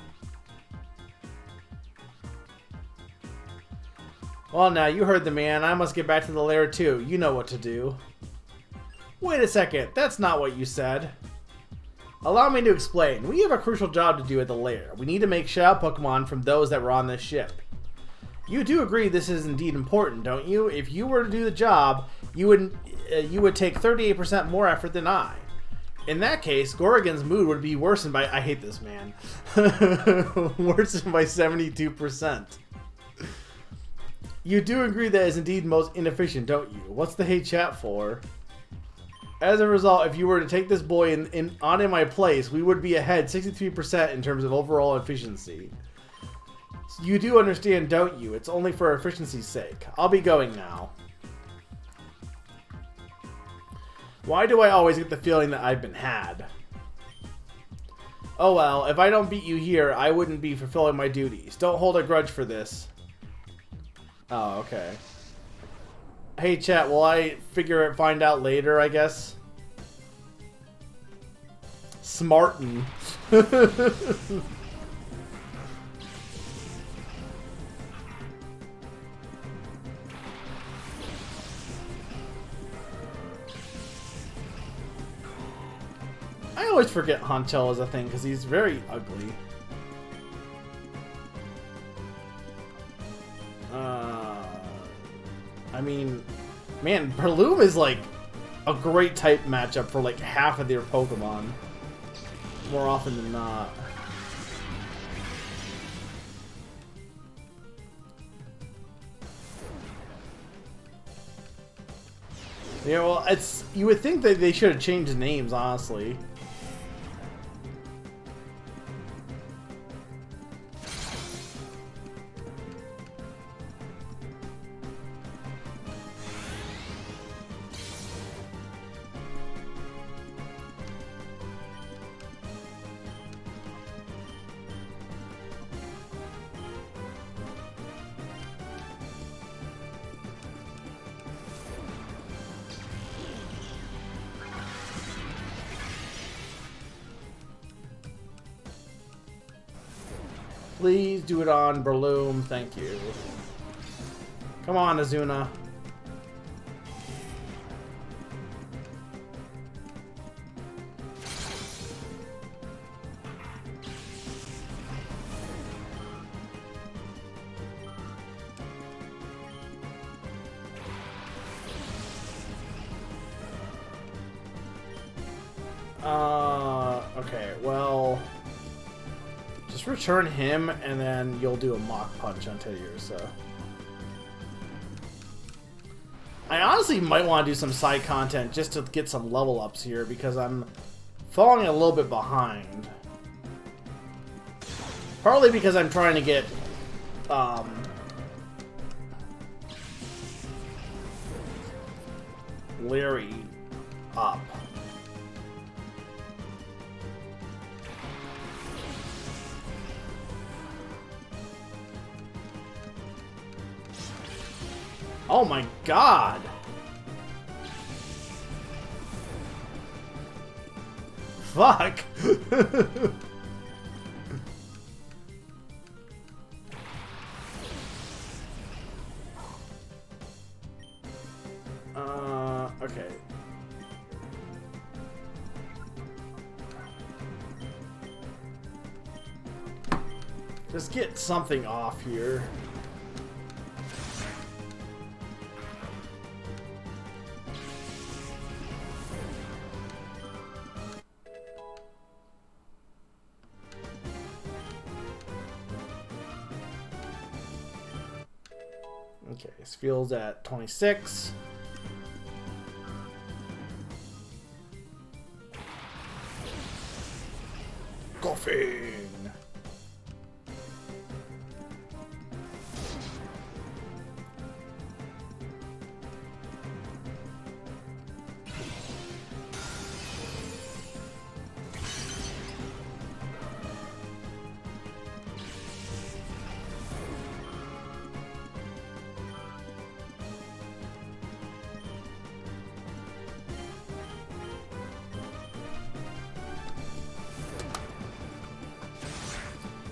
Well, now, you heard the man. I must get back to the lair, too. You know what to do. Wait a second. That's not what you said. Allow me to explain. We have a crucial job to do at the lair. We need to make Shao Pokemon from those that were on this ship. You do agree this is indeed important, don't you? If you were to do the job, you would take 38% more effort than I. In that case, Gorrigan's mood would be worsened by... I hate this man. Worsened by 72%. You do agree that is indeed most inefficient, don't you? What's the hey chat for? As a result, if you were to take this boy in my place, we would be ahead 63% in terms of overall efficiency. You do understand, don't you? It's only for efficiency's sake. I'll be going now. Why do I always get the feeling that I've been had? Oh well, if I don't beat you here, I wouldn't be fulfilling my duties. Don't hold a grudge for this. Oh, okay. Hey chat, will I find out later, I guess? Smarten. I always forget Honchel is a thing because he's very ugly. I mean, man, Breloom is like a great type matchup for like half of their Pokemon. More often than not. Yeah, well, you would think that they should have changed the names, honestly. Please do it on Breloom, thank you. Come on, Azuna. Okay, well... just return him, and then you'll do a Mach Punch on Teddy Ursa. I honestly might want to do some side content just to get some level ups here because I'm falling a little bit behind. Partly because I'm trying to get Larry up. Oh my god! Fuck! Okay. Just get something off here. Okay, this feels at 26. Golfing!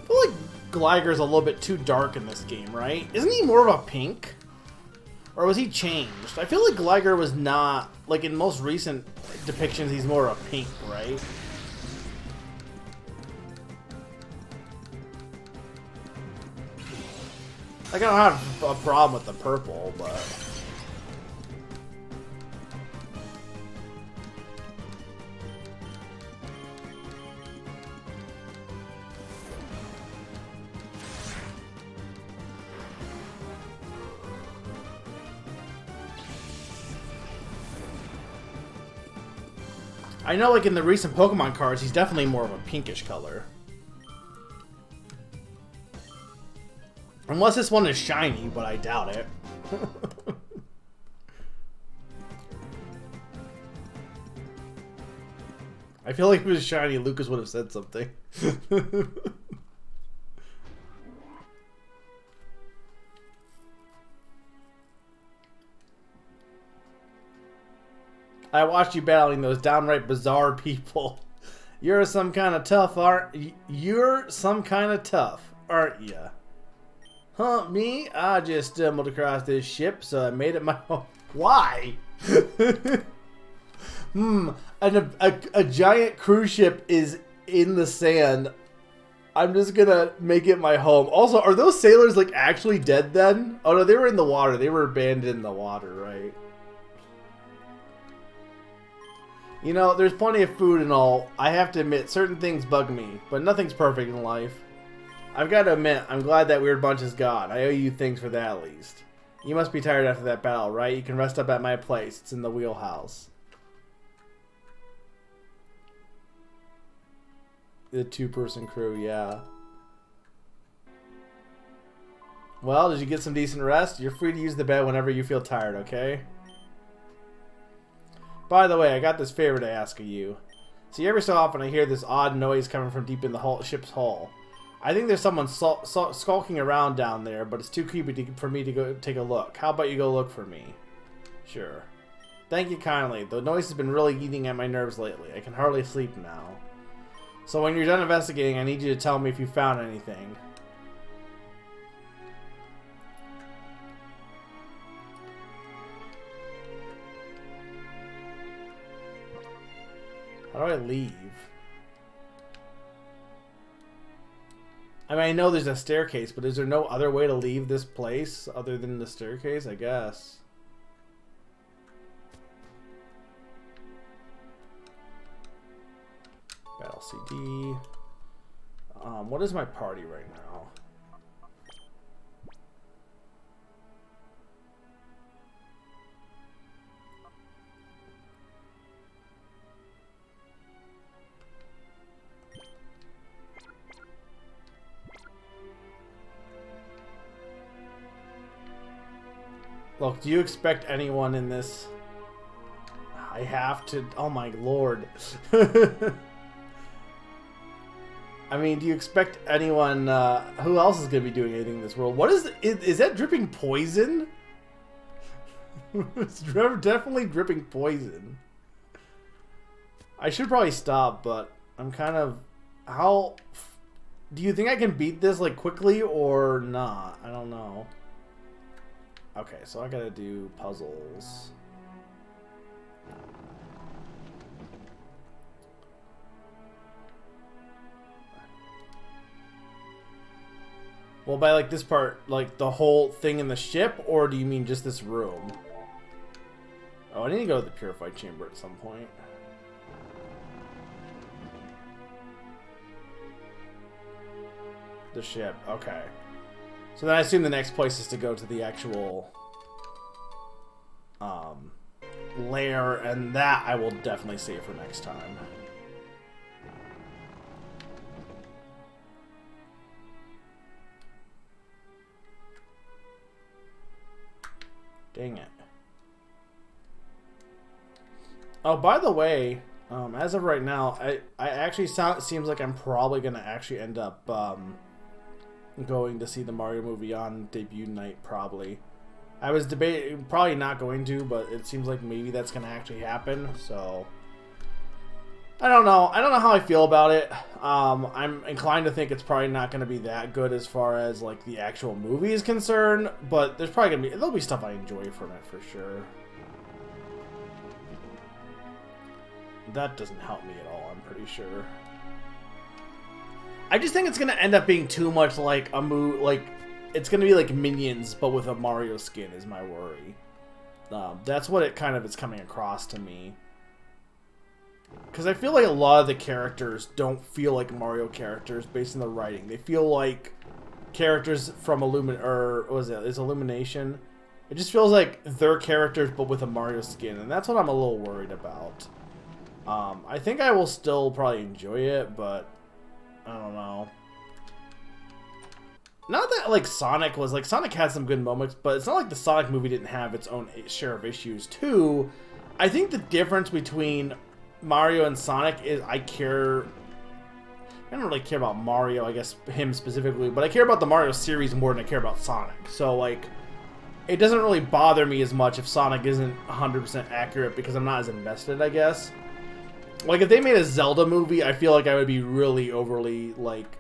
I feel like Gliger's a little bit too dark in this game, right? Isn't he more of a pink? Or was he changed? I feel like Gliger was not, like in most recent depictions, he's more of a pink, right? Like, I don't have a problem with the purple, but... I know, like, in the recent Pokemon cards, he's definitely more of a pinkish color. Unless this one is shiny, but I doubt it. I feel like if it was shiny, Lucas would have said something. I watched you battling those downright bizarre people. You're some kind of tough, aren't you? You're some kind of tough, aren't you? Huh, me? I just stumbled across this ship, so I made it my home. Why? A giant cruise ship is in the sand. I'm just gonna make it my home. Also, are those sailors, like, actually dead then? Oh no, they were in the water. They were abandoned in the water, right? You know, there's plenty of food and all. I have to admit, certain things bug me, but nothing's perfect in life. I've got to admit, I'm glad that weird bunch is gone. I owe you things for that, at least. You must be tired after that battle, right? You can rest up at my place. It's in the wheelhouse. The two-person crew, yeah. Well, did you get some decent rest? You're free to use the bed whenever you feel tired, okay? By the way, I got this favor to ask of you. See, every so often I hear this odd noise coming from deep in the ship's hull. I think there's someone skulking around down there, but it's too creepy for me to go take a look. How about you go look for me? Sure. Thank you kindly. The noise has been really eating at my nerves lately. I can hardly sleep now. So when you're done investigating, I need you to tell me if you found anything. How do I leave? I mean, I know there's a staircase, but is there no other way to leave this place other than the staircase? I guess. Battle CD. What is my party right now? Look, do you expect anyone in this? I have to... Oh my lord. I mean, do you expect anyone... who else is going to be doing anything in this world? What is that dripping poison? It's definitely dripping poison. I should probably stop, but I'm kind of... How... Do you think I can beat this, like, quickly or not? I don't know. Okay, so I gotta do puzzles. Well, by, like, this part, like, the whole thing in the ship, or do you mean just this room? Oh, I need to go to the purified chamber at some point. The ship, okay. So then I assume the next place is to go to the actual lair, and that I will definitely save for next time. Dang it. Oh, by the way, as of right now, I actually seems like I'm probably gonna actually end up going to see the Mario movie on debut night, probably. I was debating, probably not going to, but it seems like maybe that's gonna actually happen, so... I don't know. I don't know how I feel about it. I'm inclined to think it's probably not going to be that good as far as, like, the actual movie is concerned, but there's probably going to be... There'll be stuff I enjoy from it, for sure. That doesn't help me at all, I'm pretty sure. I just think it's going to end up being too much like a movie... Like, it's going to be like Minions, but with a Mario skin, is my worry. That's what it kind of is coming across to me. Because I feel like a lot of the characters don't feel like Mario characters based on the writing. They feel like characters from Illumination. It just feels like their characters, but with a Mario skin, and that's what I'm a little worried about. I think I will still probably enjoy it, but I don't know. Not that, like, Sonic was... Like, Sonic had some good moments, but it's not like the Sonic movie didn't have its own share of issues, too. I think the difference between Mario and Sonic is I don't really care about Mario, I guess, him specifically, but I care about the Mario series more than I care about Sonic. So, like, it doesn't really bother me as much if Sonic isn't 100% accurate because I'm not as invested, I guess. Like, if they made a Zelda movie, I feel like I would be really overly, like,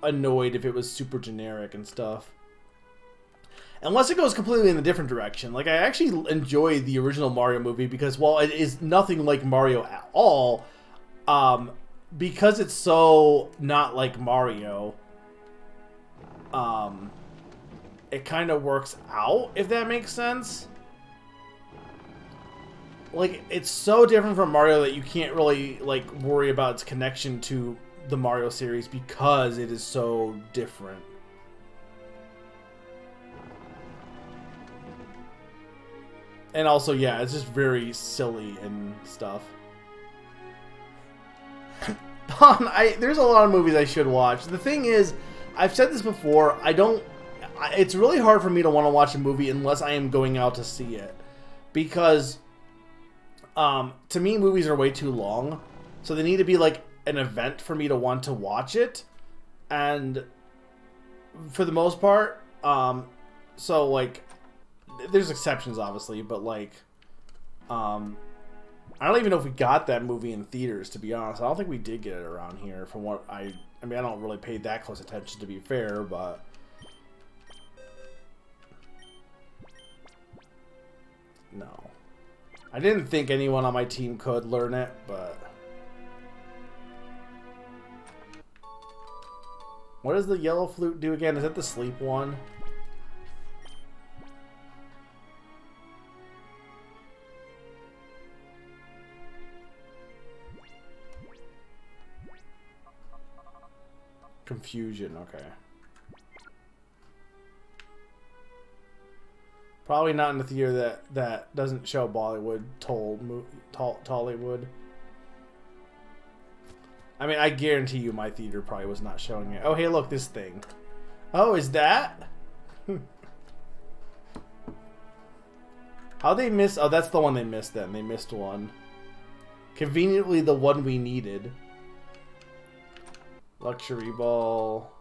annoyed if it was super generic and stuff. Unless it goes completely in a different direction. Like, I actually enjoy the original Mario movie because while it is nothing like Mario at all, because it's so not like Mario, it kind of works out, if that makes sense. Like, it's so different from Mario that you can't really, like, worry about its connection to the Mario series because it is so different. And also, yeah, it's just very silly and stuff. There's a lot of movies I should watch. The thing is, I've said this before, it's really hard for me to want to watch a movie unless I am going out to see it. Because, to me, movies are way too long. So they need to be, like, an event for me to want to watch it. And, for the most part, so, like... There's exceptions, obviously, but, like, I don't even know if we got that movie in theaters, to be honest. I don't think we did get it around here, from what I mean, I don't really pay that close attention, to be fair, but... No. I didn't think anyone on my team could learn it, but... What does the yellow flute do again? Is that the sleep one? Confusion, okay. Probably not in the theater that doesn't show Bollywood, Tollywood. I mean, I guarantee you my theater probably was not showing it. Oh, hey, look, this thing. Oh, is that? How they miss? Oh, that's the one they missed then. They missed one. Conveniently the one we needed. Luxury ball.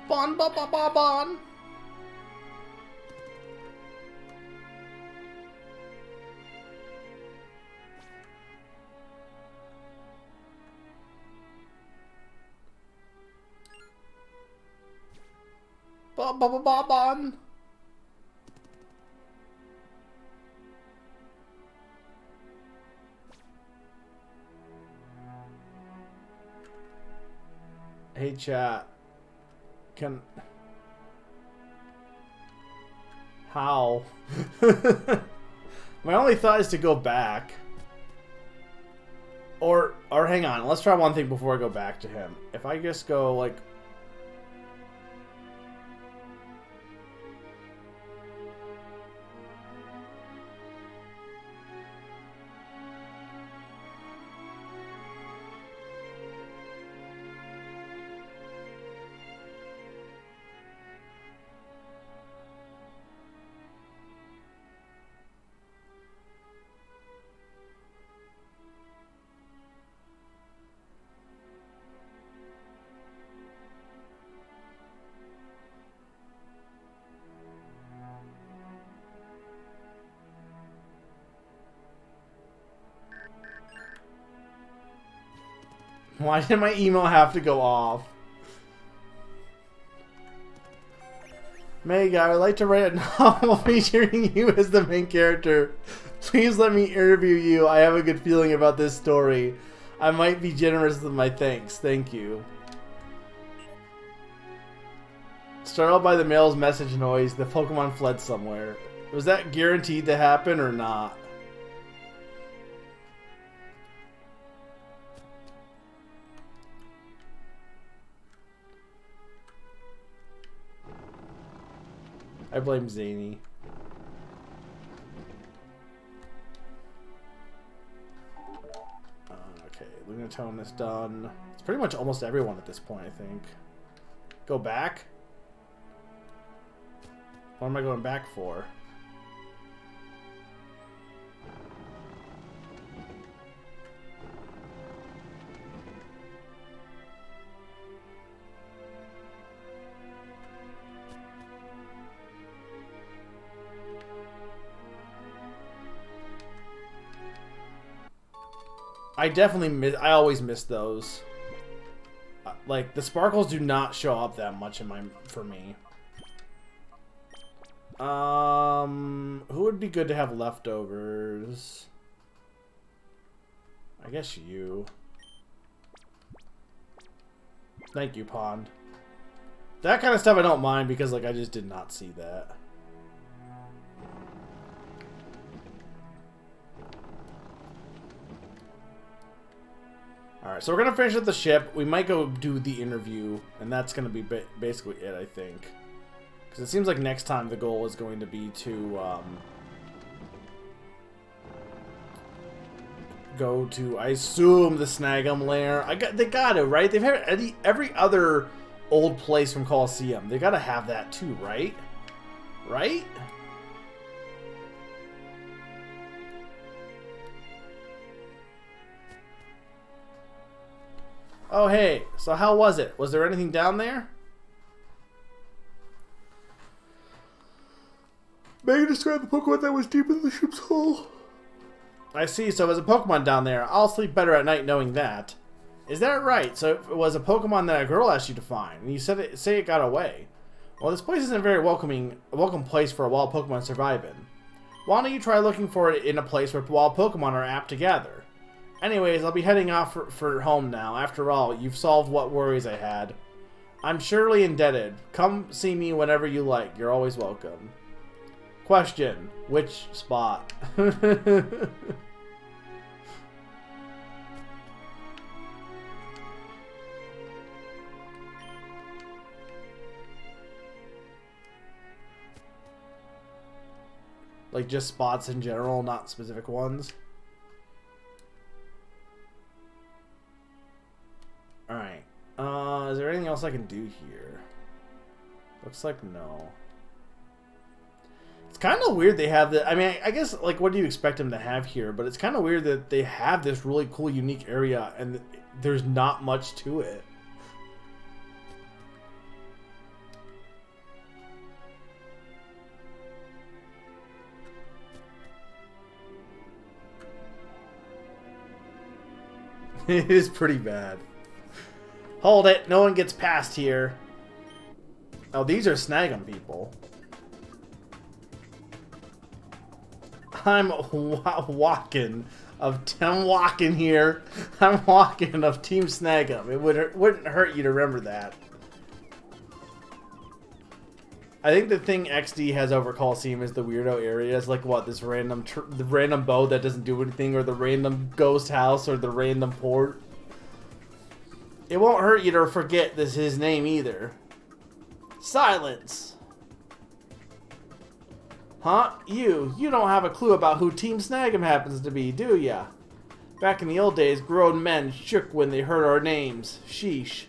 Bon ba ba ba bon. Ba ba ba ba bon. Hey chat. Can how? My only thought is to go back. Or hang on, let's try one thing before I go back to him. If I just go like why did my email have to go off? Meg, I would like to write a novel featuring you as the main character. Please let me interview you. I have a good feeling about this story. I might be generous with my thanks. Thank you. Startled by the mail's message noise, the Pokemon fled somewhere. Was that guaranteed to happen or not? I blame Zany. Okay, Lunatone is done. It's pretty much almost everyone at this point, I think. Go back? What am I going back for? I definitely miss. I always miss those. Like the sparkles do not show up that much in for me. Who would be good to have leftovers? I guess you. Thank you, Pond. That kind of stuff I don't mind because like I just did not see that. Alright, so we're going to finish at the ship. We might go do the interview, and that's going to be basically it, I think. Because it seems like next time the goal is going to be to go to, I assume, the Snag'em lair. They got to, right? They've had every other old place from Colosseum. They got to have that too, right? Right? Oh, hey. So how was it? Was there anything down there? May you describe the Pokemon that was deep in the ship's hull? I see. So there's a Pokemon down there. I'll sleep better at night knowing that. Is that right? So it was a Pokemon that a girl asked you to find, and you said say it got away. Well, this place isn't a very welcome place for a wild Pokemon to survive in. Why don't you try looking for it in a place where wild Pokemon are apt to gather? Anyways, I'll be heading off for home now. After all, you've solved what worries I had. I'm surely indebted. Come see me whenever you like. You're always welcome. Question. Which spot? Like just spots in general, not specific ones? else I can do here? Looks like no. It's kind of weird they have that. I mean, I guess, like, what do you expect them to have here? But it's kind of weird that they have this really cool, unique area, and there's not much to it. It is pretty bad. Hold it. No one gets past here. Oh, these are snag 'em people. I'm walking here. I'm walking of Team Snag 'em. It wouldn't hurt you to remember that. I think the thing XD has over Coliseum is the weirdo areas, like what, this the random boat that doesn't do anything, or the random ghost house, or the random port. It won't hurt you to forget his name either. Silence. Huh? You don't have a clue about who Team Snag 'em happens to be, do ya? Back in the old days, grown men shook when they heard our names. Sheesh.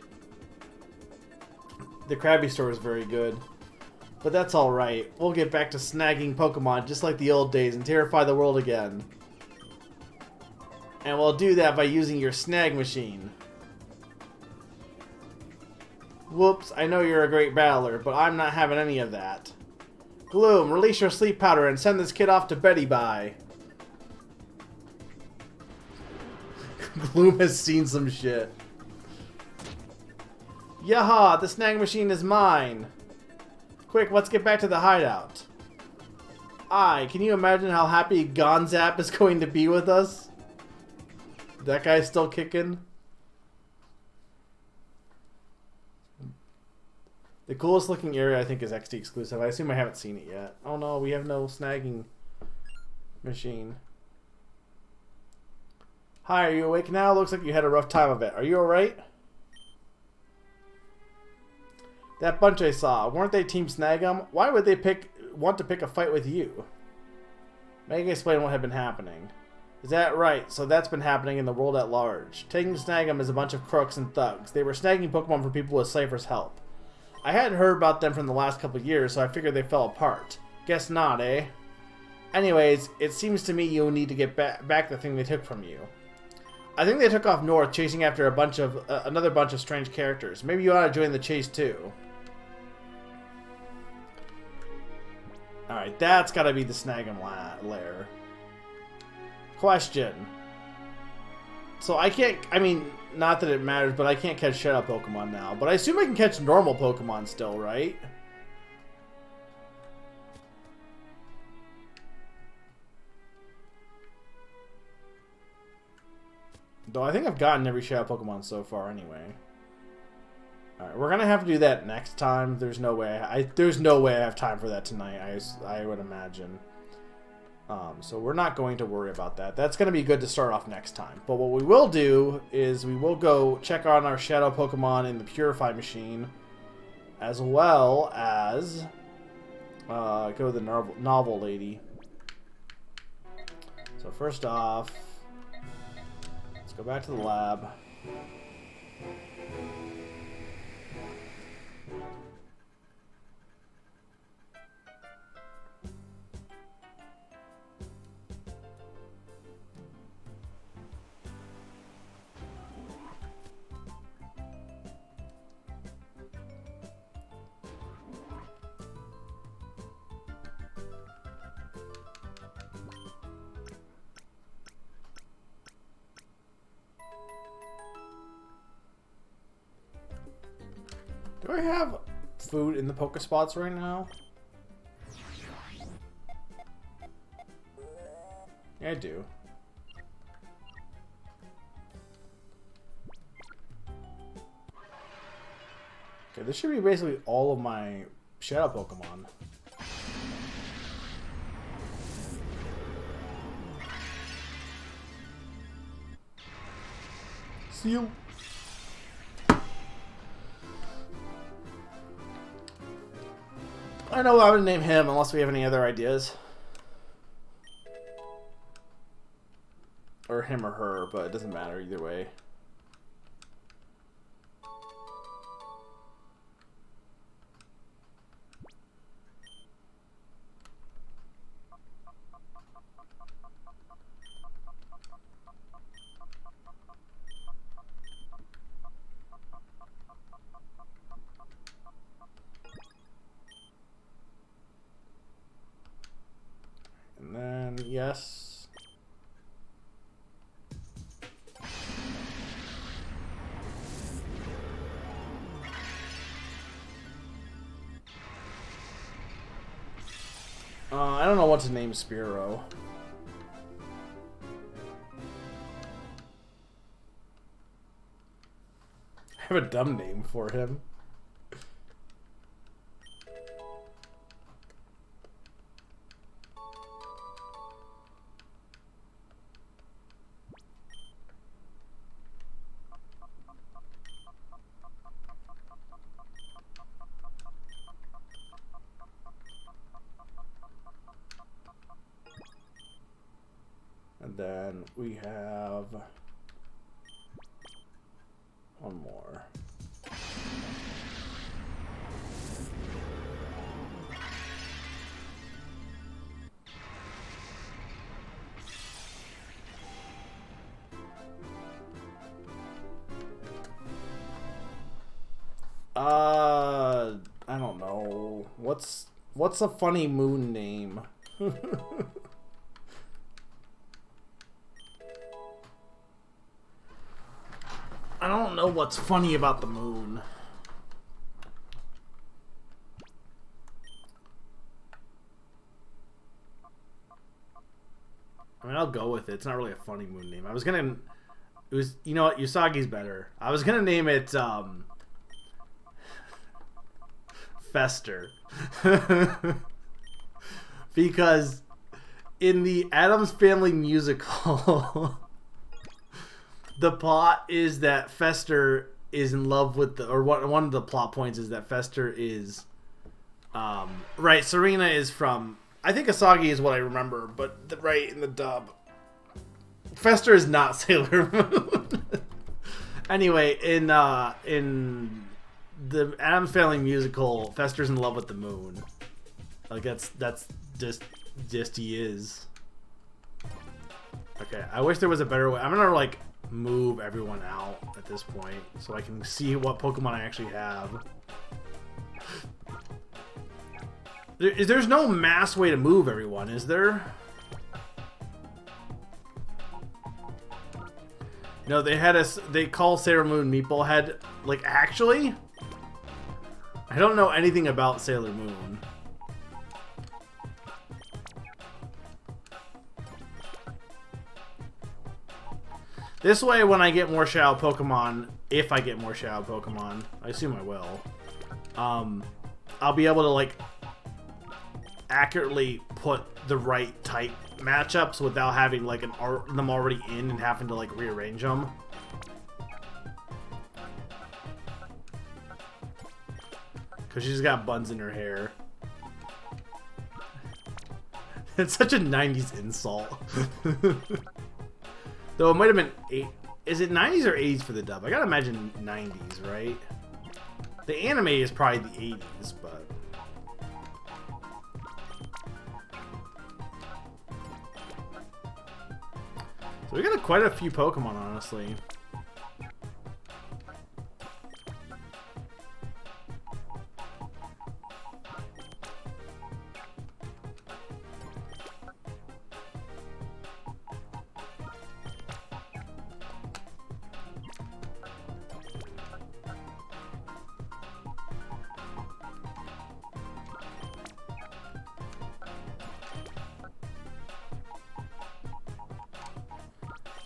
The Krabby store is very good. But that's alright. We'll get back to snagging Pokemon just like the old days and terrify the world again. And we'll do that by using your snag machine. Whoops, I know you're a great battler, but I'm not having any of that. Gloom, release your sleep powder and send this kid off to Betty Bye. Gloom has seen some shit. Yaha, the snag machine is mine. Quick, let's get back to the hideout. Can you imagine how happy Gonzap is going to be with us? That guy's still kicking. The coolest looking area I think is XD exclusive. I assume I haven't seen it yet. Oh no, we have no snagging machine. Hi, are you awake now? Looks like you had a rough time of it. Are you alright? That bunch I saw, weren't they Team Snag 'em? Why would they want to pick a fight with you? Make explain what had been happening. Is that right? So that's been happening in the world at large. Taking Snag 'em is a bunch of crooks and thugs. They were snagging Pokemon for people with Cypher's help. I hadn't heard about them from the last couple of years, so I figured they fell apart. Guess not, eh? Anyways, it seems to me you'll need to get back the thing they took from you. I think they took off north, chasing after another bunch of strange characters. Maybe you ought to join the chase too. Alright, that's gotta be the Snag 'em lair. Question. So I can't, I mean, not that it matters, but I can't catch Shadow Pokemon now. But I assume I can catch normal Pokemon still, right? Though I think I've gotten every Shadow Pokemon so far anyway. Alright, we're gonna have to do that next time. There's no way there's no way I have time for that tonight, I would imagine. So we're not going to worry about that. That's going to be good to start off next time. But what we will do is we will go check on our Shadow Pokemon in the Purify machine, as well as go to the novel lady. So first off, let's go back to the lab. Do I have food in the Pokespots right now? Yeah, I do. Okay, this should be basically all of my Shadow Pokemon. Seal. I know I would name him unless we have any other ideas. Or him or her, but it doesn't matter either way. again. Yes. I don't know what to name Spiro. I have a dumb name for him. And then we have one more. I don't know. What's a funny moon name? I don't know what's funny about the moon. I mean, I'll go with it. It's not really a funny moon name. I was gonna... It was... You know what? Usagi's better. I was gonna name it, Fester. Because in the Addams Family musical... The plot is that Fester is in love with the... Or one of the plot points is that Fester is... right, Serena is from... I think Asagi is what I remember, but right in the dub. Fester is not Sailor Moon. Anyway, in the Addams Family musical, Fester's in love with the moon. Like that's just he is. Okay, I wish there was a better way. I'm gonna like move everyone out at this point so I can see what Pokemon I actually have. There's no mass way to move everyone, is there? No, they call Sailor Moon Meatball Head. Like, actually? I don't know anything about Sailor Moon. This way, when I get more Shadow Pokemon, if I get more Shadow Pokemon, I assume I will, I'll be able to, like, accurately put the right type matchups without having like them already in and having to like rearrange them. Because she's got buns in her hair. It's such a 90s insult. Though it might have been is it 90s or 80s for the dub? I gotta imagine 90s, right? The anime is probably the 80s, but so we got quite a few Pokemon, honestly.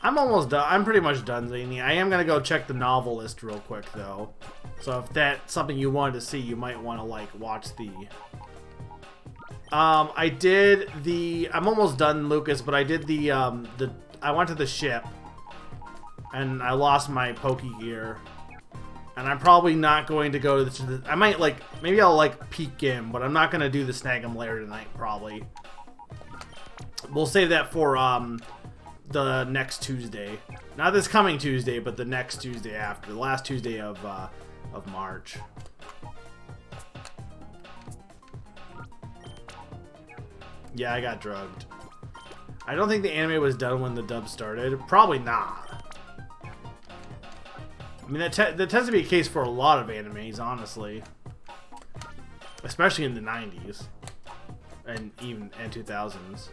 I'm almost done. I'm pretty much done, Zany. I am going to go check the novel list real quick, though. So if that's something you wanted to see, you might want to, like, watch the... I did the... I'm almost done, Lucas, but I did the I went to the ship, and I lost my Pokegear. And I'm probably not going to go to the... I might, like... Maybe I'll, like, peek in, but I'm not going to do the Snag 'em Lair tonight, probably. We'll save that for, the next Tuesday. Not this coming Tuesday, but the next Tuesday after. The last Tuesday of March. Yeah, I got drugged. I don't think the anime was done when the dub started. Probably not. I mean, that tends to be a case for a lot of animes, honestly. Especially in the 90s. And even 2000s.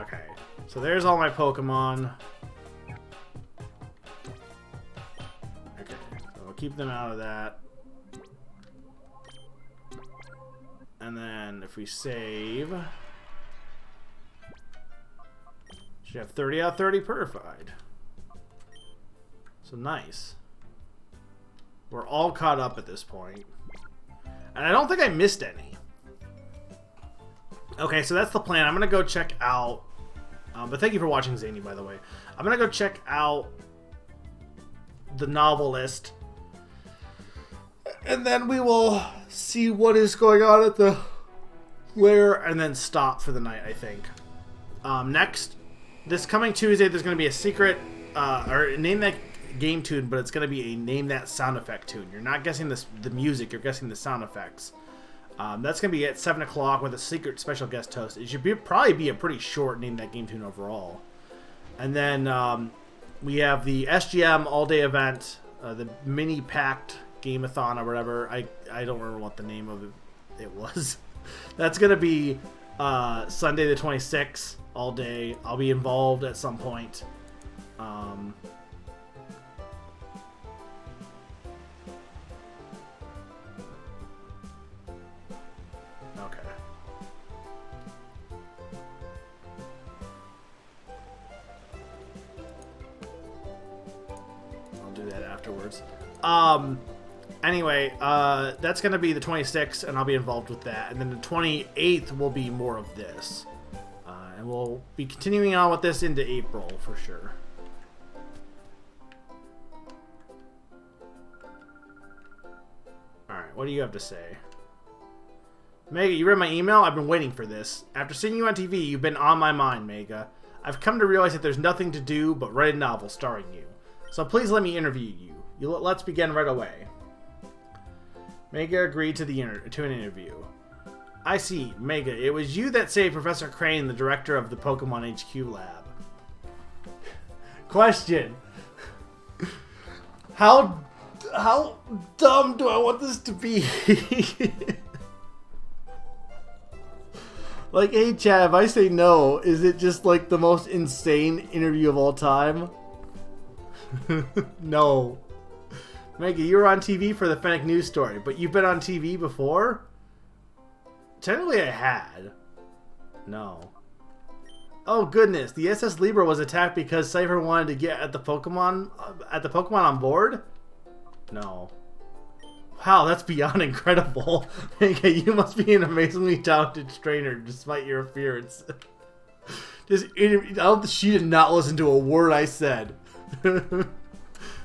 Okay, so there's all my Pokemon. Okay, so we'll keep them out of that. And then if we save, should have 30 out of 30 purified. So nice. We're all caught up at this point. And I don't think I missed any. Okay, so that's the plan. I'm going to go check out... but thank you for watching, Zany, by the way. I'm going to go check out the novelist. And then we will see what is going on at the lair and then stop for the night, I think. Next, this coming Tuesday, there's going to be a secret... or name that game tune, but it's going to be a name that sound effect tune. You're not guessing the music, you're guessing the sound effects. That's going to be at 7 o'clock with a secret special guest host. It should probably be a pretty short name that game tune overall. And then we have the SGM all-day event, the mini packed game-a-thon or whatever. I don't remember what the name of it was. That's going to be Sunday the 26th all day. I'll be involved at some point. Afterwards. Anyway, that's going to be the 26th, and I'll be involved with that. And then the 28th will be more of this. And we'll be continuing on with this into April, for sure. Alright, what do you have to say? Mega, you read my email? I've been waiting for this. After seeing you on TV, you've been on my mind, Mega. I've come to realize that there's nothing to do but write a novel starring you. So please let me interview you. Let's begin right away. Mega agreed to an interview. I see, Mega. It was you that saved Professor Crane, the director of the Pokemon HQ lab. Question. How dumb do I want this to be? Like, hey Chad, if I say no, is it just like the most insane interview of all time? No. Maggie, you were on TV for the Fennec news story, but you've been on TV before? Technically I had. No. Oh goodness, the SS Libra was attacked because Cypher wanted to get at the Pokemon on board? No. Wow, that's beyond incredible. Maggie, you must be an amazingly talented trainer despite your appearance. She did not listen to a word I said.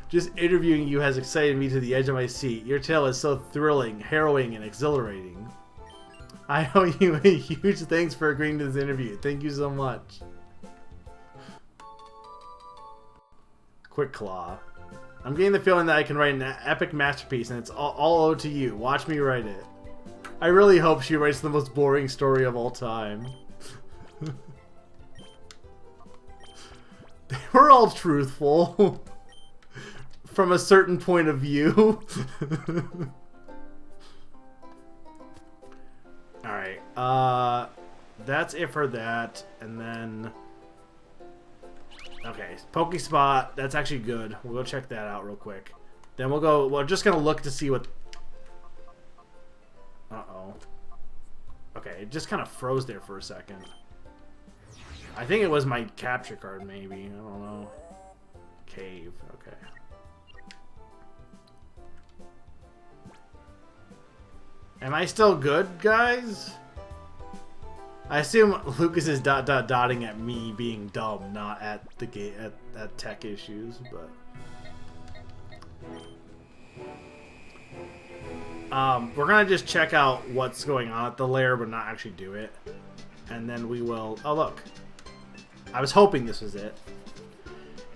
Just interviewing you has excited me to the edge of my seat. Your tale is so thrilling, harrowing, and exhilarating. I owe you a huge thanks for agreeing to this interview. Thank you so much. Quick Claw. I'm getting the feeling that I can write an epic masterpiece, and it's all owed to you. Watch me write it. I really hope she writes the most boring story of all time. They were all truthful. From a certain point of view. Alright, that's it for that, and then... Okay, Pokespot, that's actually good. We'll go check that out real quick. Then we're just gonna look to see what... Uh-oh. Okay, it just kind of froze there for a second. I think it was my capture card, maybe. I don't know. Cave, okay. Am I still good, guys? I assume Lucas is dotting at me being dumb, not at the at tech issues, but we're gonna just check out what's going on at the lair, but not actually do it, and then we will. Oh look, I was hoping this was it.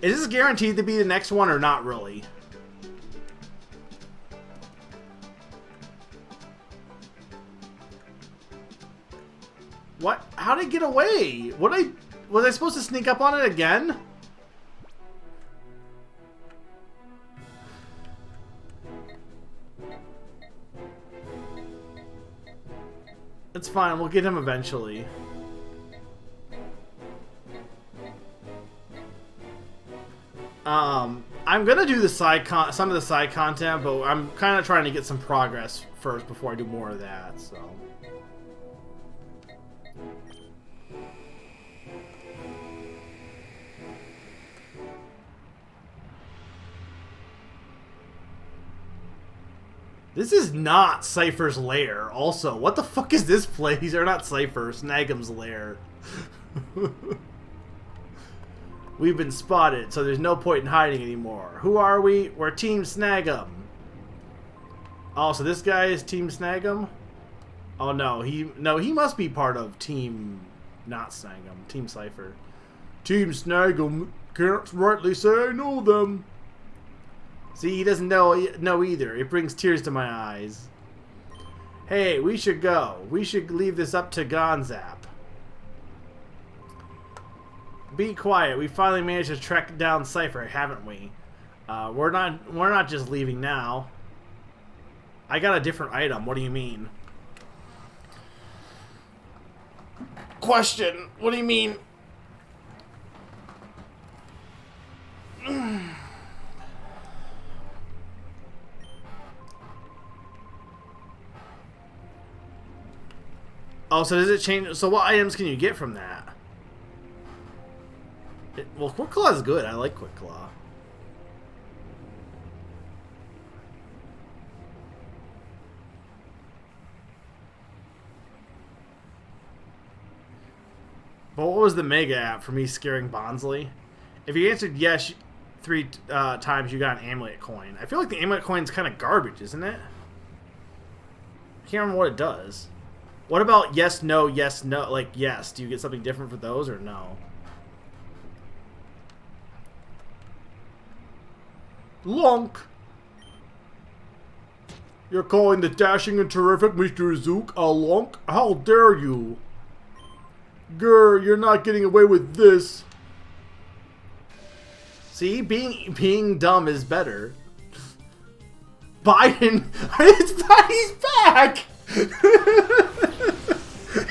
Is this guaranteed to be the next one or not really? What? How did it get away? Was I supposed to sneak up on it again? It's fine, we'll get him eventually. I'm gonna do the some of the side content, but I'm kind of trying to get some progress first before I do more of that. So. This is not Cypher's lair. Also, what the fuck is this place? Or not Cypher, Snagum's lair. We've been spotted, so there's no point in hiding anymore. Who are we? We're Team Snagum. Oh, so this guy is Team Snagum? Oh no, he must be part of Team not Snagum, Team Cypher. Team Snagum, can't rightly say I know them. See, he doesn't know either. It brings tears to my eyes. Hey, we should go. We should leave this up to Gonzap. Be quiet. We finally managed to track down Cypher, haven't we? We're not just leaving now. I got a different item. What do you mean? Question. What do you mean? Oh, so does it change? So what items can you get from that? Well, Quick Claw is good. I like Quick Claw. But what was the mega app for me scaring Bonsley? If you answered yes 3 times, you got an amulet coin. I feel like the amulet coin's kind of garbage, isn't it? I can't remember what it does. What about yes, no, yes, no? Like, yes. Do you get something different for those or no? Lonk! You're calling the dashing and terrific Mr. Zook a lonk? How dare you? Grr, you're not getting away with this. See, being dumb is better. Biden, he's back.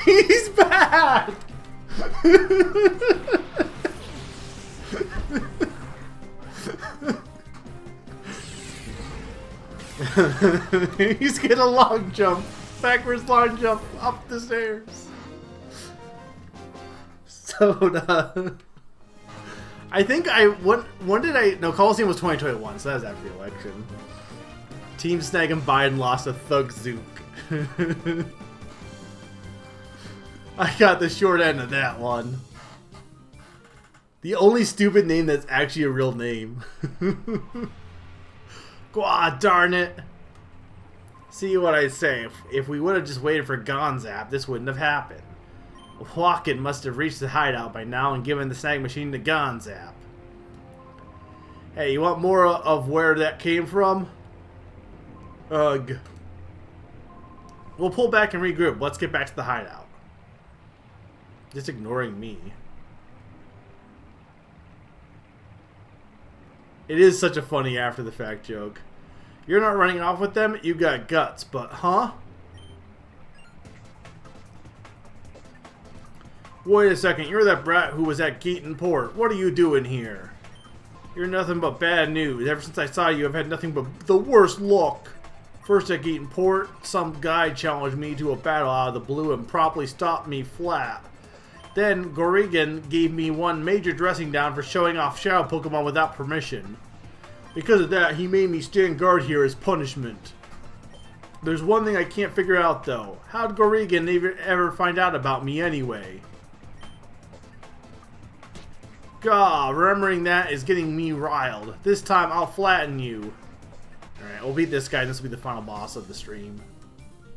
He's back. He's getting a long jump, backwards long jump up the stairs. Soda. I think when did I? No, Coliseum was 2021, so that was after the election. Team Snag and Biden lost a Thug Zook. I got the short end of that one. The only stupid name that's actually a real name. God darn it. See what I say. If we would have just waited for Gonzap, this wouldn't have happened. Walken must have reached the hideout by now and given the snag machine to Gonzap. Hey, you want more of where that came from? Ugh. We'll pull back and regroup. Let's get back to the hideout. Just ignoring me. It is such a funny after the fact joke. You're not running off with them? You got guts, but huh? Wait a second, you're that brat who was at Gaten Port. What are you doing here? You're nothing but bad news. Ever since I saw you, I've had nothing but the worst luck. First at Gaten Port, some guy challenged me to a battle out of the blue and promptly stopped me flat. Then, Gorrigan gave me one major dressing down for showing off Shadow Pokemon without permission. Because of that, he made me stand guard here as punishment. There's one thing I can't figure out, though. How'd Gorrigan ever find out about me anyway? Gah, remembering that is getting me riled. This time, I'll flatten you. Alright, we'll beat this guy, and this will be the final boss of the stream.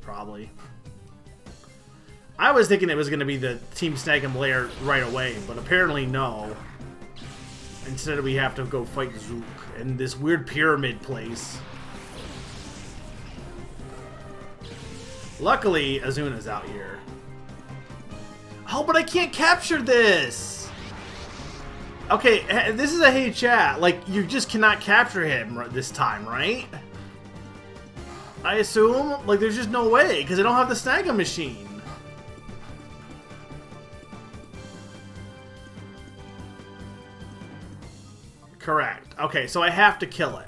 Probably. I was thinking it was going to be the Team Snag'em lair right away, but apparently no. Instead we have to go fight Zook in this weird pyramid place. Luckily, Azuna's out here. Oh, but I can't capture this! Okay, this is a hey chat. Like, you just cannot capture him this time, right? I assume? Like, there's just no way, because I don't have the Snag'em machine. Correct. Okay, so I have to kill it.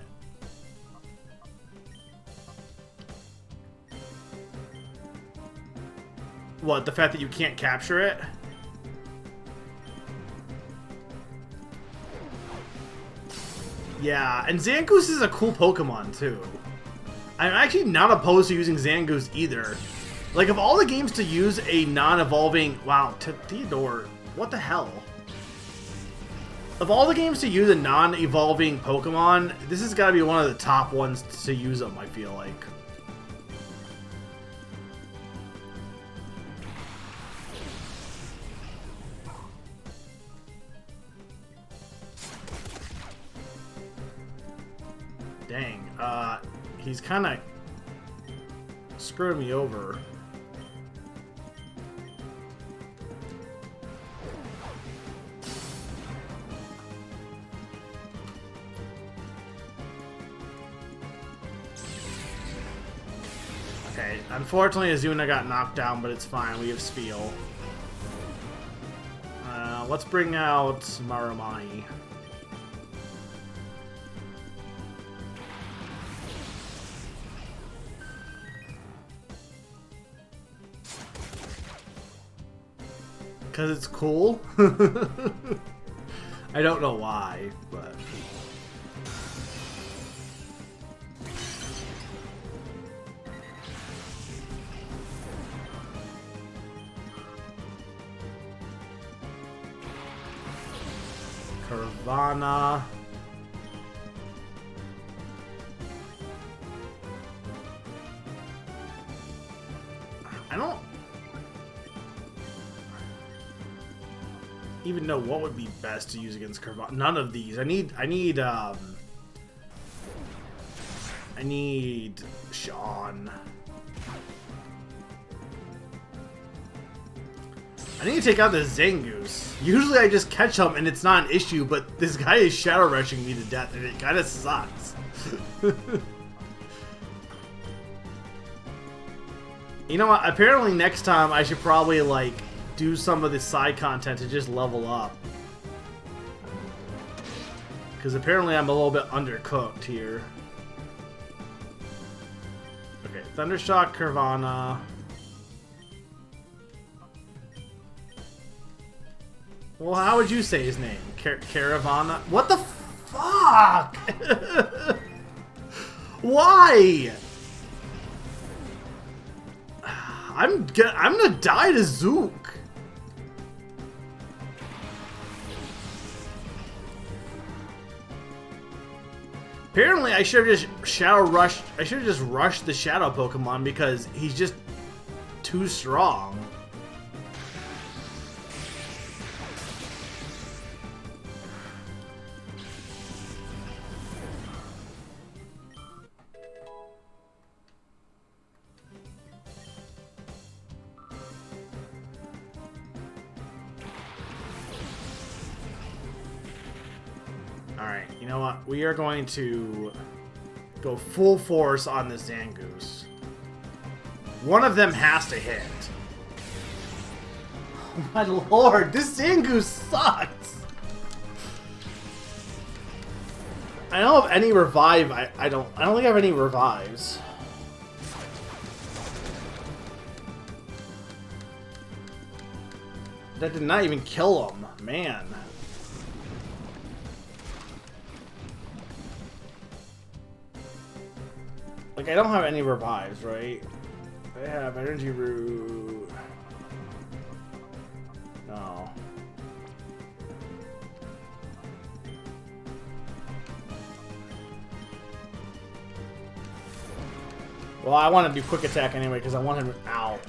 What, the fact that you can't capture it? Yeah, and Zangoose is a cool Pokemon, too. I'm actually not opposed to using Zangoose either. Like, of all the games to use a non-evolving... Wow, Theodore, what the hell? Of all the games to use a non-evolving Pokemon, this has got to be one of the top ones to use them, I feel like. Dang, he's kind of screwing me over. Okay, unfortunately Azuna got knocked down, but it's fine, we have Spiel. Let's bring out Marumani. Because it's cool? I don't know why, but... Carvanha. I don't even know what would be best to use against Carvanha. None of these. I need Sean. I need to take out this Zangoose. Usually I just catch him and it's not an issue, but this guy is shadow rushing me to death and it kind of sucks. You know what? Apparently next time I should probably like do some of the side content to just level up. Because apparently I'm a little bit undercooked here. Okay, Thundershock, Carvanha. Well, how would you say his name? Caravana? What the fuck? Why? I'm gonna die to Zook. Apparently, I should have just Shadow Rushed. I should have just rushed the Shadow Pokemon because he's just too strong. Alright, you know what? We are going to go full force on this Zangoose. One of them has to hit. Oh my lord, this Zangoose sucks! I don't have any revive. I don't think I have any revives. That did not even kill him, man. Like, I don't have any revives, right? I have Energy Root. No. Well, I want to do Quick Attack anyway, because I want him out.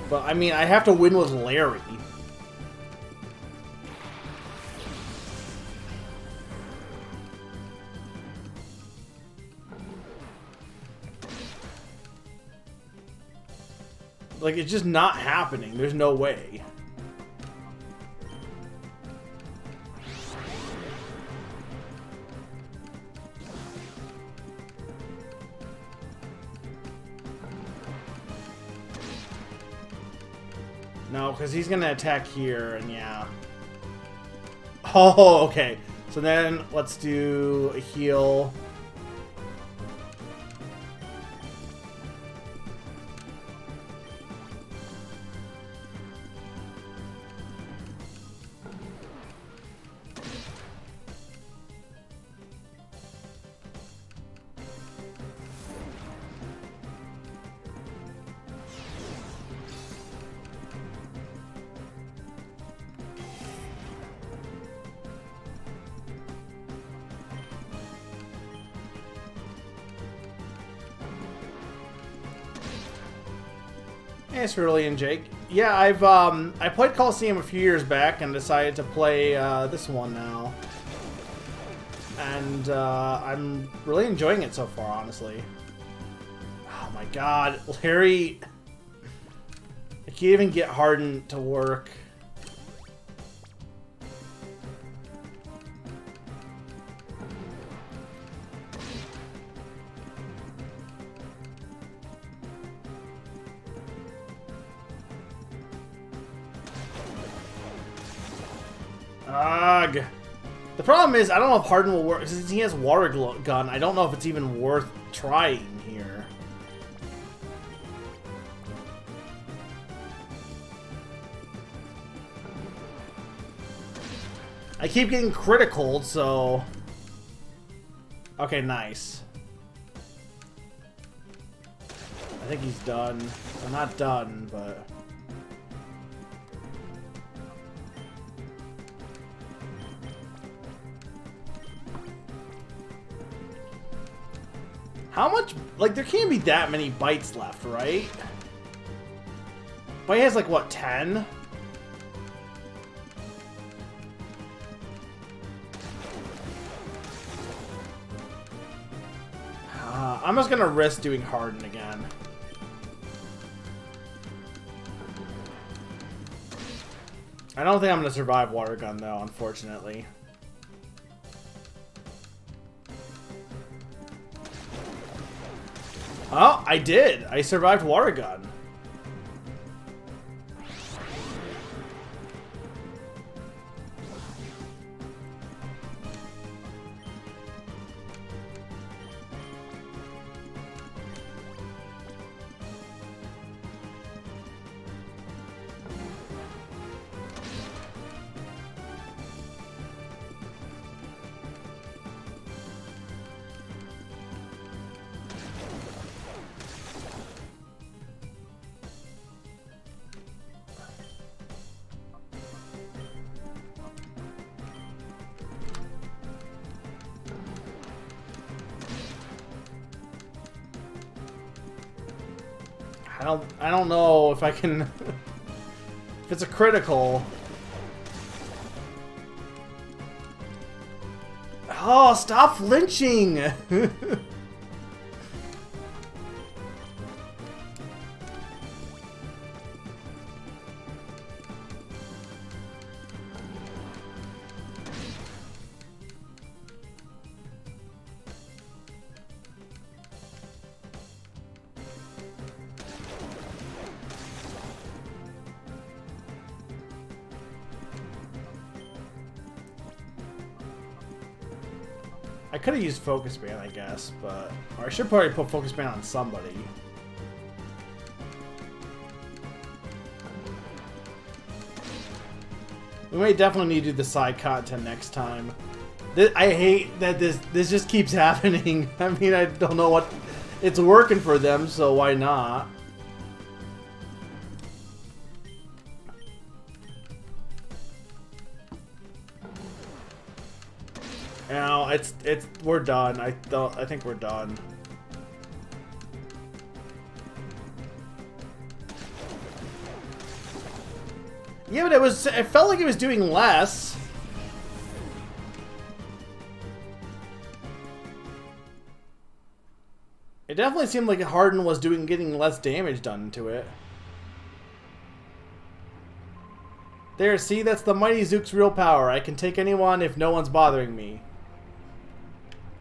But, I mean, I have to win with Larry. Like, it's just not happening. There's no way. No, because he's going to attack here, and yeah. Oh, okay. So then let's do a heal. Hey, Cerulean Jake. Yeah, I played Coliseum a few years back and decided to play this one now. And I'm really enjoying it so far, honestly. Oh my god, Larry... I can't even get Harden to work. Ugh. The problem is, I don't know if Harden will work. Since he has water gun, I don't know if it's even worth trying here. I keep getting critical, so... Okay, nice. I think he's done. Well, not done, but... How much... Like, there can't be that many bites left, right? But he has, like, what, 10? I'm just gonna risk doing Harden again. I don't think I'm gonna survive Water Gun, though, unfortunately. Oh, I did. I survived Water Gun. I don't know if I can... if it's a critical... Oh, stop flinching! I could have used Focus Band, I guess, but... Or I should probably put Focus Band on somebody. We may definitely need to do the side content next time. I hate that this just keeps happening. I mean, I don't know what... It's working for them, so why not? No, we're done. I think we're done. Yeah, but it felt like it was doing less. It definitely seemed like Harden was getting less damage done to it. There, see, that's the Mighty Zook's real power. I can take anyone if no one's bothering me.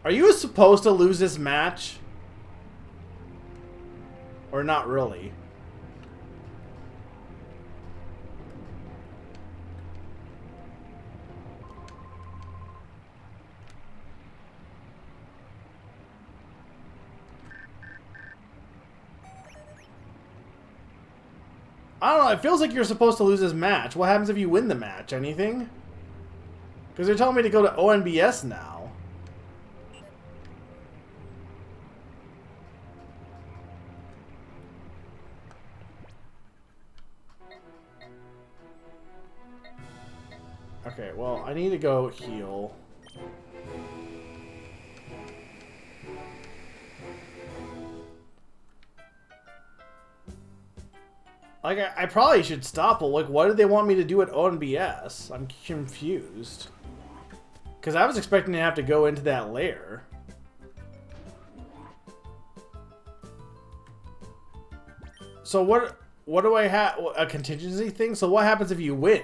Are you supposed to lose this match? Or not really? I don't know, it feels like you're supposed to lose this match. What happens if you win the match? Anything? Because they're telling me to go to ONBS now. Okay, well, I need to go heal. Like, I probably should stop, but, like, what did they want me to do at ONBS? I'm confused. Because I was expecting to have to go into that lair. So what do I have? A contingency thing? So what happens if you win?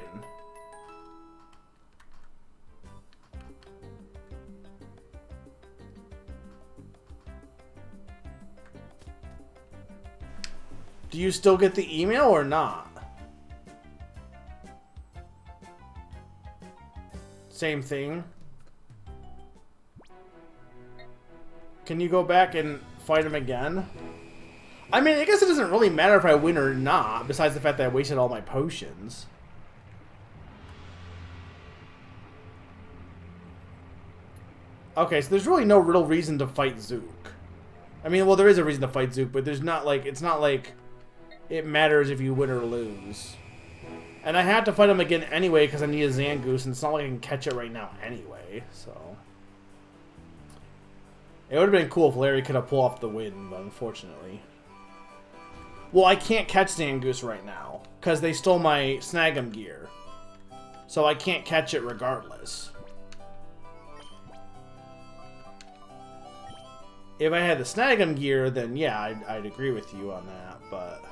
Do you still get the email or not? Same thing. Can you go back and fight him again? I mean, I guess it doesn't really matter if I win or not, besides the fact that I wasted all my potions. Okay, so there's really no real reason to fight Zook. I mean, well, there is a reason to fight Zook, but there's not like, it's not like it matters if you win or lose. And I had to fight him again anyway because I need a Zangoose, and it's not like I can catch it right now anyway, so. It would have been cool if Larry could have pulled off the win, but unfortunately. Well, I can't catch Zangoose right now because they stole my Snag'em gear. So I can't catch it regardless. If I had the Snag'em gear, then yeah, I'd agree with you on that, but...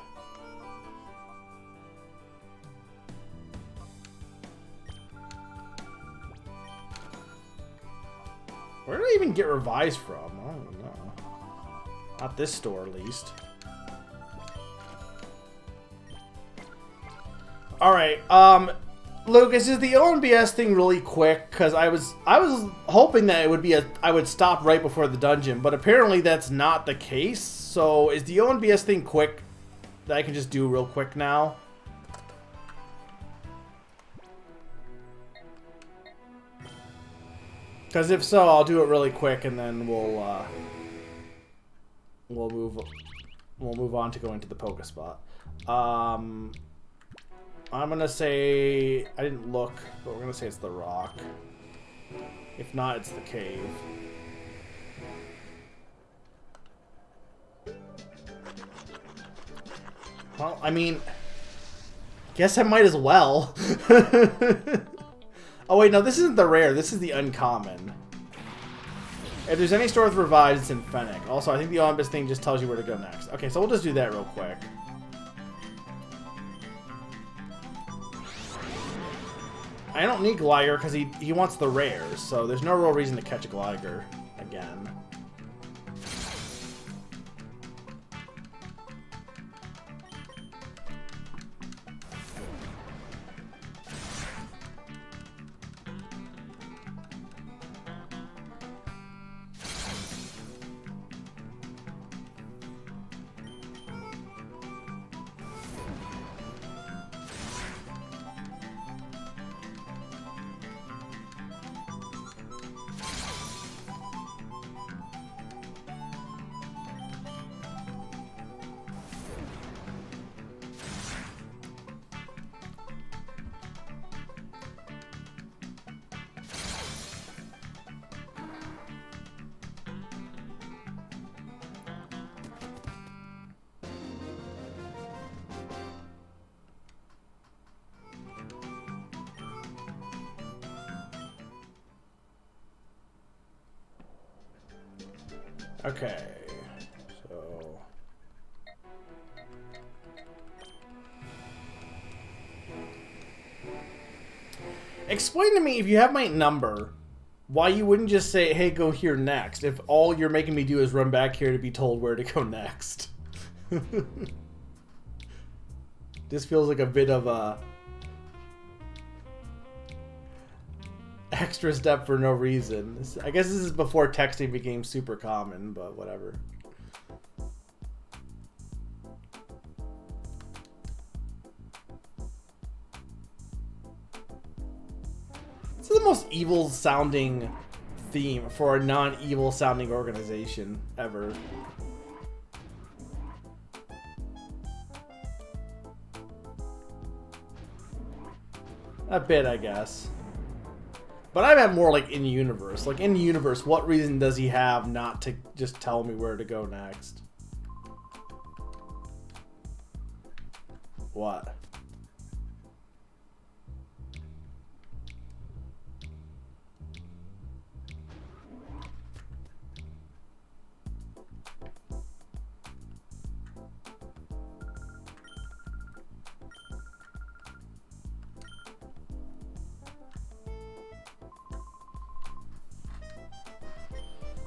Where did I even get revised from? I don't know. Not this store, at least. Alright, Lucas, is the ONBS thing really quick? Because I was hoping that it would be I would stop right before the dungeon, but apparently that's not the case. So is the ONBS thing quick that I can just do real quick now? Because if so, I'll do it really quick, and then we'll move on to going to the Pokespot. I'm gonna say I didn't look, but we're gonna say it's the rock. If not, it's the cave. Well, I mean, guess I might as well. Oh wait, no, this isn't the rare. This is the uncommon. If there's any store with revives, it's in Fennec. Also, I think the Olympus thing just tells you where to go next. Okay, so we'll just do that real quick. I don't need Gligar because he wants the rares, so there's no real reason to catch a Gligar again. Okay, so... Explain to me, if you have my number, why you wouldn't just say, hey, go here next, if all you're making me do is run back here to be told where to go next. This feels like a bit of a... extra step for no reason. I guess this is before texting became super common, but whatever. is the most evil sounding theme for a non-evil sounding organization ever. A bit, I guess. But I meant more like in-universe. Like, in-universe, what reason does he have not to just tell me where to go next? What?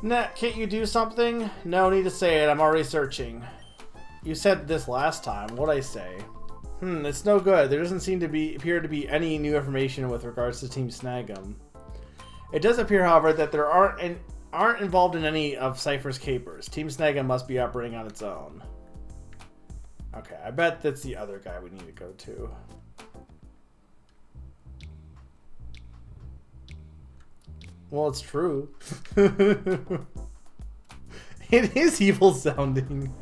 Nah, can't you do something? No need to say it, I'm already searching. You said this last time, what'd I say? It's no good. There doesn't seem to appear to be any new information with regards to Team Snag'em. It does appear, however, that there aren't involved in any of Cypher's capers. Team Snag'em must be operating on its own. Okay, I bet that's the other guy we need to go to. Well, it's true. It is evil sounding.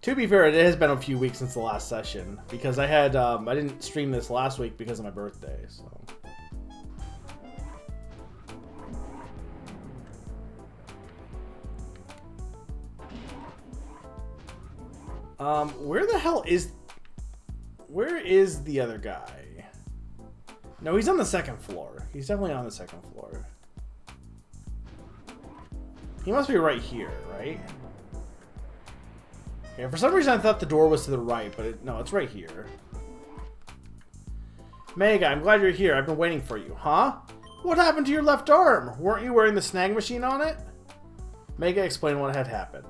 To be fair, it has been a few weeks since the last session because I had I didn't stream this last week because of my birthday, so. Where is the other guy? No, he's on the second floor. He's definitely on the second floor. He must be right here, right? Yeah, for some reason I thought the door was to the right, but no, it's right here. Mega, I'm glad you're here. I've been waiting for you. Huh? What happened to your left arm? Weren't you wearing the snag machine on it? Mega explained what had happened.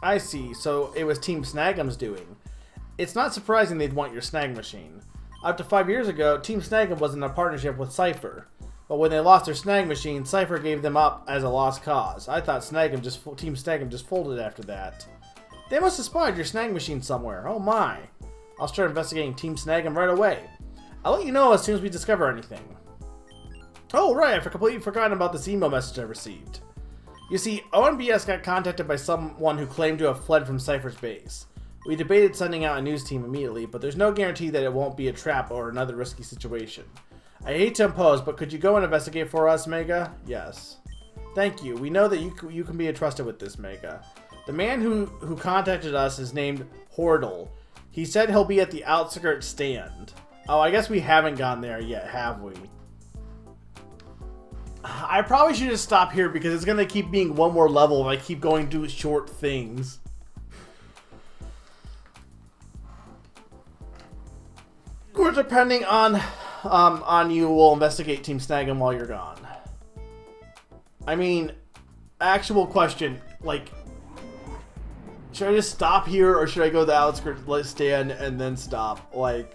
I see, so it was Team Snag'em's doing. It's not surprising they'd want your snag machine. Up to 5 years ago, Team Snag'em was in a partnership with Cypher. But when they lost their snag machine, Cypher gave them up as a lost cause. I thought Team Snag'em just folded after that. They must have spotted your snag machine somewhere. Oh my. I'll start investigating Team Snag'em right away. I'll let you know as soon as we discover anything. Oh right, I completely forgotten about this email message I received. You see, ONBS got contacted by someone who claimed to have fled from Cypher's base. We debated sending out a news team immediately, but there's no guarantee that it won't be a trap or another risky situation. I hate to impose, but could you go and investigate for us, Mega? Yes. Thank you. We know that you can be entrusted with this, Mega. The man who contacted us is named Hordle. He said he'll be at the outskirts stand. Oh, I guess we haven't gone there yet, have we? I probably should just stop here because it's going to keep being one more level if I keep going to short things. Or depending on you, we'll investigate Team Snag'em while you're gone. I mean, actual question, like, should I just stop here or should I go to the outskirts stand and then stop? Like,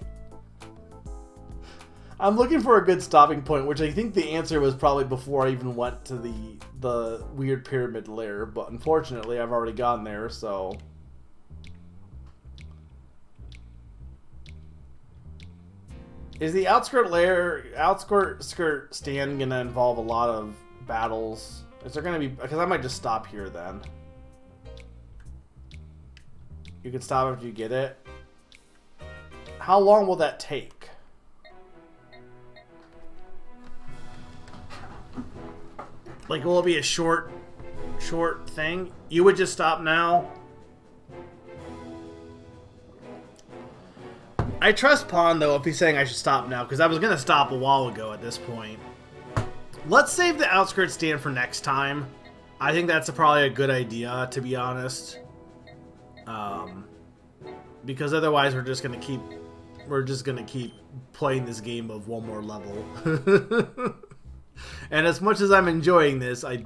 I'm looking for a good stopping point, which I think the answer was probably before I even went to the weird pyramid lair, but unfortunately I've already gone there, so. Is the outskirt stand gonna involve a lot of battles? Is there gonna be, because I might just stop here then. You can stop after you get it. How long will that take? Like, will it be a short thing? You would just stop now? I trust Pond, though, if he's saying I should stop now, because I was going to stop a while ago at this point. Let's save the outskirts stand for next time. I think that's probably a good idea, to be honest. Because otherwise we're just going to keep playing this game of one more level. And as much as I'm enjoying this, I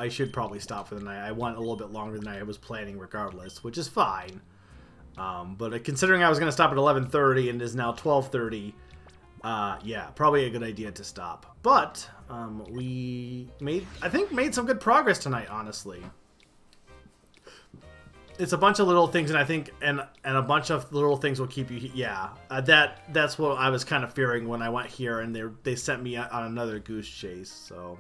should probably stop for the night. I want a little bit longer than I was planning regardless, which is fine. But considering I was going to stop at 11:30 and it is now 12:30, yeah, probably a good idea to stop. But we made some good progress tonight, honestly. it's a bunch of little things, and I think and a bunch of little things will keep you. Yeah, that's what I was kind of fearing when I went here, and they sent me on another goose chase. So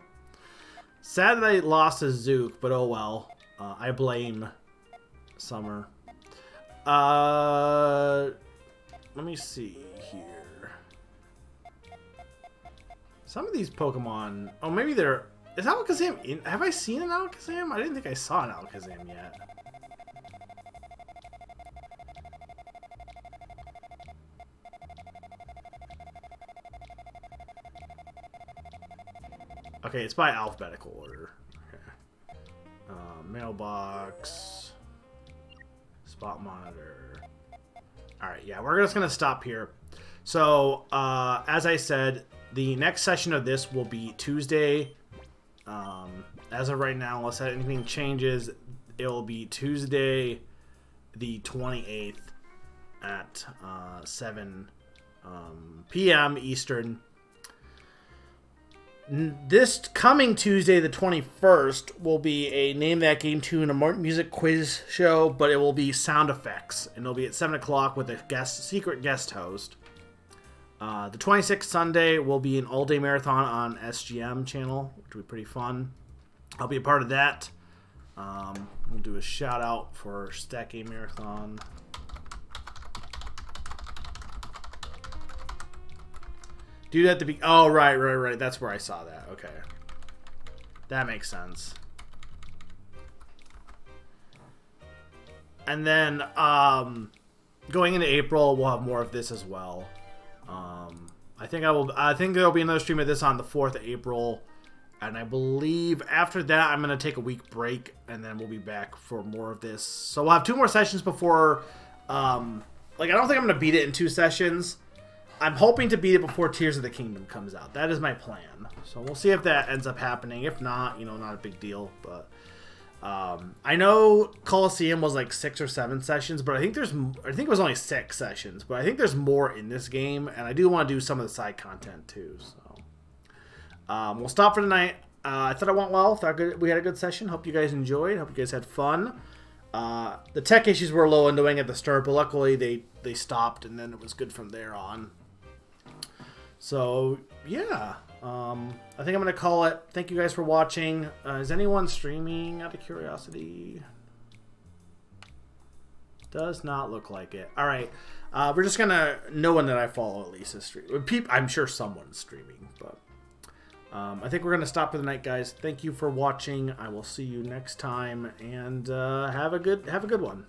sad that I lost to Zook, but oh well. I blame Summer. Let me see here. Some of these Pokemon. Oh, maybe they're. Is Alakazam in? Have I seen an Alakazam? I didn't think I saw an Alakazam yet. Okay, it's by alphabetical order. Okay. Mailbox. Spot monitor. Alright, yeah, we're just going to stop here. So, as I said, the next session of this will be Tuesday. As of right now, unless anything changes, it will be Tuesday the 28th at 7 p.m. Eastern. This coming Tuesday, the 21st, will be a Name That Game Tune, a music quiz show, but it will be sound effects, and it'll be at 7 o'clock with a secret guest host. The 26th Sunday will be an all-day marathon on SGM channel, which will be pretty fun. I'll be a part of that. We'll do a shout-out for Stat Game Marathon. Dude at the be. Oh, right. That's where I saw that. Okay. That makes sense. And then, going into April, we'll have more of this as well. I think there'll be another stream of this on the 4th of April. And I believe after that, I'm going to take a week break, and then we'll be back for more of this. So we'll have 2 more sessions before, I don't think I'm going to beat it in 2 sessions. I'm hoping to beat it before Tears of the Kingdom comes out. That is my plan. So we'll see if that ends up happening. If not, not a big deal. But I know Coliseum was like 6 or 7 sessions, but I think it was only 6 sessions. But I think there's more in this game, and I do want to do some of the side content too. So we'll stop for tonight. I thought it went well. We had a good session. Hope you guys enjoyed. Hope you guys had fun. The tech issues were a little annoying at the start, but luckily they stopped, and then it was good from there on. So, yeah, I think I'm going to call it. Thank you guys for watching. Is anyone streaming out of curiosity? Does not look like it. All right, we're just going to, no one that I follow at least is streaming. I'm sure someone's streaming, but I think we're going to stop for the night, guys. Thank you for watching. I will see you next time, and have a good one.